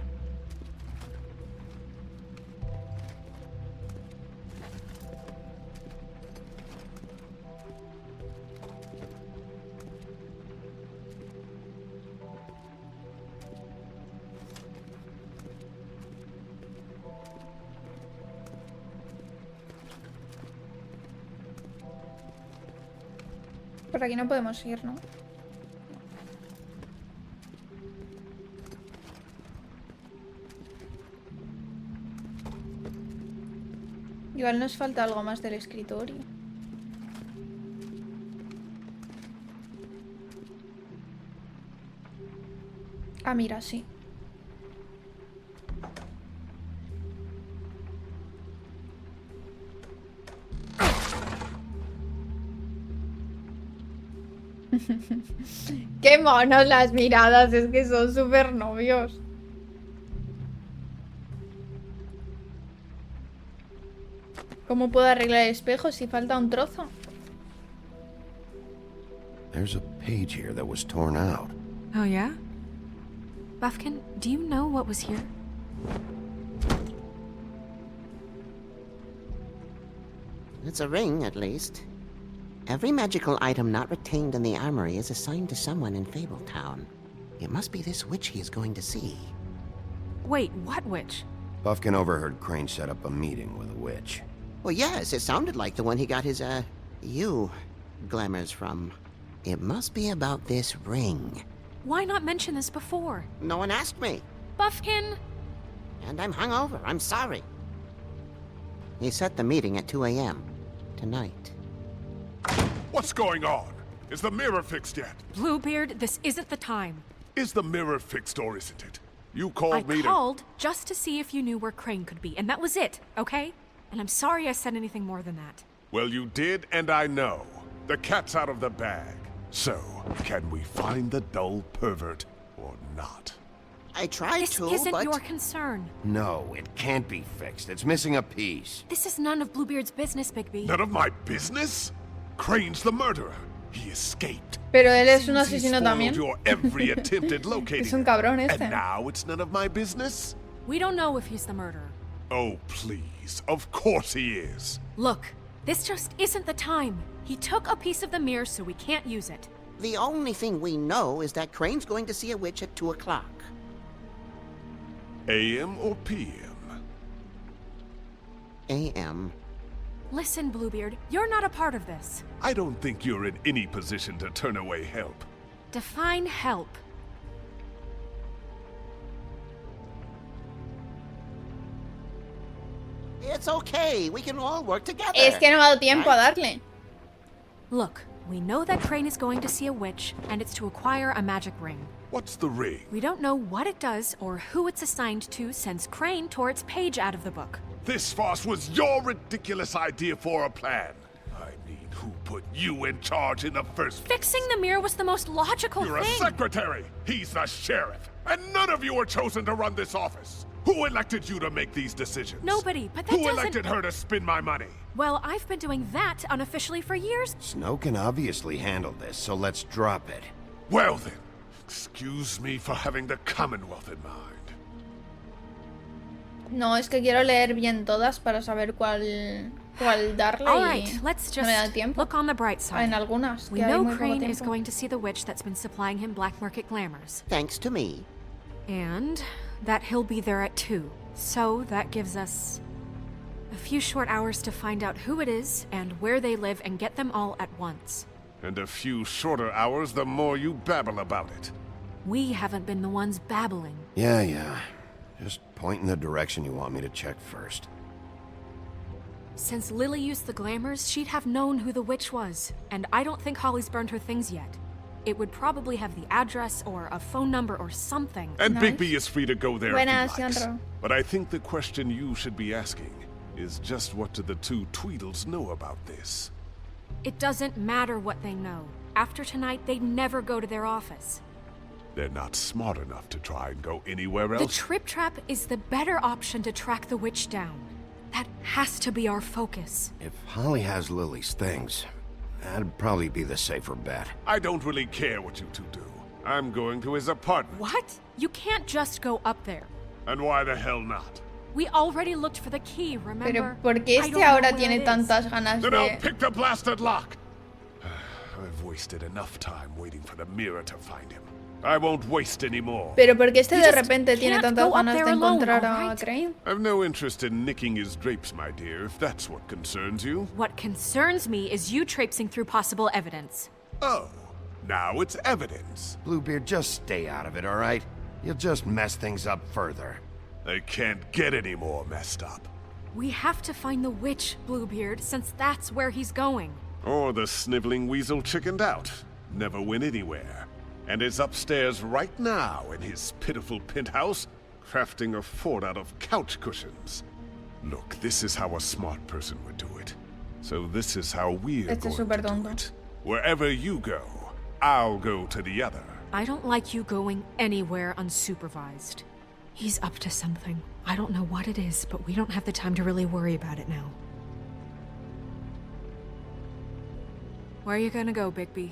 Por aquí no podemos ir, ¿no? Igual nos falta algo más del escritorio. Ah, mira, sí. Qué monos las miradas, es que son súper novios. ¿Cómo puedo arreglar el espejo si falta un trozo? There's a page here that was torn out. Oh, yeah? Buffkin, do you know what was here? It's a ring, at least. Every magical item not retained in the armory is assigned to someone in Fabletown. It must be this witch he is going to see. Wait, what witch? Buffkin overheard Crane set up a meeting with a witch. Well, yes, it sounded like the one he got his, glamours from. It must be about this ring. Why not mention this before? No one asked me. Buffkin! And I'm hungover, I'm sorry. He set the meeting at 2 a.m. tonight. What's going on? Is the mirror fixed yet? Bluebeard, this isn't the time. Is the mirror fixed or isn't it? You called me I called just to see if you knew where Crane could be, and that was it, okay? And I'm sorry I said anything more than that. Well, you did, and I know. The cat's out of the bag. So, can we find the dull pervert or not? I tried to, This isn't but... your concern. No, it can't be fixed. It's missing a piece. This is none of Bluebeard's business, Bigby. None of my business? Crane's the murderer. He escaped. Pero él es un asesino Spoiled también. your every attempt at locating Es un cabrón him. este. And now it's none of my business? We don't know if he's the murderer. Oh, please. Of course he is. Look, this just isn't the time. He took a piece of the mirror, so we can't use it. The only thing we know is that Crane's going to see a witch at 2 o'clock. AM or PM? AM. Listen, Bluebeard, you're not a part of this. I don't think you're in any position to turn away help. Define help. It's okay, we can all work together. Es que no me ha dado tiempo a darle. Look, we know that Crane is going to see a witch, and it's to acquire a magic ring. What's the ring? We don't know what it does or who it's assigned to since Crane tore its page out of the book. This farce was your ridiculous idea for a plan. I mean, who put you in charge in the first place? Fixing the mirror was the most logical You're thing. a secretary. He's the sheriff. And none of you were chosen to run this office. Who elected you to make these decisions? Nobody, but that Who doesn't... elected her to spend my money? Well, I've been doing that unofficially for years. Snow can obviously handle this, so let's drop it. Well then, excuse me for having the Commonwealth in mind. No, es que quiero leer bien todas para saber cuál darle. All y right, let's no me da just tiempo. look on the bright side. En algunas. We que hay know muy poco Crane is tiempo. going to see the witch that's been supplying him black market glamours. Thanks to me. And that he'll be there at 2. So that gives us a few short hours to find out who it is and where they live and get them all at once. And a few shorter hours the more you babble about it. We haven't been the ones babbling. Yeah. Just point in the direction you want me to check first. Since Lily used the glamours, she'd have known who the witch was. And I don't think Holly's burned her things yet. It would probably have the address or a phone number or something. And Bigby is free to go there Buenas, if he likes. Leandro. But I think the question you should be asking is just what do the two Tweedles know about this? It doesn't matter what they know. After tonight, they'd never go to their office. They're not smart enough to try and go anywhere else. The Trip Trap is the better option to track the witch down. That has to be our focus. If Holly has Lily's things, that'd probably be the safer bet. I don't really care what you two do. I'm going to his apartment. What? You can't just go up there. And why the hell not? We already looked for the key, remember? Pero ¿por qué este ahora tiene tantas ganas Then I'll de...? pick the blasted lock. I've wasted enough time waiting for the mirror to find him. I won't waste any more. Pero ¿por qué este de repente tiene tantas ganas de encontrar a Crane? I've no interest in nicking his drapes, my dear, if that's what concerns you. What concerns me is you traipsing through possible evidence. Oh, now it's evidence. Bluebeard, just stay out of it, all right? You'll just mess things up further. They can't get any more messed up. We have to find the witch, Bluebeard, since that's where he's going. Or the sniveling weasel chickened out. Never went anywhere. And is upstairs right now in his pitiful penthouse, crafting a fort out of couch cushions. Look, this is how a smart person would do it. So this is how we're going to do it. Wherever you go, I'll go to the other. I don't like you going anywhere unsupervised. He's up to something. I don't know what it is, but we don't have the time to really worry about it now. Where are you gonna go, Bigby?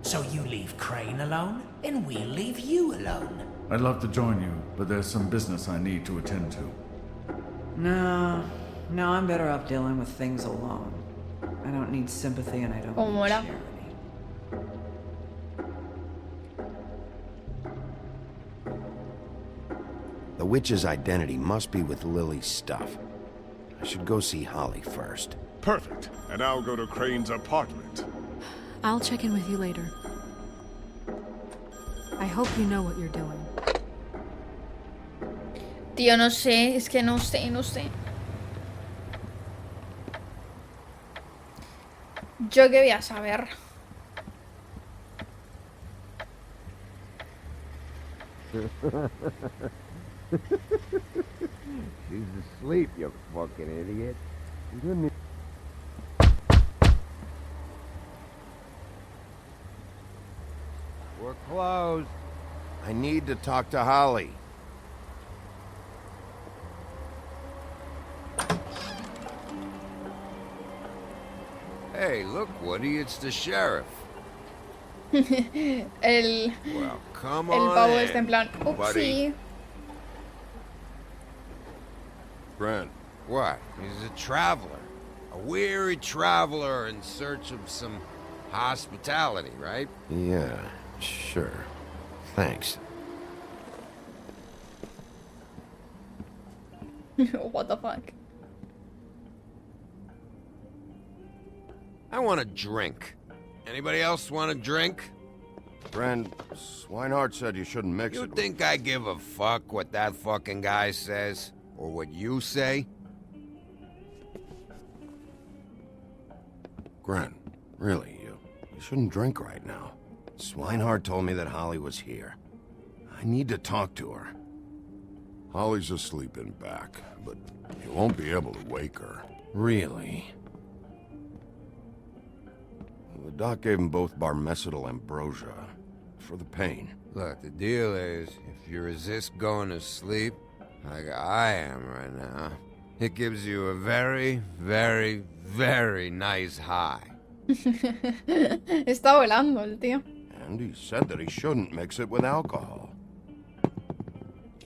So you leave Crane alone, and we'll leave you alone. I'd love to join you, but there's some business I need to attend to. No, I'm better off dealing with things alone. I don't need sympathy and I don't need charity. The witch's identity must be with Lily's stuff. I should go see Holly first. Perfect. And I'll go to Crane's apartment. I'll check in with you later. I hope you know what you're doing. Tío, no sé, es que no sé. Yo qué voy a saber. She's asleep, you fucking idiot. You didn't... We're closed. I need to talk to Holly. Hey, look, Woody, it's the sheriff. Well, come on pavo está en plan, buddy. Brent, what? He's a traveler. A weary traveler in search of some hospitality, right? Yeah, sure. Thanks. What the fuck? I want a drink. Anybody else want a drink? Friend, Swinehart said you shouldn't mix it. You think I give a fuck what that fucking guy says? Or what you say? Gren, really, you shouldn't drink right now. Swinehart told me that Holly was here. I need to talk to her. Holly's asleep in back, but you won't be able to wake her. Really? The doc gave them both Barmecidal ambrosia for the pain. Look, the deal is, if you resist going to sleep, like I am right now, it gives you a very, very, very nice high. Está volando el tío. And he said that he shouldn't mix it with alcohol.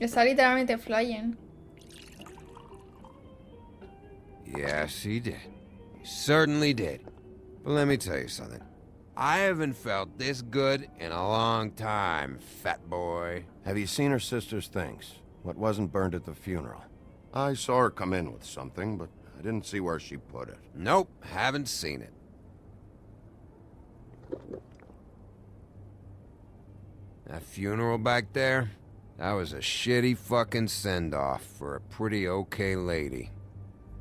Está literalmente flying. Yes, he did. He certainly did. But let me tell you something. I haven't felt this good in a long time, fat boy. Have you seen her sister's things? What wasn't burned at the funeral? I saw her come in with something, but I didn't see where she put it. Nope, haven't seen it. That funeral back there? That was a shitty fucking send-off for a pretty okay lady.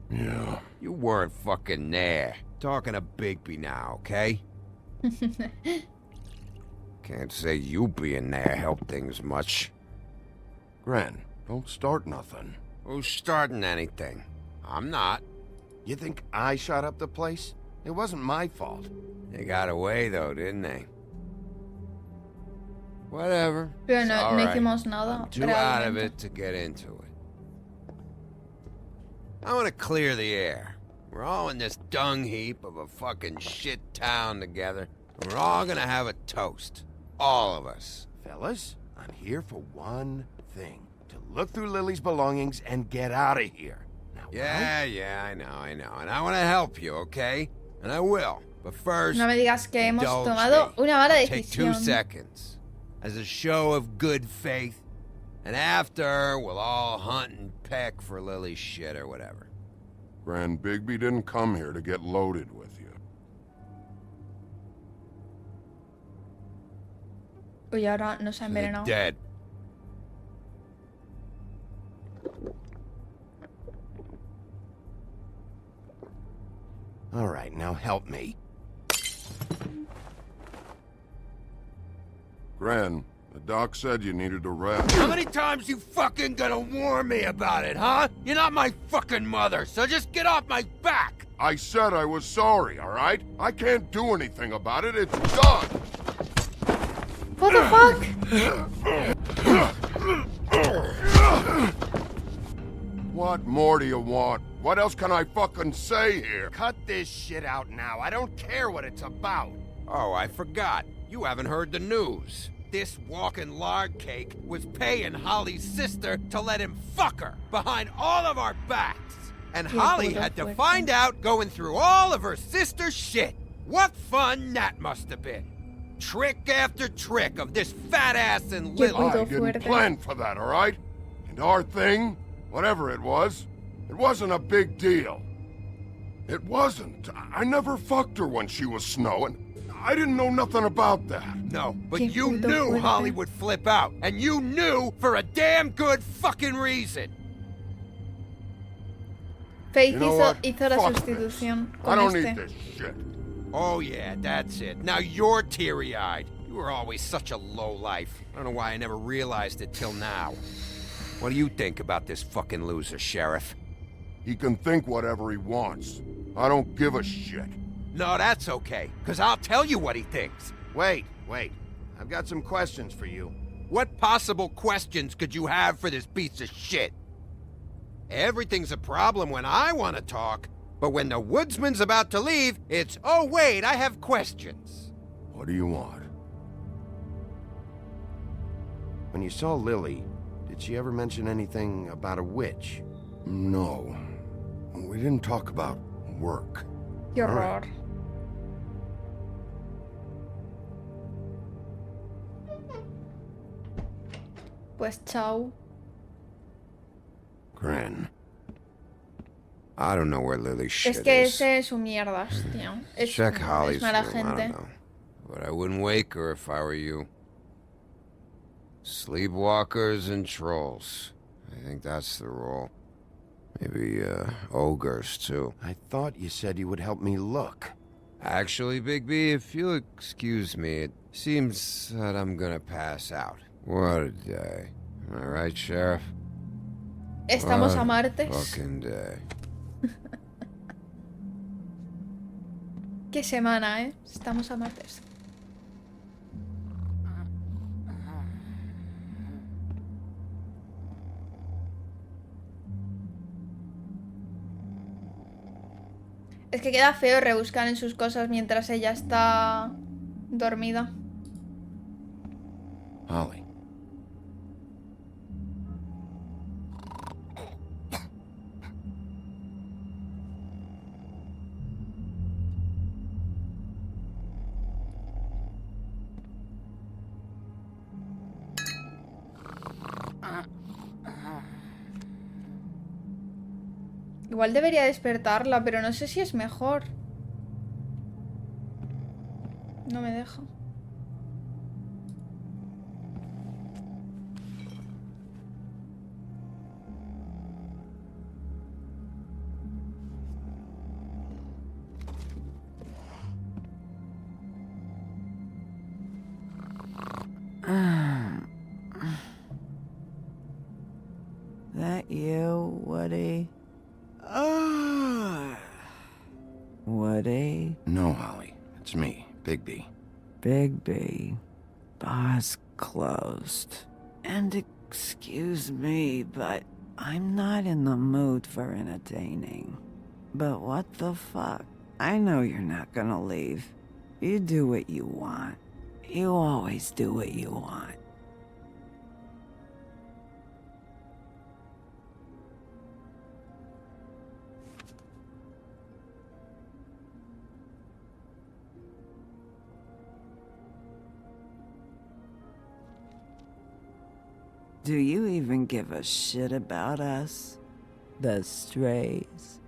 Yeah. You weren't fucking there. Talking to Bigby now, okay? Can't say you being there helped things much. Gren, don't start nothing. Who's starting anything? I'm not. You think I shot up the place? It wasn't my fault. They got away, though, didn't they? Whatever. Pero no, no right. hicimos nada. I'm too out of it to get into it. I want to clear the air. We're all in this dung heap of a fucking shit town together. We're all gonna have a toast. All of us. Fellas, I'm here for one thing. To look through Lily's belongings and get out of here. Now, Yeah, I know. And I want to help you, okay? And I will. But first, no me digas que hemos indulge tomado me. una mala Take decisión. 2 seconds. As a show of good faith. And after, we'll all hunt and peck for Lily's shit or whatever. Grand Bigby didn't come here to get loaded with you. Uy, ahora nos ha envenenado. Dead. All right, now help me. Gran, the doc said you needed a rest. How many times you fucking gonna warn me about it, huh? You're not my fucking mother, so just get off my back! I said I was sorry, all right? I can't do anything about it. It's done. What the fuck? What more do you want? What else can I fucking say here? Cut this shit out now. I don't care what it's about. Oh, I forgot. You haven't heard the news. This walking lard cake was paying Holly's sister to let him fuck her behind all of our backs. And Holly had to find out going through all of her sister's shit. What fun that must have been. Trick after trick of this fat ass and Lily. I didn't plan for that, all right? And our thing, whatever it wasn't a big deal. It wasn't. I never fucked her when she was snowing. I didn't know nothing about that. No, but you knew Holly would flip out. And you knew for a damn good fucking reason. Faith You know what? hizo la Fuck sustitución I con don't este. need this shit. Oh yeah, that's it. Now you're teary-eyed. You were always such a lowlife. I don't know why I never realized it till now. What do you think about this fucking loser, Sheriff? He can think whatever he wants. I don't give a shit. No, that's okay, because I'll tell you what he thinks. Wait. I've got some questions for you. What possible questions could you have for this piece of shit? Everything's a problem when I want to talk, but when the woodsman's about to leave, it's, oh wait, I have questions. What do you want? When you saw Lily, did she ever mention anything about a witch? No. We didn't talk about work. Qué horror. Pues chao. Gran. I don't know where Lily's shit Es que is. ese es su mierda, tío. Es, Check Holly's es mala room, I gente. don't know. But I wouldn't wake her if I were you. Sleepwalkers and trolls. I think that's the rule. Maybe, ogres, too. I thought you said you would help me look. Actually, Bigby, if you'll excuse me, it seems that I'm gonna pass out. What a day. Am I right, Sheriff? Estamos What a martes. Fucking day. Qué semana, ¿eh? Estamos a martes. Es que queda feo rebuscar en sus cosas mientras ella está dormida. Holly. Igual debería despertarla, pero no sé si es mejor. No me deja. That you, Woody? City? No, Holly. It's me, Bigby. Bigby. Bar's closed. And excuse me, but I'm not in the mood for entertaining. But what the fuck? I know you're not gonna leave. You do what you want. You always do what you want. Do you even give a shit about us? The strays?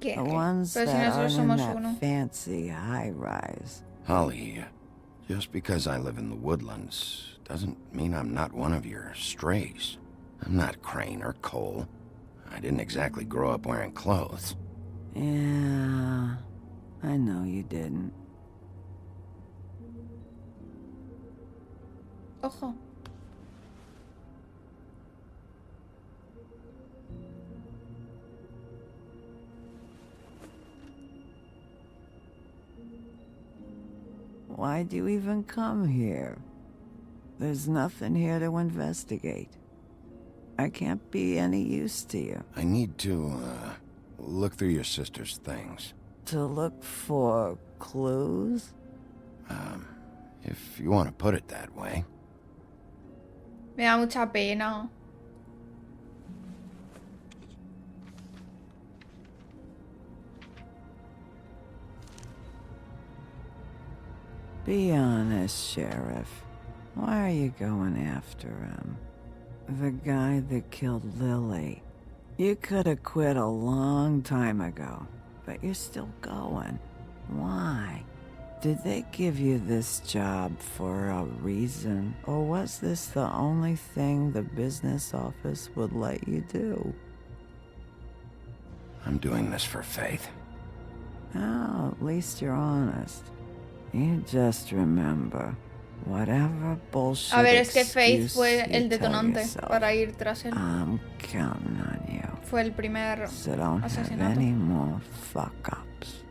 The ones that aren't in that fancy high-rise. Holly, just because I live in the woodlands doesn't mean I'm not one of your strays. I'm not Crane or Cole. I didn't exactly grow up wearing clothes. Yeah, I know you didn't. Ojo. Why'd you even come here? There's nothing here to investigate. I can't be any use to you. I need to, look through your sister's things. To look for clues? If you want to put it that way. Me da mucha pena. Be honest, Sheriff. Why are you going after him? The guy that killed Lily. You could have quit a long time ago, but you're still going. Why? Did they give you this job for a reason? Or was this the only thing the business office would let you do? I'm doing this for Faith. Oh, at least you're honest. You just remember, whatever bullshit A ver, es que Faith excuse fue el you tell detonante yourself, para ir tras él. I'm counting on you. Fue el primer So don't have asesinato. any more fuck-ups.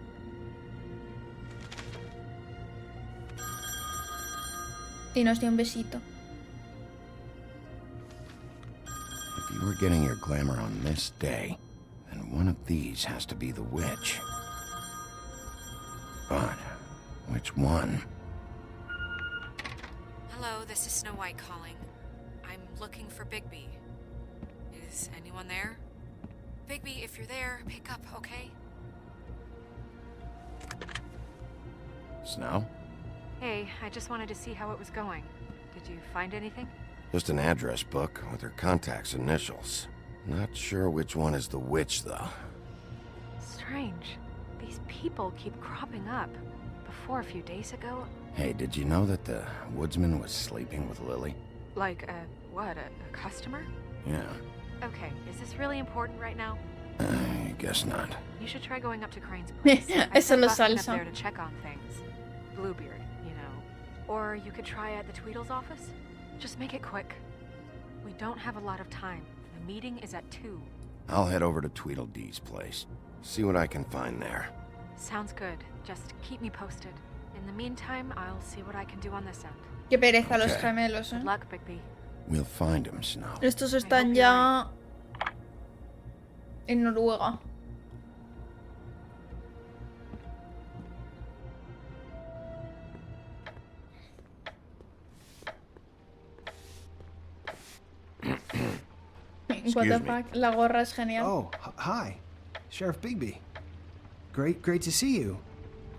Y nos dio un besito. If you were getting your glamour on this day, then one of these has to be the witch. But which one? Hello, this is Snow White calling. I'm looking for Bigby. Is anyone there? Bigby, if you're there, pick up, okay? Snow? Hey, I just wanted to see how it was going. Did you find anything? Just an address book with her contact's initials. Not sure which one is the witch, though. Strange. These people keep cropping up. Before, a few days ago... Hey, did you know that the woodsman was sleeping with Lily? Like, what, a customer? Yeah. Okay, is this really important right now? I guess not. You should try going up to Crane's place. I Eso lo sent Buffy up salsa. there to check on things. Bluebeard, you know. Or you could try at the Tweedle's office. Just make it quick. We don't have a lot of time. The meeting is at 2. I'll head over to Tweedle Dee's place. See what I can find there. Sounds good. Just keep me posted. In the meantime, I'll see what I can do on this end. Qué pereza los Okay. gemelos, Good luck, Bigby. We'll find him, Snow. Estos están ya en Noruega. What the fuck? La gorra es genial. Oh, hi. Sheriff Bigby. Great to see you.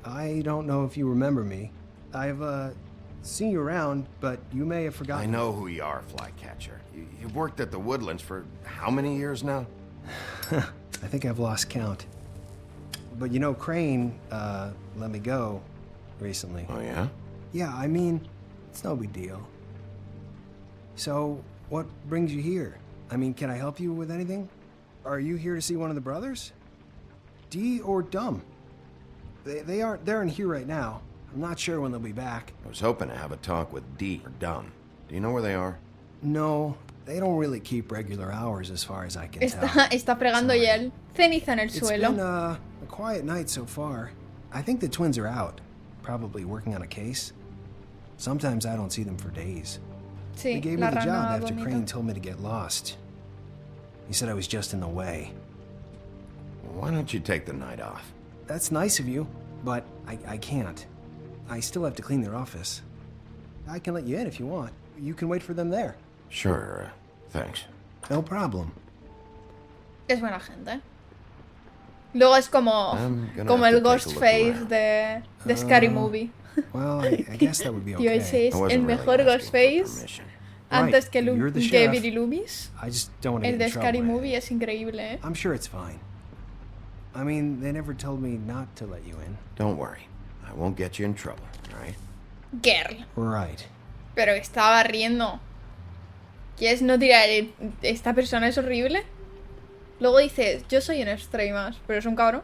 I don't know if you remember me. I've, seen you around, but you may have forgotten. I know who you are, Flycatcher. You've worked at the Woodlands for how many years now? I think I've lost count. But you know, Crane, let me go recently. Oh, yeah? Yeah, I mean, it's no big deal. So, what brings you here? I mean, can I help you with anything? Are you here to see one of the brothers? Dee or Dumb? They're in here right now. I'm not sure when they'll be back. I was hoping to have a talk with Dee or Dumb. Do you know where they are? No, they don't really keep regular hours as far as I can tell. Está fregando ya el ceniza en el It's suelo. been a quiet night so far. I think the twins are out, probably working on a case. Sometimes I don't see them for days. Sí, they gave me the rana job after vomito. Crane told me to get lost. He said I was just in the way. Why don't you take the night off? That's nice of you, but I can't. I still have to clean their office. I can let you in if you want. You can wait for them there. Sure, thanks. No problem. Es buena gente. Luego es como el Ghostface de Scary Movie. Well, I guess that would be okay. Tío, ese es el mejor Ghostface antes que David y Loomis. I just don't want to El get de in trouble. Scary Movie es increíble, ¿eh? I'm sure it's fine. I mean, they never told me not to let you in. Don't worry. I won't get you in trouble, all right? Girl. Right. Pero estaba riendo. ¿Quieres no tirar? ¿Esta persona es horrible? Luego dices, yo soy un stray más, pero es un cabrón.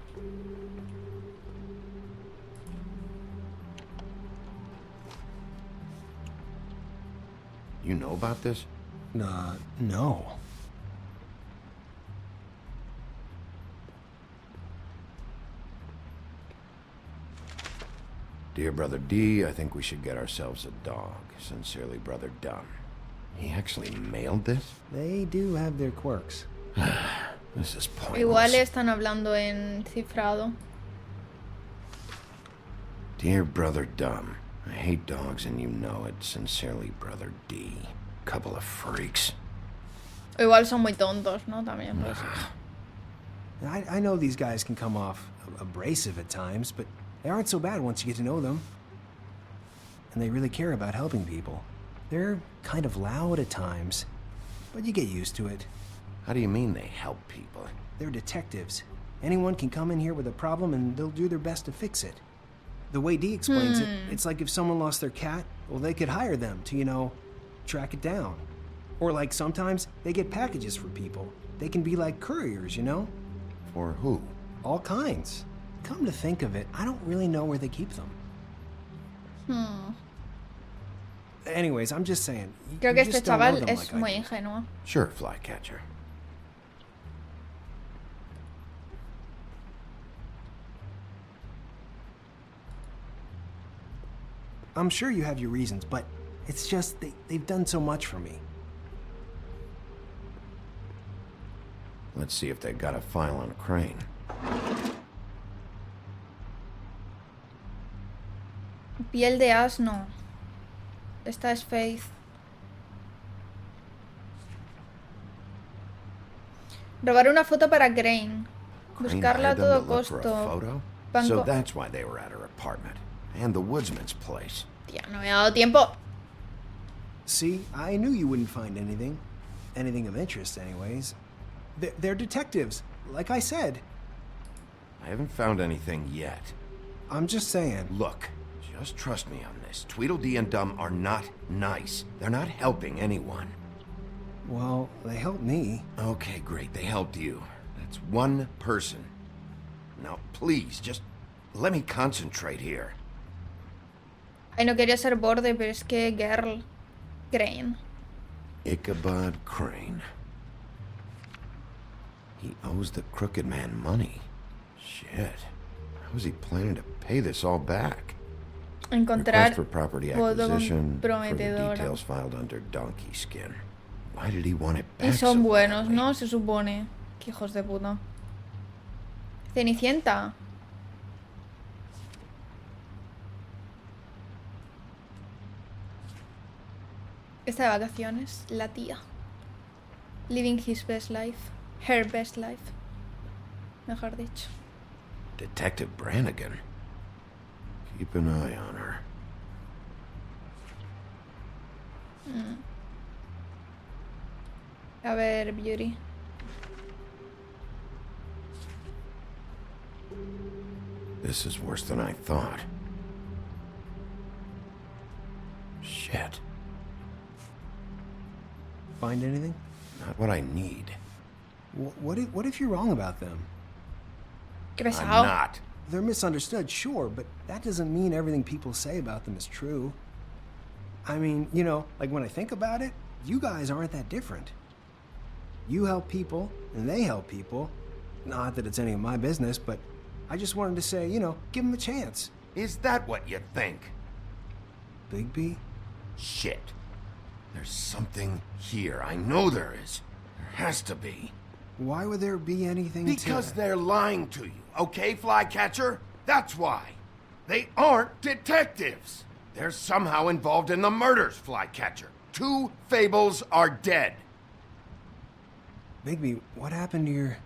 You know about this? No. Dear Brother D, I think we should get ourselves a dog. Sincerely, Brother Dunn. He actually mailed this? They do have their quirks. This is pointless. Igual están hablando en cifrado. Dear Brother Dunn, I hate dogs and you know it. Sincerely, Brother D. Couple of freaks. O igual son muy tontos, ¿no? También. Pues. I know these guys can come off abrasive at times, but they aren't so bad once you get to know them. And they really care about helping people. They're kind of loud at times, but you get used to it. How do you mean they help people? They're detectives. Anyone can come in here with a problem and they'll do their best to fix it. The way Dee explains it, it's like if someone lost their cat, well, they could hire them to, you know, track it down. Or like sometimes they get packages for people. They can be like couriers, you know? For who? All kinds. Come to think of it, I don't really know where they keep them. Anyways, I'm just saying. Creo que este chaval es muy ingenuo. Sure, Flycatcher. I'm sure you have your reasons, but it's just they've done so much for me. Let's see if they got a file on Crane. Piel de asno. Esta es Faith. Robar una foto para Crane. Buscarla a todo costo. So that's why they were at her apartment. And the woodsman's place. Tía, no me ha dado tiempo. See, I knew you wouldn't find anything. Anything of interest, anyways. They're detectives, like I said. I haven't found anything yet. I'm just saying. Look, just trust me on this. Tweedle Dee and Dumb are not nice. They're not helping anyone. Well, they helped me. Okay, great. They helped you. That's one person. Now, please, just let me concentrate here. Ay, no quería ser borde, pero es que girl. Crane. Ichabod Crane. He owes the crooked man money. Shit. How is he planning to pay this all back? Encontrar Request for property acquisition for the details filed under donkey skin. Why did he want it back? Y son so buenos, badly? ¿no? Se supone. Qué hijos de puta. Cenicienta. Está de vacaciones, la tía. Living his best life. Her best life. Mejor dicho. Detective Brannigan. Keep an eye on her. A ver, Beauty. This is worse than I thought. Shit. Find anything? Not what I need. What if you're wrong about them? Qué pesado. I'm not. They're misunderstood, sure, but that doesn't mean everything people say about them is true. I mean, you know, like when I think about it, you guys aren't that different. You help people, and they help people. Not that it's any of my business, but I just wanted to say, you know, give him a chance. Is that what you think? Bigby? Shit. There's something here. I know there is. There has to be. Why would there be anything Because they're lying to you, okay, Flycatcher? That's why. They aren't detectives. They're somehow involved in the murders, Flycatcher. 2 Fables are dead. Bigby, what happened to your...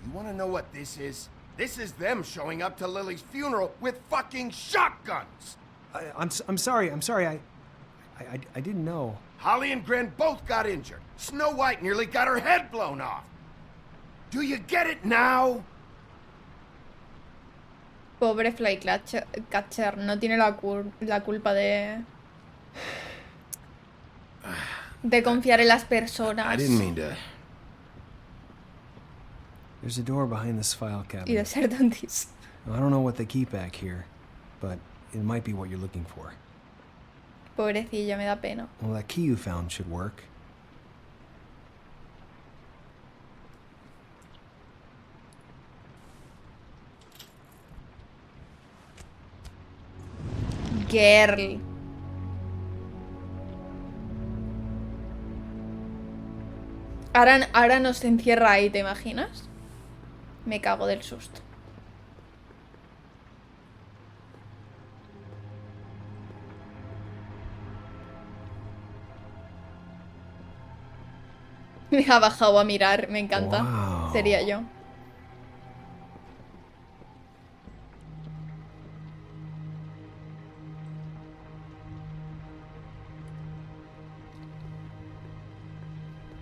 You want to know what this is? This is them showing up to Lily's funeral with fucking shotguns! I'm sorry. I didn't know. Holly and Gren both got injured. Snow White nearly got her head blown off. Do you get it now? Pobre Flycatcher, no tiene la culpa de confiar en las personas. I didn't mean to. There's a door behind this file Y de cabinet. ser tontis. I don't know what they keep back here, but it might be what you're looking for. Pobrecillo, me da pena. Well, that key you found should work. Girl. Ahora nos encierra ahí, ¿te imaginas? Me cago del susto. Me ha bajado a mirar, me encanta. Wow. Sería yo.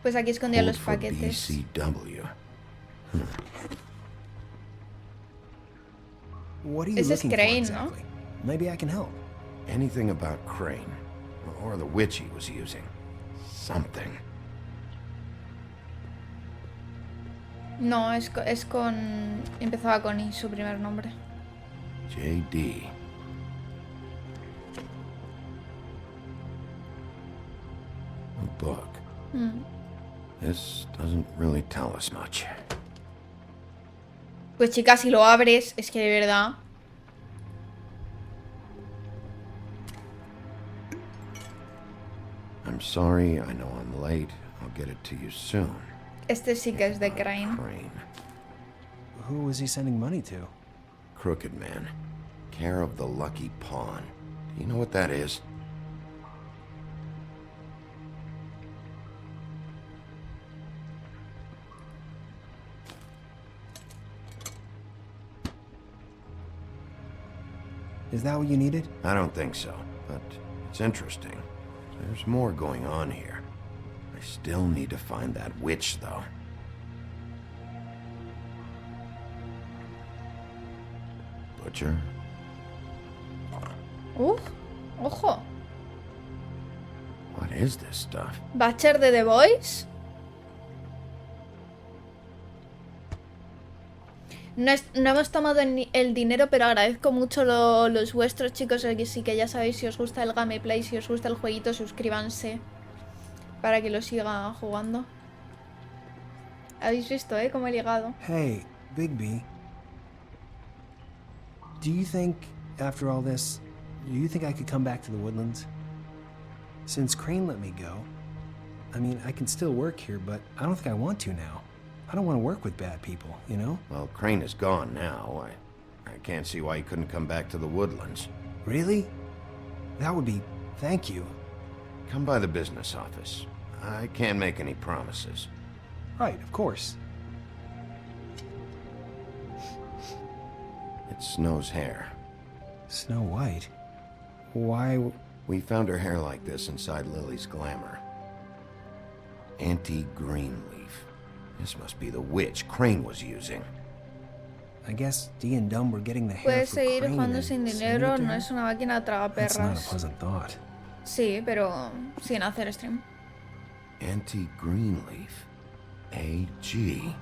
Pues aquí escondía los paquetes. VCW. What are you Ese es looking for Crane, exactly? Maybe I can help. Anything about Crane, or the witch he was using. Something. No, es con... Empezaba con I, su primer nombre. JD. A book. This doesn't really tell us much. Pues chicas, si lo abres, es que de verdad... I'm sorry, I know I'm late. I'll get it to you soon. Este sí que es de Crane. Who was he sending money to? Crooked Man. Care of the Lucky Pawn. Do you know what that is? Is that what you needed? I don't think so, but it's interesting. There's more going on here. I still need to find that witch, though. Butcher? Ojo. What is this stuff? Butcher de The Boys. No hemos tomado el dinero, pero agradezco mucho los vuestros, chicos. Así que ya sabéis, si os gusta el gameplay, si os gusta el jueguito, suscríbanse para que lo siga jugando. Habéis visto, cómo he ligado. Hey, Bigby. Do you think, after all this, do you think I could come back to the Woodlands? Since Crane let me go, I mean, I can still work here, but I don't think I want to now. I don't want to work with bad people, you know? Well, Crane is gone now. I can't see why he couldn't come back to the Woodlands. Really? That would be... thank you. Come by the business office. I can't make any promises. Right, of course. It's Snow's hair. Snow White? Why... We found her hair like this inside Lily's glamour. Auntie Greenleaf. This must be the witch Crane was using. I guess Dee and Dumb were getting the hair Puedes from seguir Crane jugando and sin sending dinero, it to no her? es una máquina That's not a tragaperras. pleasant thought. Sí, pero sin hacer stream. Auntie Greenleaf. AG.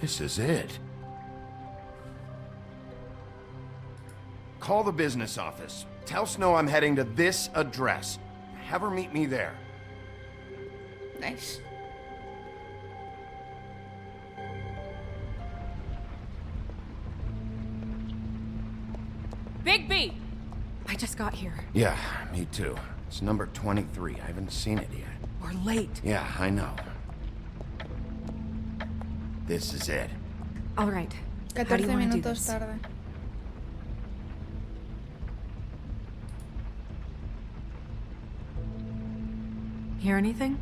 This is it. Call the business office. Tell Snow I'm heading to this address. Have her meet me there. Nice. Bigby! I just got here. Yeah, me too. It's number 23. I haven't seen it yet. We're late. Yeah, I know. This is it. All right. 14 minutos tarde. Hear anything?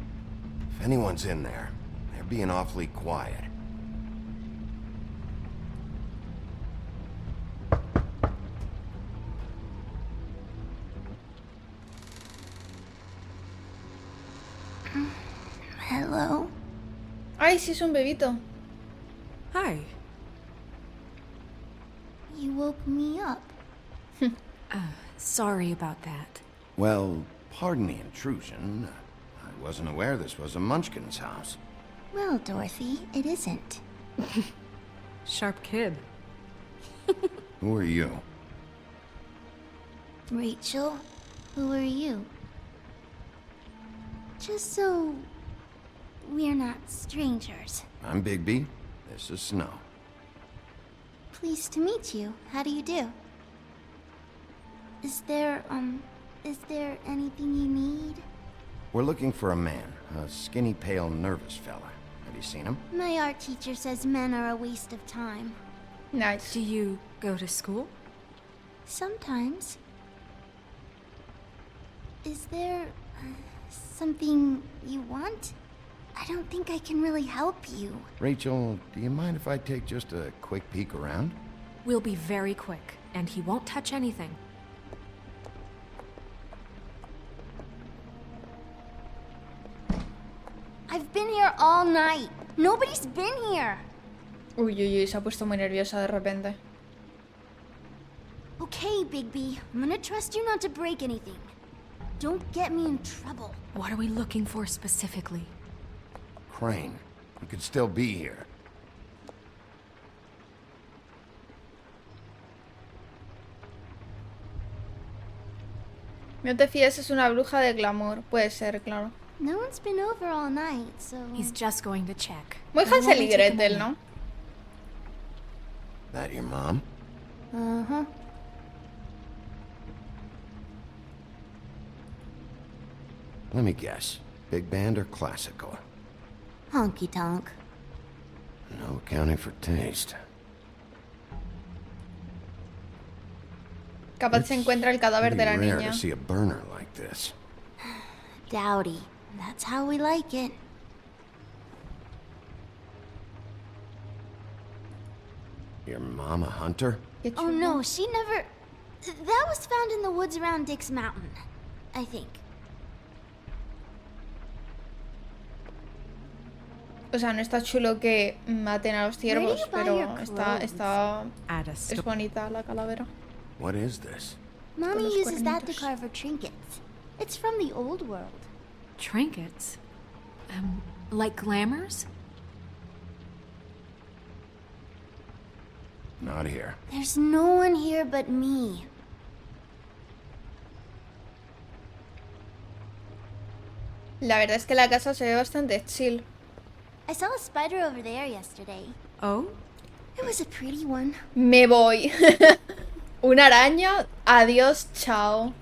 If anyone's in there, they're being awfully quiet. Hello? Ay, sí, es un bebito. Hi. You woke me up. Sorry about that. Well, pardon the intrusion. I wasn't aware this was a Munchkin's house. Well, Dorothy, it isn't. Sharp kid. Who are you? Rachel, who are you? Just so we're not strangers. I'm Bigby. This is Snow. Pleased to meet you. How do you do? Is there anything you need? We're looking for a man. A skinny, pale, nervous fella. Have you seen him? My art teacher says men are a waste of time. Nice. Do you go to school? Sometimes. Is there something you want? I don't think I can really help you. Rachel, do you mind if I take just a quick peek around? We'll be very quick, and he won't touch anything. I've been here all night. Nobody's been here. Uy, uy, uy, se ha puesto muy nerviosa de repente. Okay, Bigby. I'm gonna trust you not to break anything. Don't get me in trouble. What are we looking for specifically? Crane. He could still be here. No te fíes, es una bruja de glamour. Puede ser, claro. No one's been over all night, so... He's just going to check. Muy Hansel y Gretel, ¿no? That your mom? Uh-huh. Let me guess. Big band or classical? Honky tonk. No accounting for taste. Capaz se encuentra el cadáver de la rare niña. To see a burner like this. Dowdy. That's how we like it. Your mom a hunter? Oh no, she never... That was found in the woods around Dick's Mountain, I think. O sea, no está chulo que maten a los ciervos, pero está es bonita la calavera. What is this? Mommy uses that to carve her trinkets. It's from the old world. Trinkets? Like glamours? Not here. There's no one here but me. La verdad es que la casa se ve bastante chill. I saw a spider over there yesterday. Oh? It was a pretty one. Me voy. Una araña. Adiós, chao.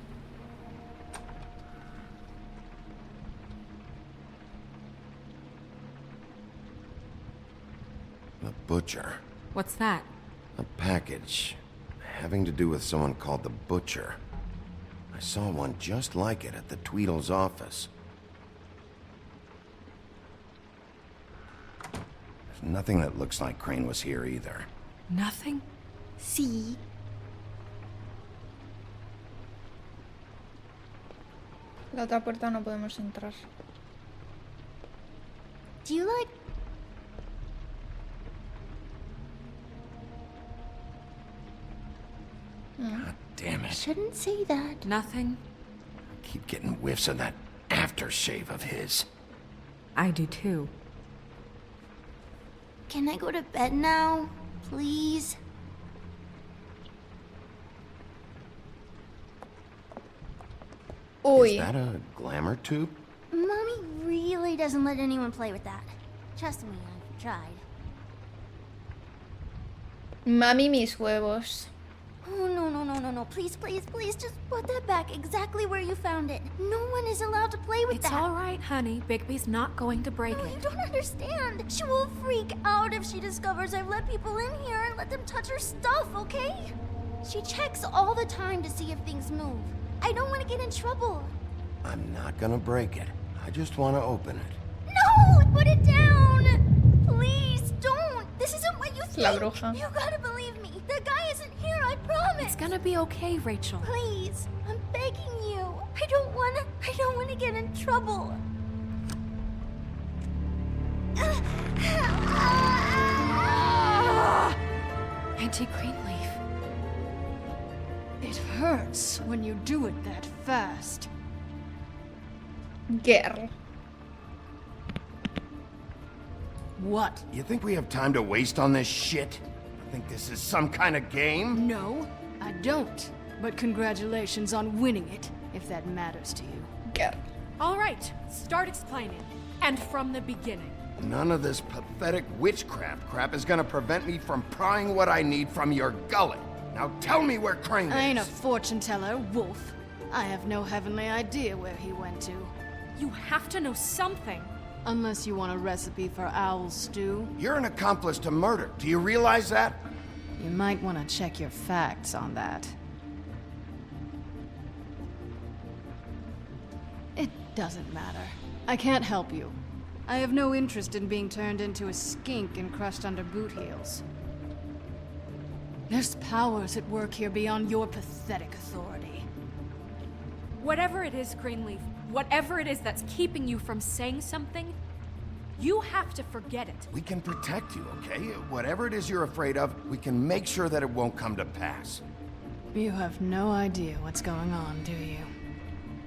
The butcher. What's that? A package having to do with someone called the Butcher. I saw one just like it at the Tweedle's office. There's nothing that looks like Crane was here either. Nothing? See? La otra puerta no podemos entrar. Do you like... God damn it. Shouldn't say that. Nothing. I keep getting whiffs of that aftershave of his. I do too. Can I go to bed now? Please? Uy. Is that a glamour tube? Mommy really doesn't let anyone play with that. Trust me, I've tried. Mami, mis huevos. Oh, no. no. Please, just put that back exactly where you found it. No one is allowed to play with that. It's all right, honey. Bigby's not going to break it. You don't understand. She will freak out if she discovers I've let people in here and let them touch her stuff, okay? She checks all the time to see if things move. I don't want to get in trouble. I'm not gonna break it. I just want to open it. No! Put it down! Please, don't! This isn't what you think! La bruja. You gotta believe me! The guy isn't here, I promise! It's gonna be okay, Rachel. Please, I'm begging you. I don't wanna get in trouble. Auntie Greenleaf. It hurts when you do it that fast. Girl. What? You think we have time to waste on this shit? Think this is some kind of game? No, I don't. But congratulations on winning it, if that matters to you. Girl. All right, start explaining. And from the beginning. None of this pathetic witchcraft crap is gonna prevent me from prying what I need from your gullet. Now tell me where Crane is. I ain't a fortune teller, Wolf. I have no heavenly idea where he went to. You have to know something. Unless you want a recipe for owl stew. You're an accomplice to murder. Do you realize that? You might want to check your facts on that. It doesn't matter. I can't help you. I have no interest in being turned into a skink and crushed under boot heels. There's powers at work here beyond your pathetic authority. Whatever it is, Greenleaf, whatever it is that's keeping you from saying something, you have to forget it. We can protect you, okay? Whatever it is you're afraid of, we can make sure that it won't come to pass. You have no idea what's going on, do you?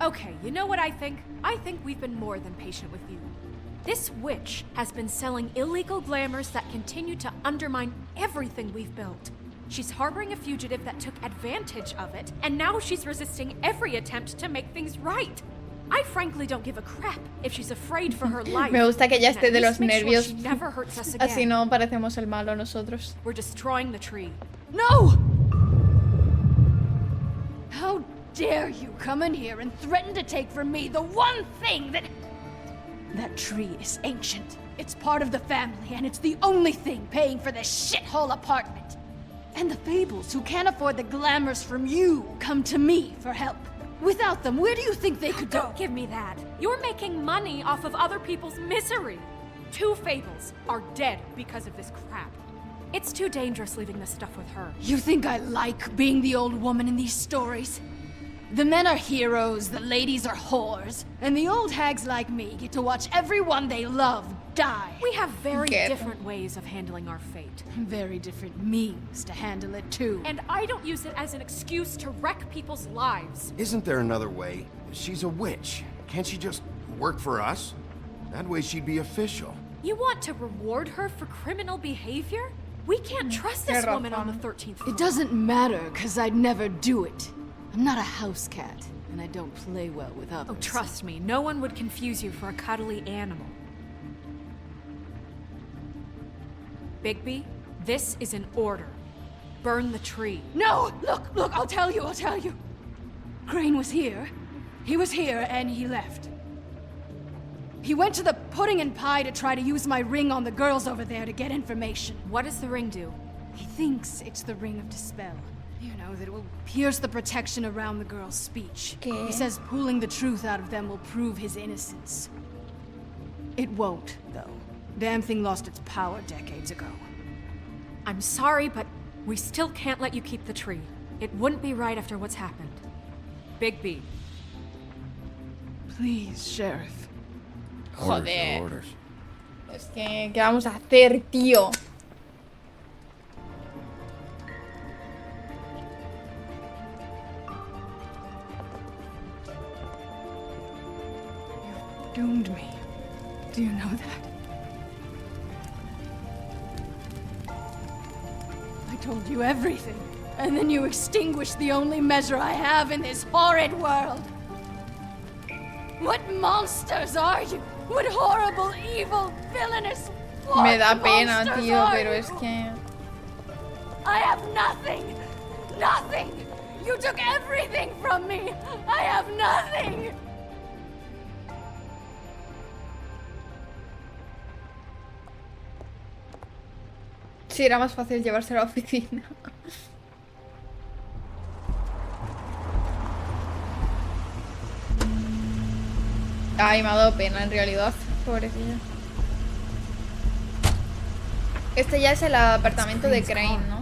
Okay, you know what I think? I think we've been more than patient with you. This witch has been selling illegal glamours that continue to undermine everything we've built. She's harboring a fugitive that took advantage of it, and now she's resisting every attempt to make things right. I frankly don't give a crap if she's afraid for her life. Me gusta que ella esté de los nervios. She never hurts us again. Así no parecemos el malo nosotros. We're destroying the tree. No! How dare you come in here and threaten to take from me the one thing that... That tree is ancient. It's part of the family, and it's the only thing paying for this shithole apartment. And the Fables, who can't afford the glamours from you, come to me for help. Without them, where do you think they could go? Don't give me that. You're making money off of other people's misery. 2 Fables are dead because of this crap. It's too dangerous leaving this stuff with her. You think I like being the old woman in these stories? The men are heroes, the ladies are whores, and the old hags like me get to watch everyone they love die. We have very different ways of handling our fate. Very different means to handle it, too. And I don't use it as an excuse to wreck people's lives. Isn't there another way? She's a witch. Can't she just work for us? That way she'd be official. You want to reward her for criminal behavior? We can't trust this woman on the 13th floor. It doesn't matter, because I'd never do it. I'm not a house cat, and I don't play well with others. Oh, trust me, no one would confuse you for a cuddly animal. Bigby, this is an order. Burn the tree. No! Look, I'll tell you. Crane was here. He was here, and he left. He went to the pudding and pie to try to use my ring on the girls over there to get information. What does the ring do? He thinks it's the ring of dispel. You know, that it will pierce the protection around the girl's speech. ¿Qué? He says pulling the truth out of them will prove his innocence. It won't, though. Damn thing lost its power decades ago. I'm sorry, but we still can't let you keep the tree. It wouldn't be right after what's happened. Bigby. Please, Sheriff. Joder. Es que, ¿qué vamos a hacer, tío? Doomed me. Do you know that? I told you everything, and then you extinguished the only measure I have in this horrid world. What monsters are you? What horrible, evil, villainous Me da pena, tío, pero es que... I have nothing! Nothing! You took everything from me! I have nothing! Sí, era más fácil llevarse a la oficina. Ay, me ha dado pena en realidad, pobrecilla. Este ya es el apartamento de Crane, ¿no?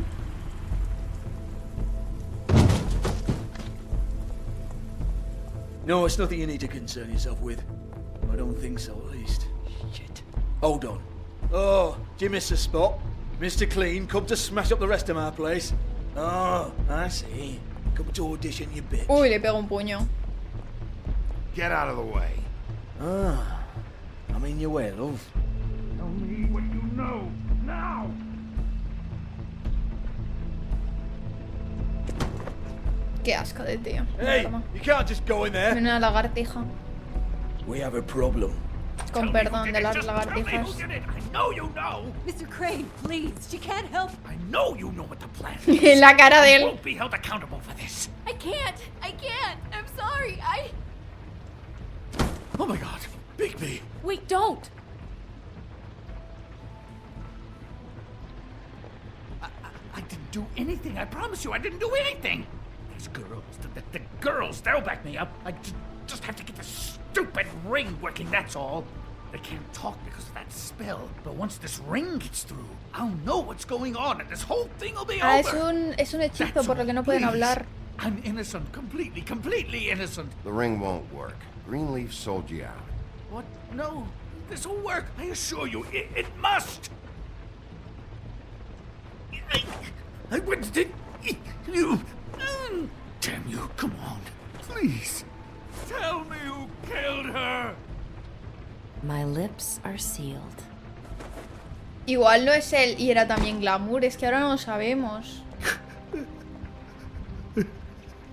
No, it's nothing you need to concern yourself with. I don't think so, at least. Shit. Hold on. Oh, do you miss a spot? Mr. Clean, come to smash up the rest of my place. Oh, I see. Come to audition, you bitch. Uy, le pego un puño. Get out of the way. Ah, I'm in your way, love. Tell me what you know, now! Qué asco de tío. Hey, you can't just go in there. Una lagartija. We have a problem. Con perdón de las lagartijas. I know you know! Mr. Crane, please, she can't help. I know you know what the plan is. La cara de You él. won't be held accountable for this. I can't. I'm sorry. Oh my god, Bigby! Wait, don't! I didn't do anything, I promise you, I didn't do anything! These girls, the girls, they'll back me up. I just have to get this stupid ring working, that's all. They can't talk because of that spell, but once this ring gets through, I'll know what's going on and this whole thing will be over. Es un hechizo por lo que no pueden hablar. I'm innocent, completely innocent. The ring won't work. Greenleaf sold you out. What? No, this will work, I assure you, it must! I went to you. Damn you, come on, please. Tell me who killed her. My lips are sealed. Igual no es él y era también glamour, es que ahora no lo sabemos.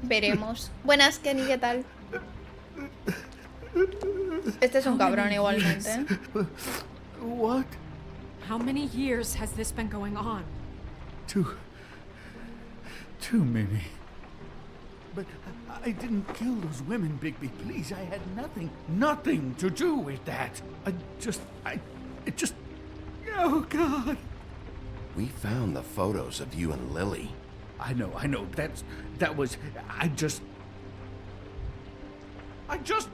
Veremos. Buenas, Kenny, ¿qué tal? Este es un cabrón igualmente. What? How many years has this been going on? Too many. But I didn't kill those women, Bigby. Please, I had nothing to do with that. It just... Oh, God. We found the photos of you and Lily. I know. That was... I just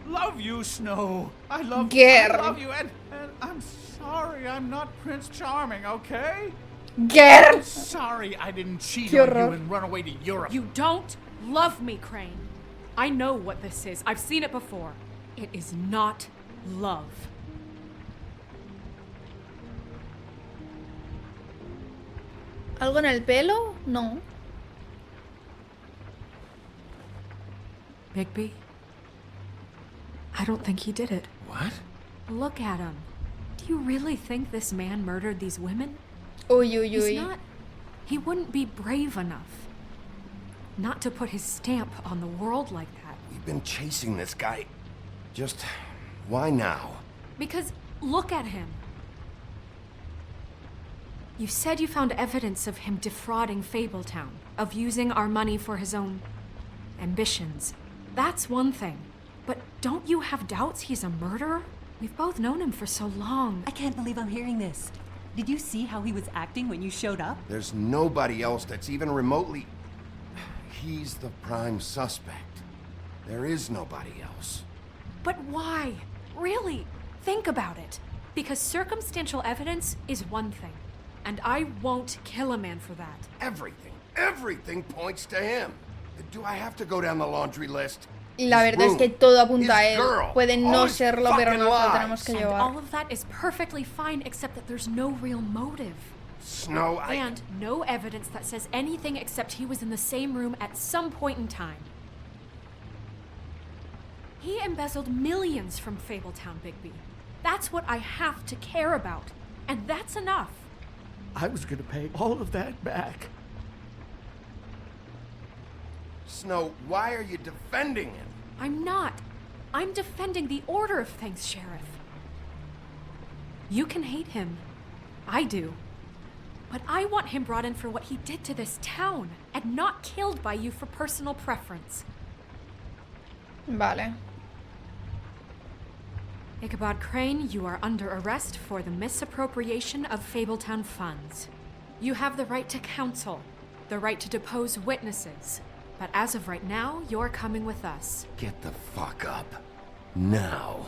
love you, Snow. I love you, and I'm sorry I'm not Prince Charming, okay? I'm sorry I didn't cheat on you and run away to Europe. You don't love me, Crane. I know what this is. I've seen it before. It is not love. ¿Algo en el pelo? No. Bigby? I don't think he did it. What? Look at him. Do you really think this man murdered these women? He's not. He wouldn't be brave enough not to put his stamp on the world like that. We've been chasing this guy. Just why now? Because look at him. You said you found evidence of him defrauding Fabletown, of using our money for his own ambitions. That's one thing. But don't you have doubts he's a murderer? We've both known him for so long. I can't believe I'm hearing this. Did you see how he was acting when you showed up? There's nobody else that's even remotely... He's the prime suspect. There is nobody else. But why? Really? Think about it. Because circumstantial evidence is one thing. And I won't kill a man for that. Everything points to him. Do I have to go down the laundry list? Y la verdad es que todo apunta a él. Puede no serlo, pero nos lo tenemos que llevar. And all of that is perfectly fine, except that there's no real motive. Snow, And no evidence that says anything except he was in the same room at some point in time. He embezzled millions from Fabletown, Bigby. That's what I have to care about. And that's enough. I was gonna pay all of that back. Snow, why are you defending him? I'm not. I'm defending the order of things, Sheriff. You can hate him. I do. But I want him brought in for what he did to this town, and not killed by you for personal preference. Vale. Ichabod Crane, you are under arrest for the misappropriation of Fabletown funds. You have the right to counsel, the right to depose witnesses, but as of right now, you're coming with us. Get the fuck up. Now.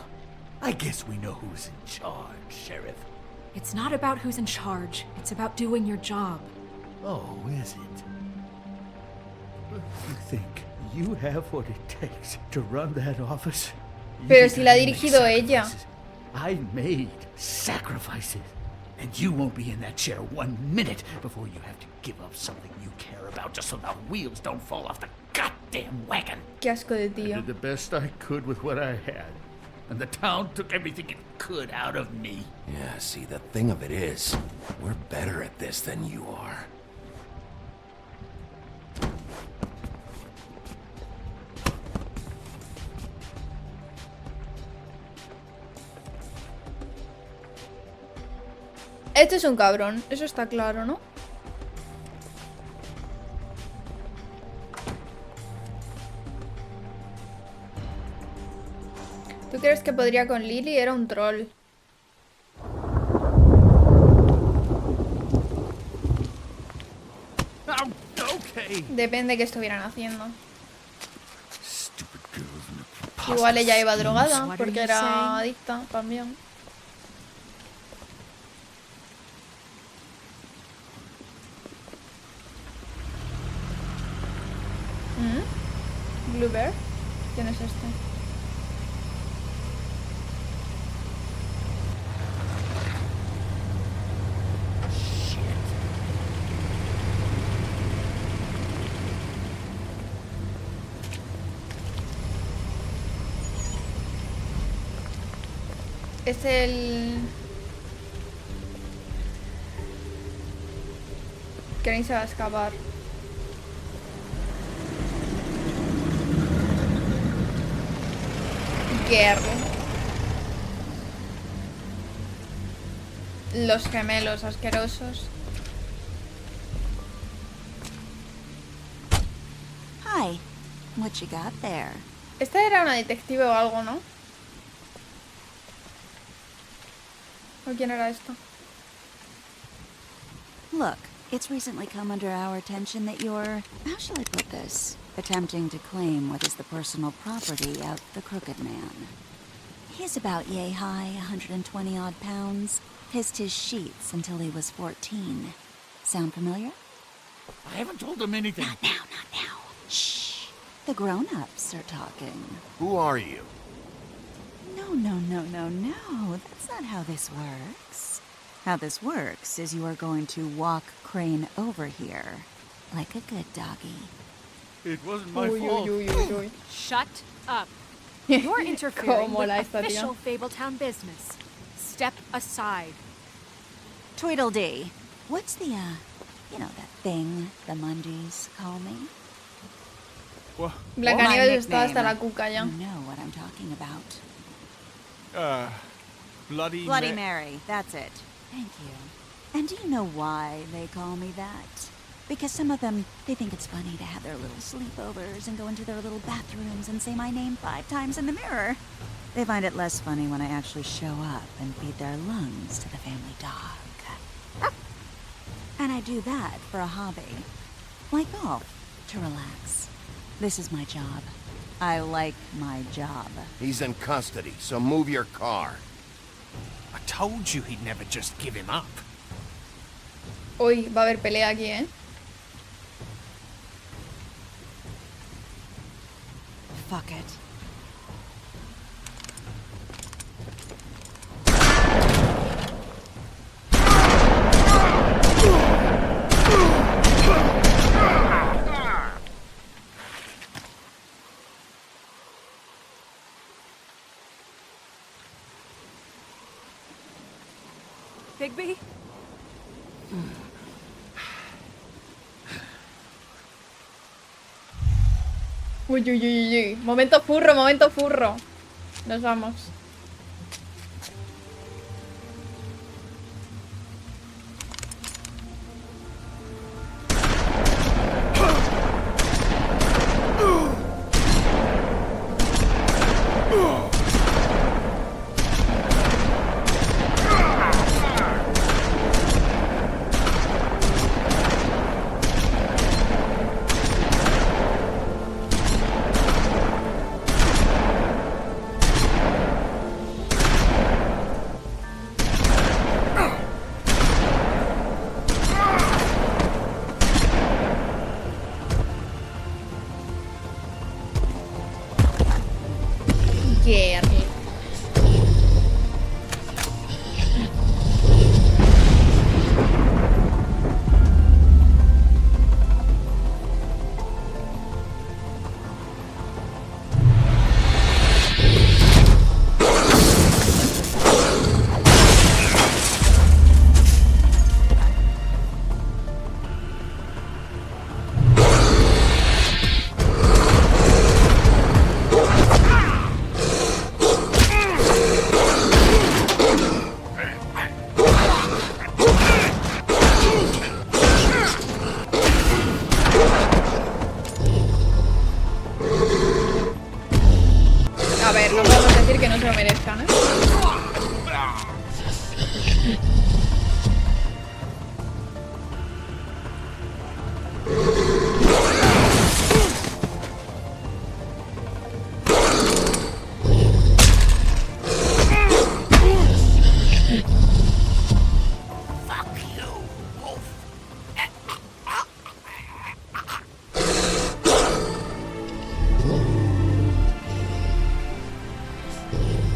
I guess we know who's in charge, Sheriff. It's not about who's in charge, it's about doing your job. Oh, is it? You think you have what it takes to run that office? Pero si la ha dirigido ella. I made sacrifices. And you won't be in that chair 1 minute before you have to give up something you care about just so the wheels don't fall off the goddamn wagon. Qué asco de tío. I did the best I could with what I had. And the town took everything it could out of me. Yeah, see, the thing of it is, we're better at this than you are. Este es un cabrón, eso está claro, ¿no? ¿Tú crees que podría con Lily? Era un troll. Depende de qué estuvieran haciendo. Igual ella iba drogada porque era adicta también. Bluebeard. ¿Quién es este? Es el... Crane se va a escapar. Girl. Los gemelos asquerosos. Hi. What you got there? Esta era una detective o algo, ¿no? ¿O quién era esto? Look, it's recently come under our attention that you're, how shall I put this, attempting to claim what is the personal property of the Crooked Man. He's about yay high, 120 odd pounds, pissed his sheets until he was 14. Sound familiar? I haven't told him anything. Not now, not now. Shh. The grown-ups are talking. Who are you? No. That's not how this works. How this works is you are going to walk Crane over here, like a good doggy. It wasn't my fault. Shut up. You're interfering with official Fabletown business. Step aside. Tweedle Dee, what's the, you know, that thing the Mundies call me? Blancanieves está hasta la cuca ya. You know what I'm talking about. Bloody Mary, that's it. Thank you. And do you know why they call me that? Because some of them, they think it's funny to have their little sleepovers and go into their little bathrooms and say my name 5 times in the mirror. They find it less funny when I actually show up and feed their lungs to the family dog. And I do that for a hobby. Like golf, to relax. This is my job. I like my job. He's in custody, so move your car. I told you he'd never just give him up. Uy, va a haber pelea aquí, ¿eh? Fuck it. Bigby? Uy. Momento furro. Nos vamos.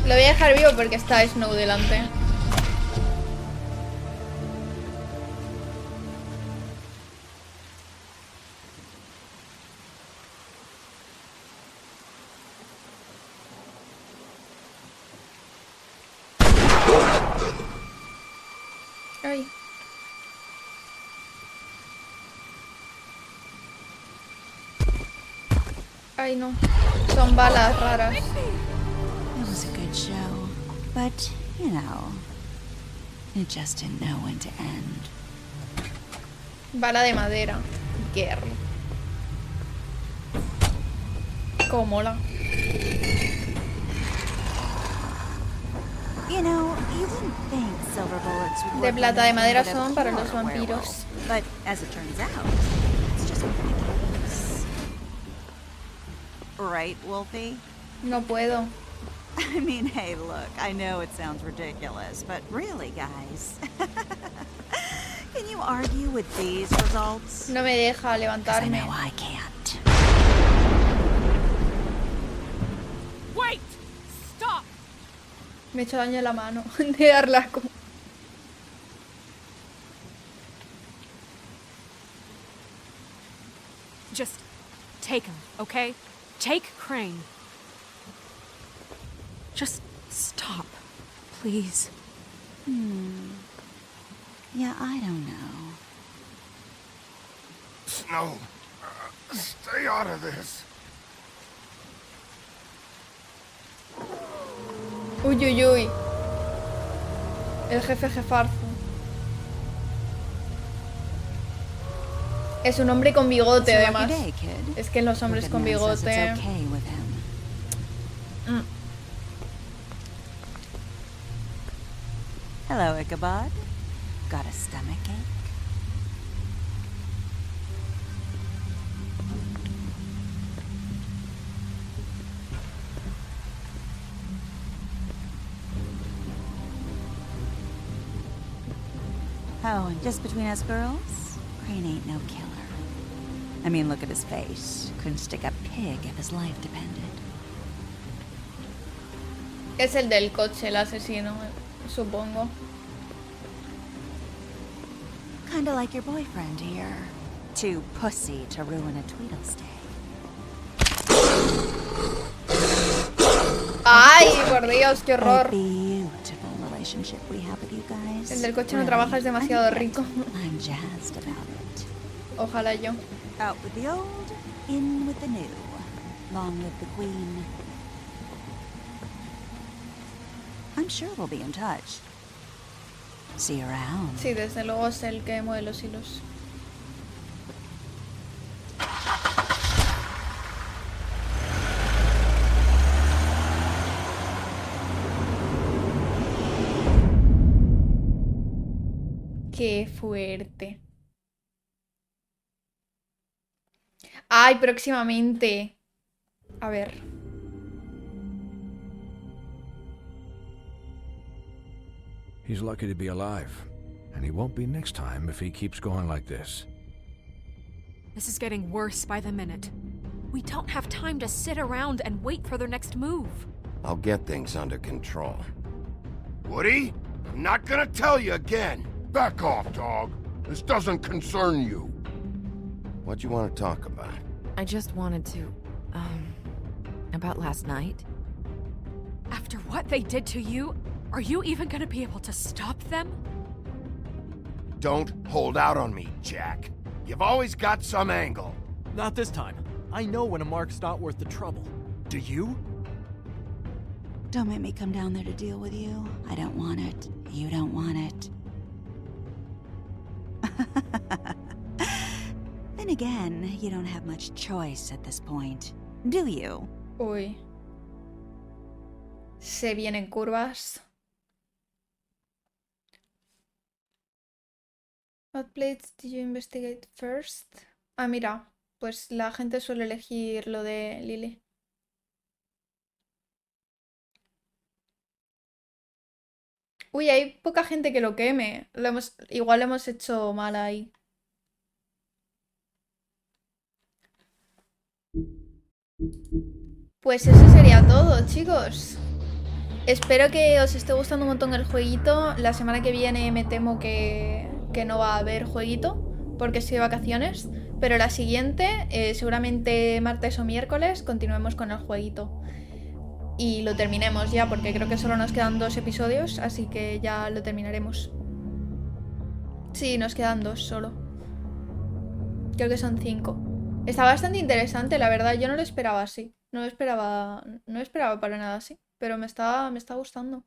Lo voy a dejar vivo porque está Snow delante. Ay. Ay, no. Son balas raras. It was a good show, but, you know, it just didn't know when to end. Bala de madera. Girl. Cómo mola. You know, you wouldn't think silver bullets would De work plata on de madera anything but a son para pure los vampiros. werewolf. But as it turns out, it's just not the case. Right, Wolfie? No puedo. I mean, hey, look, I know it sounds ridiculous, but really, guys, can you argue with these results? No me deja levantarme. I know I can't. Wait! Stop! Me he hecho daño en la mano de darle asco. Just take him, okay? Take Crane. Just stop, please. Yeah, I don't know. Snow, stay out of this. Uy, uy, uy. El jefe jefarzo. Es un hombre con bigote, además. Es que los hombres con bigote... Hello, Ichabod. Got a stomachache? Oh, and just between us girls, Crane ain't no killer. I mean, look at his face. Couldn't stick a pig if his life depended. Es el del coche, el asesino, supongo. Kinda like your boyfriend here. Too pussy to ruin a Tweedle Dee. ¡Ay, por Dios, qué horror! Beautiful relationship we have with you guys. El del coche no trabaja, es demasiado rico. I'm jazzed about it. Ojalá yo. Out with the old, in with the new. Long live the Queen. I'm sure we'll be in touch. See you around. Sí, desde luego es el que mueve los hilos. Qué fuerte. Ay, próximamente. A ver. He's lucky to be alive, and he won't be next time if he keeps going like this. This is getting worse by the minute. We don't have time to sit around and wait for their next move. I'll get things under control. Woody, I'm not gonna tell you again. Back off, dog. This doesn't concern you. What you want to talk about? I just wanted to, about last night. After what they did to you, are you even gonna be able to stop them? Don't hold out on me, Jack. You've always got some angle. Not this time. I know when a mark's not worth the trouble. Do you? Don't make me come down there to deal with you. I don't want it. You don't want it. Then again, you don't have much choice at this point, do you? Uy. Se vienen curvas. What plates did you investigate first? Ah, mira, pues la gente suele elegir lo de Lily. Uy, hay poca gente que lo queme. Igual lo hemos hecho mal ahí. Pues eso sería todo, chicos. espero que os esté gustando un montón el jueguito. La semana que viene me temo que no va a haber jueguito, porque estoy de vacaciones. Pero la siguiente, seguramente martes o miércoles, continuemos con el jueguito. Y lo terminemos ya, porque creo que solo nos quedan 2 episodios, así que ya lo terminaremos. Sí, nos quedan 2 solo. Creo que son 5. Está bastante interesante, la verdad. Yo no lo esperaba así. No esperaba para nada así. Pero me está gustando.